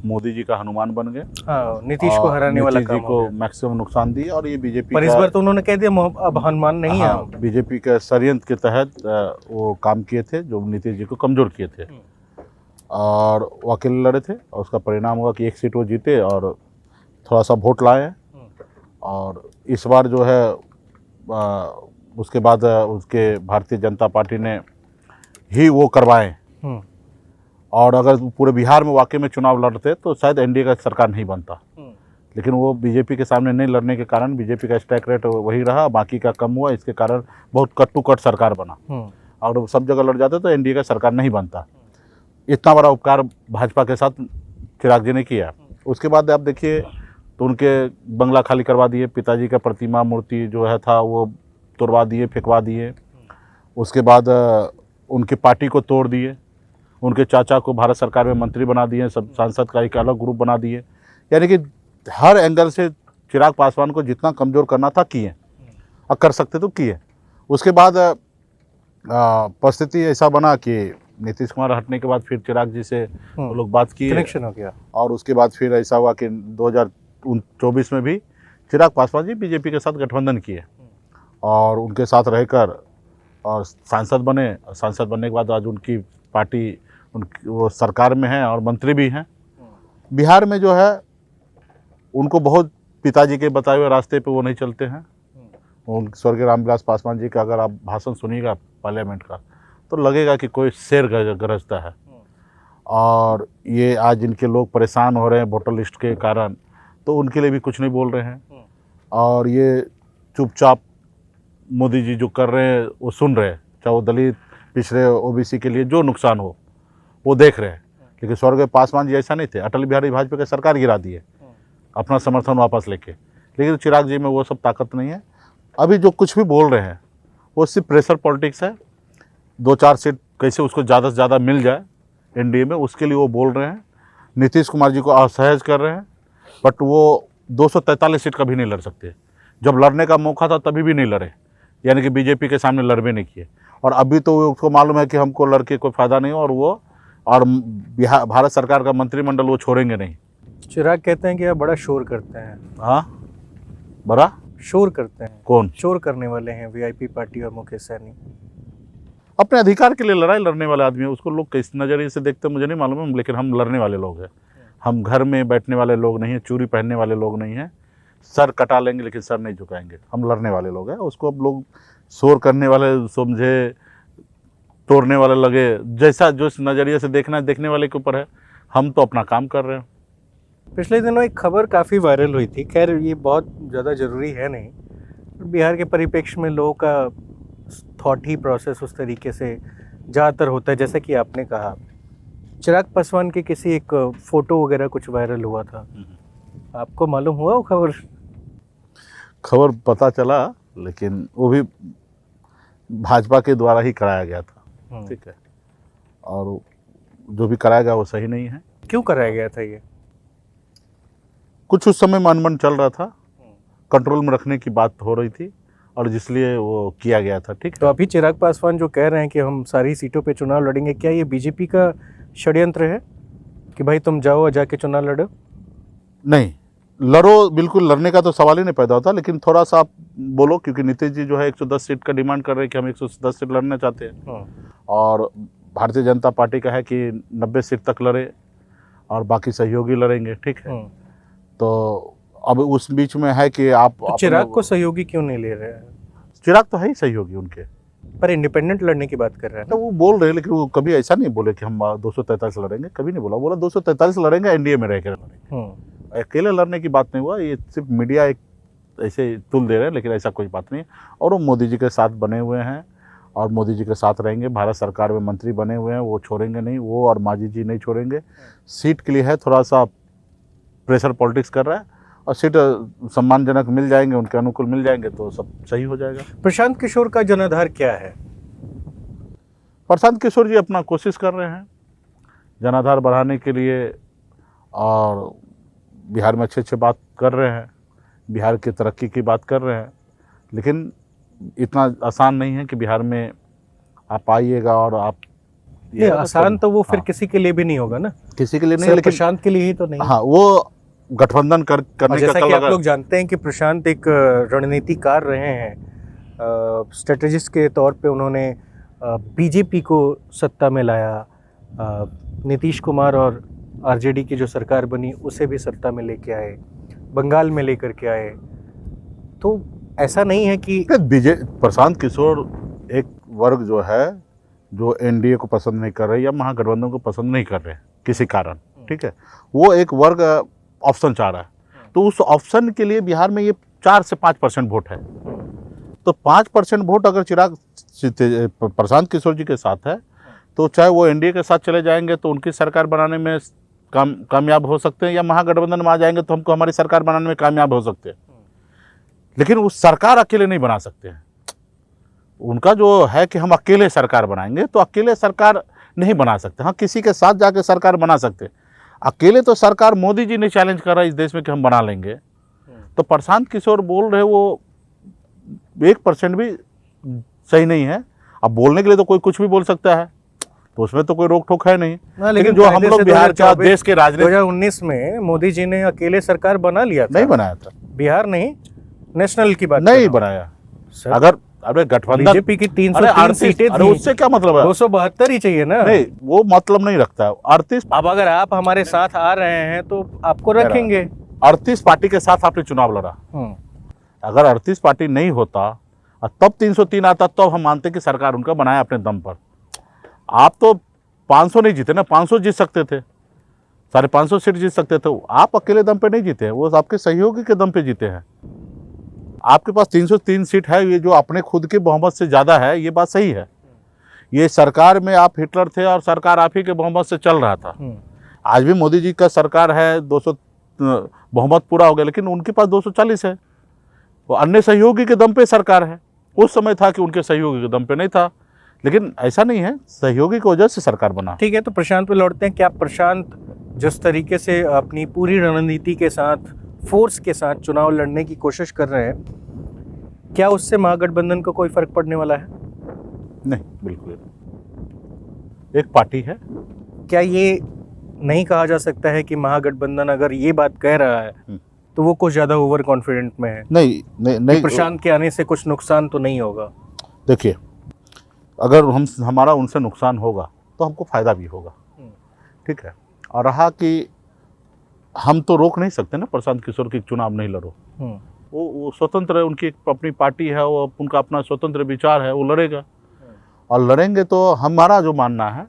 मोदी जी का हनुमान बन गए। हाँ, नीतीश को हराने वाला काम नीतीश जी को मैक्सिमम नुकसान दिए, और ये बीजेपी पर इस बार तो उन्होंने कह दिया अब हनुमान नहीं है। हाँ, बीजेपी के षड्यंत्र के तहत वो काम किए थे जो नीतीश जी को कमजोर किए थे, और वो अकेले लड़े थे, और उसका परिणाम हुआ कि 1 सीट वो जीते और थोड़ा सा वोट लाए। और इस बार जो है उसके बाद उसके भारतीय जनता पार्टी ने ही वो करवाए, और अगर पूरे बिहार में वाकई में चुनाव लड़ते तो शायद एनडीए का सरकार नहीं बनता। लेकिन वो बीजेपी के सामने नहीं लड़ने के कारण बीजेपी का स्ट्राइक रेट वही रहा, बाकी का कम हुआ। इसके कारण बहुत कट टू कट सरकार बना, और सब जगह लड़ जाते तो एनडीए का सरकार नहीं बनता। इतना बड़ा उपकार भाजपा के साथ चिराग जी ने किया। उसके बाद आप देखिए तो उनके बंगला खाली करवा दिए, पिताजी का प्रतिमा मूर्ति जो है था वो तोड़वा दिए, फेंकवा दिए। उसके बाद उनकी पार्टी को तोड़ दिए, उनके चाचा को भारत सरकार में मंत्री बना दिए, सब सांसद का एक अलग ग्रुप बना दिए। यानी कि हर एंगल से चिराग पासवान को जितना कमज़ोर करना था किए, और कर सकते तो किए। उसके बाद परिस्थिति ऐसा बना कि नीतीश कुमार हटने के बाद फिर चिराग जी से वो लोग बात किए, कनेक्शन हो गया। और उसके बाद फिर ऐसा हुआ कि 2024 में भी चिराग पासवान जी बीजेपी के साथ गठबंधन किए, और उनके साथ रहकर और सांसद बने। और सांसद बनने के बाद आज उनकी पार्टी वो सरकार में है और मंत्री भी हैं। बिहार में जो है उनको बहुत पिताजी के बताए हुए रास्ते पे वो नहीं चलते हैं। उन स्वर्गीय रामविलास पासवान जी का अगर आप भाषण सुनिएगा पार्लियामेंट का तो लगेगा कि कोई शेर गरजता है। और ये आज इनके लोग परेशान हो रहे हैं वोटर लिस्ट के कारण, तो उनके लिए भी कुछ नहीं बोल रहे हैं। और ये चुपचाप मोदी जी जो कर रहे हैं वो सुन रहे हैं, चाहे वो दलित पिछड़े ओबीसी के लिए जो नुकसान हो वो देख रहे हैं। लेकिन स्वर्गीय पासवान जी ऐसा नहीं थे, अटल बिहारी वाजपेयी की सरकार गिरा दिए अपना समर्थन वापस लेके। लेकिन चिराग जी में वो सब ताकत नहीं है। अभी जो कुछ भी बोल रहे हैं वो सिर्फ प्रेशर पॉलिटिक्स है, 2-4 सीट कैसे उसको ज़्यादा से ज़्यादा मिल जाए एनडीए में, उसके लिए वो बोल रहे हैं। नीतीश कुमार जी को असहज कर रहे हैं, बट वो 243 सीट कभी नहीं लड़ सकते। जब लड़ने का मौका था तभी भी नहीं लड़े, यानी कि बीजेपी के सामने लड़ भी नहीं किए। और अभी तो उसको मालूम है कि हमको लड़के कोई फ़ायदा नहीं, और वो और बिहार भारत सरकार का मंत्रिमंडल वो छोड़ेंगे नहीं। चिराग कहते हैं कि आप बड़ा शोर करते हैं। हाँ, बड़ा शोर करते हैं। कौन शोर करने वाले हैं? वीआईपी पार्टी और मुकेश सहनी। अपने अधिकार के लिए लड़ाई लड़ने वाले आदमी है, उसको लोग किस नज़रिए से देखते हैं मुझे नहीं मालूम है, लेकिन हम लड़ने वाले लोग हैं। हम घर में बैठने वाले लोग नहीं हैं, चूड़ी पहनने वाले लोग नहीं हैं। सर कटा लेंगे लेकिन सर नहीं झुकाएंगे, हम लड़ने वाले लोग हैं। उसको अब लोग शोर करने वाले समझे, तोड़ने वाले लगे, जैसा जो नज़रिए से देखना है देखने वाले के ऊपर है। हम तो अपना काम कर रहे हैं। पिछले दिनों एक खबर काफ़ी वायरल हुई थी, खैर ये बहुत ज़्यादा ज़रूरी है नहीं, बिहार के परिप्रेक्ष्य में लोगों का थॉट ही प्रोसेस उस तरीके से ज़्यादातर होता है। जैसे कि आपने कहा चिराग पासवान की किसी एक फ़ोटो वगैरह कुछ वायरल हुआ था, आपको मालूम हुआ वो खबर? खबर पता चला, लेकिन वो भी भाजपा के द्वारा ही कराया गया था, ठीक है। और जो भी कराया गया वो सही नहीं है। क्यों कराया गया था ये? कुछ उस समय मनमन चल रहा था, कंट्रोल में रखने की बात हो रही थी, और जिसलिए वो किया गया था, ठीक है। तो अभी चिराग पासवान जो कह रहे हैं कि हम सारी सीटों पे चुनाव लड़ेंगे, क्या ये बीजेपी का षड्यंत्र है कि भाई तुम जाओ और जाके चुनाव लड़ो? नहीं, लड़ो, बिल्कुल लड़ने का तो सवाल ही नहीं पैदा होता, लेकिन थोड़ा सा आप बोलो, क्योंकि नीतीश जी जो है 110 सीट का डिमांड कर रहे हैं कि हम 110 सीट लड़ना चाहते हैं, और भारतीय जनता पार्टी का है कि 90 सीट तक लड़े और बाकी सहयोगी लड़ेंगे, ठीक है। तो अब उस बीच में है कि आप तो चिराग को सहयोगी क्यों नहीं ले रहे हैं? चिराग तो है ही सहयोगी उनके, पर इंडिपेंडेंट लड़ने की बात कर रहे हैं तो वो बोल रहे हैं, लेकिन वो कभी ऐसा नहीं बोले कि हम 243 लड़ेंगे, कभी नहीं बोला। बोला 243 लड़ेंगे, एनडीए में रह कर लड़ेंगे। अकेले लड़ने की बात नहीं हुआ, ये सिर्फ मीडिया एक ऐसे तुल दे रहे हैं, लेकिन ऐसा कोई बात नहीं है। और वो मोदी जी के साथ बने हुए हैं और मोदी जी के साथ रहेंगे। भारत सरकार में मंत्री बने हुए हैं, वो छोड़ेंगे नहीं, वो और मांझी जी नहीं छोड़ेंगे। सीट के लिए है थोड़ा सा प्रेशर पॉलिटिक्स कर रहा है, और सीट सम्मानजनक मिल जाएंगे, उनके अनुकूल मिल जाएंगे तो सब सही हो जाएगा। प्रशांत किशोर का जनाधार क्या है? प्रशांत किशोर जी अपना कोशिश कर रहे हैं जनाधार बढ़ाने के लिए, और बिहार में अच्छे बात कर रहे हैं, बिहार की तरक्की की बात कर रहे हैं। लेकिन इतना आसान नहीं है कि बिहार में आप आइएगा और आप ये आसान तो वो फिर हाँ, किसी के लिए भी नहीं होगा ना, किसी के लिए नहीं, सिर्फ लेकिन प्रशांत के लिए ही तो नहीं। हाँ, वो गठबंधन करने का जैसा कि कल आप लोग जानते हैं कि प्रशांत एक रणनीतिकार रहे हैं, स्ट्रेटेजिस्ट के तौर पे उन्होंने बीजेपी को सत्ता में लाया, नीतीश कुमार और आरजेडी की जो सरकार बनी उसे भी सत्ता में लेके आए, बंगाल में लेकर के आए। तो ऐसा नहीं है कि प्रशांत किशोर एक वर्ग जो है, जो एनडीए को पसंद नहीं कर रहे या महागठबंधन को पसंद नहीं कर रहे किसी कारण, ठीक है, वो एक वर्ग ऑप्शन चाह रहा है। तो उस ऑप्शन के लिए बिहार में ये 4 से 5% वोट है। तो 5% वोट अगर प्रशांत किशोर जी के साथ है, तो चाहे वो एनडीए के साथ चले जाएंगे तो उनकी सरकार बनाने में कामयाब हो सकते हैं, या महागठबंधन में आ जाएंगे तो हमको हमारी सरकार बनाने में कामयाब हो सकते हैं। लेकिन वो सरकार अकेले नहीं बना सकते हैं। उनका जो है कि हम अकेले सरकार बनाएंगे, तो अकेले सरकार नहीं बना सकते। हाँ, किसी के साथ जाके सरकार बना सकते हैं। अकेले तो सरकार मोदी जी ने चैलेंज करा इस देश में कि हम बना लेंगे। तो प्रशांत किशोर बोल रहे वो 1% भी सही नहीं है। अब बोलने के लिए तो कोई कुछ भी बोल सकता है, तो उसमें तो कोई रोक टोक है नहीं। लेकिन जो हम लोग बिहार का देश के राजनीति 2019 में मोदी जी ने अकेले सरकार बना लिया था। नहीं बनाया था, बिहार नहीं, नेशनल की बात नहीं बनाया। अगर अरे गठबंधन बीजेपी की 303 सीटें थी, उससे क्या मतलब है? 272 ही चाहिए ना। नहीं, वो मतलब नहीं रखता है। 38 अब अगर आप हमारे साथ आ रहे हैं तो आपको रखेंगे। 38 पार्टी के साथ आपने चुनाव लड़ा। अगर 38 पार्टी नहीं होता और तब 303 आता, तो हम मानते कि सरकार उनका बनाया अपने दम पर। आप तो 500 नहीं जीते ना, 500 जीत सकते थे, 550 सीट जीत सकते थे। आप अकेले दम पे नहीं जीते, वो आपके सहयोगी के दम पे जीते हैं। आपके पास 303 सीट है, ये जो अपने खुद के बहुमत से ज़्यादा है, ये बात सही है। ये सरकार में आप हिटलर थे और सरकार आप ही के बहुमत से चल रहा था। आज भी मोदी जी का सरकार है, 200 बहुमत पूरा हो गया, लेकिन उनके पास 240 है। वो अन्य सहयोगी के दम पे सरकार है। उस समय था कि उनके सहयोगी के दम पे नहीं था, लेकिन ऐसा नहीं है, सहयोगी की वजह से सरकार बना। ठीक है, तो प्रशांत पे लौटते हैं। क्या प्रशांत जिस तरीके से अपनी पूरी रणनीति के साथ, फोर्स के साथ चुनाव लड़ने की कोशिश कर रहे हैं, क्या उससे महागठबंधन को कोई फर्क पड़ने वाला है? नहीं, बिल्कुल। एक पार्टी है। क्या ये नहीं कहा जा सकता है कि महागठबंधन अगर ये बात कह रहा है तो वो कुछ ज्यादा ओवर कॉन्फिडेंट में है? नहीं, प्रशांत के आने से कुछ नुकसान तो नहीं होगा? देखिए, अगर हमारा उनसे नुकसान होगा तो हमको फायदा भी होगा, ठीक है। और रहा कि हम तो रोक नहीं सकते ना प्रशांत किशोर की चुनाव नहीं लड़ो। वो स्वतंत्र है, उनकी अपनी पार्टी है, वो उनका अपना स्वतंत्र विचार है, वो लड़ेगा। और लड़ेंगे तो हमारा जो मानना है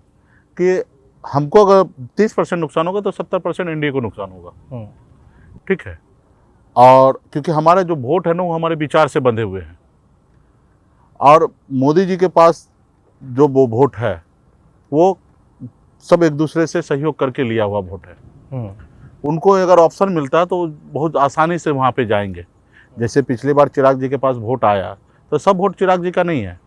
कि हमको अगर 30% नुकसान होगा तो 70% एनडीए को नुकसान होगा, ठीक है। और क्योंकि हमारा जो वोट है ना, वो हमारे विचार से बंधे हुए हैं, और मोदी जी के पास जो वो वोट है वो सब एक दूसरे से सहयोग करके लिया हुआ वोट है। उनको अगर ऑप्शन मिलता है तो बहुत आसानी से वहाँ पे जाएंगे। जैसे पिछली बार चिराग जी के पास वोट आया, तो सब वोट चिराग जी का नहीं है,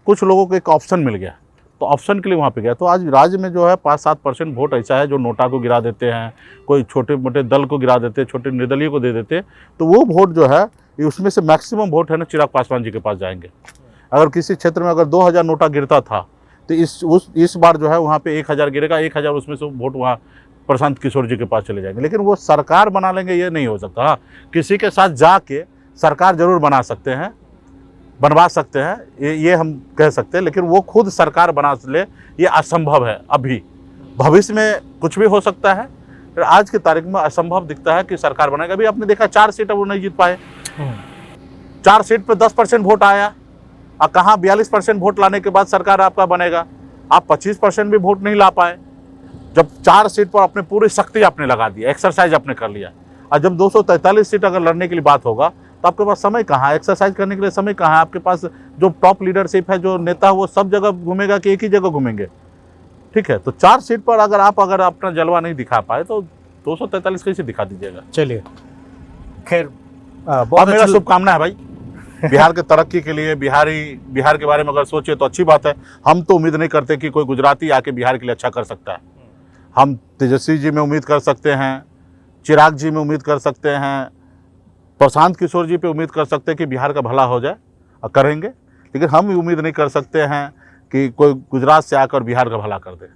कुछ लोगों को एक ऑप्शन मिल गया, तो ऑप्शन के लिए वहाँ पे गया। तो आज राज्य में जो है 5-7% वोट ऐसा है जो नोटा को गिरा देते हैं, कोई छोटे मोटे दल को गिरा देते, छोटे निर्दलीय को दे देते। तो वो वोट जो है, उसमें से मैक्सिमम वोट है ना चिराग पासवान जी के पास जाएंगे। अगर किसी क्षेत्र में अगर 2000 नोटा गिरता था, तो इस बार जो है वहाँ पे 1000 गिरेगा, 1000 उसमें से वोट वहाँ प्रशांत किशोर जी के पास चले जाएंगे। लेकिन वो सरकार बना लेंगे ये नहीं हो सकता। हाँ, किसी के साथ जाके सरकार जरूर बना सकते हैं, बनवा सकते हैं, ये हम कह सकते हैं, लेकिन वो खुद सरकार बना ले ये असंभव है। अभी भविष्य में कुछ भी हो सकता है, फिर आज की तारीख में असंभव दिखता है कि सरकार बनाएगा। अभी आपने देखा 4 सीट वो नहीं जीत पाए, 4 सीट पे 10% वोट आया, और कहाँ 42% वोट लाने के बाद सरकार आपका बनेगा, आप 25% भी वोट नहीं ला पाए। जब 4 सीट पर अपने पूरी शक्ति आपने लगा दिया, एक्सरसाइज आपने कर लिया, और जब 243 सीट अगर लड़ने के लिए बात होगा तो आपके पास समय कहाँ है, एक्सरसाइज करने के लिए समय कहाँ है आपके पास? जो टॉप लीडरशिप है, जो नेता, वो सब जगह घूमेगा कि एक ही जगह घूमेंगे? ठीक है, तो 4 सीट पर अगर अपना जलवा नहीं दिखा पाए तो 243 कैसे दिखा दीजिएगा? चलिए, खैर बहुत मेरा शुभकामना है भाई बिहार के तरक्की के लिए। बिहार के बारे में अगर सोचे तो अच्छी बात है। हम तो उम्मीद नहीं करते कि कोई गुजराती आके बिहार के लिए अच्छा कर सकता है। हम तेजस्वी जी में उम्मीद कर सकते हैं, चिराग जी में उम्मीद कर सकते हैं, प्रशांत किशोर जी पे उम्मीद कर सकते हैं कि बिहार का भला हो जाए, और करेंगे। लेकिन हम उम्मीद नहीं कर सकते हैं कि कोई गुजरात से आकर बिहार का भला कर दे।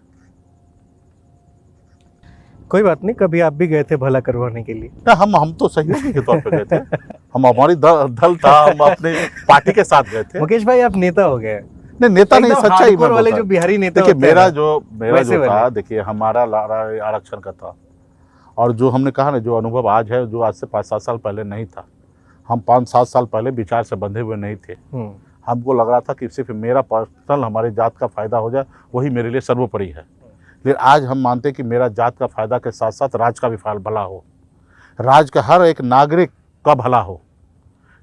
कोई बात नहीं, कभी आप भी गए थे भला करवाने के लिए? ना, हम तो सहयोगी के तौर पे गए थे। हम हमारी दल था, हम अपने पार्टी के साथ गए थे। मुकेश भाई, आप नेता हो गए। नहीं, नेता नहीं, सच्चाई में वाले जो बिहारी नेता देखिए, होते मेरा हैं जो था, देखिए हमारा लड़ाई आरक्षण का था, और जो हमने कहा ना, जो अनुभव आज है, जो आज से 5-7 साल पहले नहीं था। हम 5-7 साल पहले विचार से बंधे हुए नहीं थे। हमको लग रहा था कि सिर्फ मेरा पर्सनल, हमारे जात का फायदा हो जाए, वही मेरे लिए सर्वोपरि है। लेकिन आज हम मानते हैं कि मेरा जात का फायदा के साथ साथ राज्य का भी भला हो, राज्य का हर एक नागरिक का भला हो,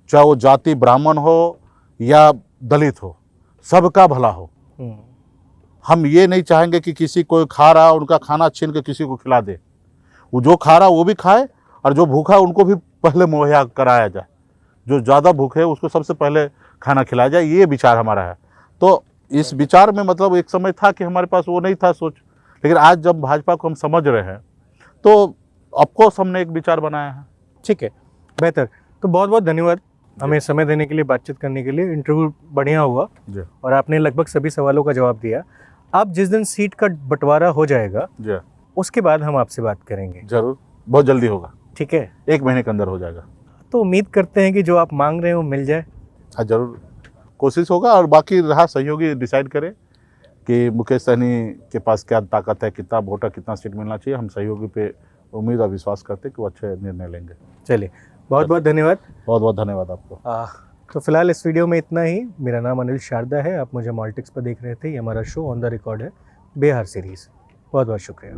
चाहे वो जाति ब्राह्मण हो या दलित हो, सबका भला हो। हम ये नहीं चाहेंगे कि किसी कोई खा रहा उनका खाना छीन के किसी को खिला दे। वो जो खा रहा वो भी खाए, और जो भूखा उनको भी पहले मुहैया कराया जाए। जो ज़्यादा भूखे है उसको सबसे पहले खाना खिलाया जाए, ये विचार हमारा है। तो इस विचार में मतलब एक समय था कि हमारे पास वो नहीं था सोच, लेकिन आज जब भाजपा को हम समझ रहे हैं तो ऑफकोर्स हमने एक विचार बनाया है। ठीक है, बेहतर। तो बहुत बहुत धन्यवाद हमें समय देने के लिए, बातचीत करने के लिए। इंटरव्यू बढ़िया हुआ जी, और आपने लगभग सभी सवालों का जवाब दिया। आप जिस दिन सीट का बंटवारा हो जाएगा जी, उसके बाद हम आपसे बात करेंगे। जरूर, बहुत जल्दी होगा। ठीक है, 1 महीने के अंदर हो जाएगा। तो उम्मीद करते हैं कि जो आप मांग रहे हो मिल जाए। हाँ, जरूर कोशिश होगा, और बाकी रहा सहयोगी डिसाइड करें कि मुकेश सहनी के पास क्या ताकत है, कितना वोटर, कितना सीट मिलना चाहिए। हम सहयोगी पे उम्मीद और विश्वास करते हैं कि वो अच्छे निर्णय लेंगे। चलिए, बहुत बहुत धन्यवाद। बहुत बहुत धन्यवाद आपको। तो फिलहाल इस वीडियो में इतना ही। मेरा नाम अनिल शारदा है, आप मुझे मॉल्टिक्स पर देख रहे थे। ये हमारा शो ऑन द रिकॉर्ड है, बिहार सीरीज़। बहुत बहुत शुक्रिया।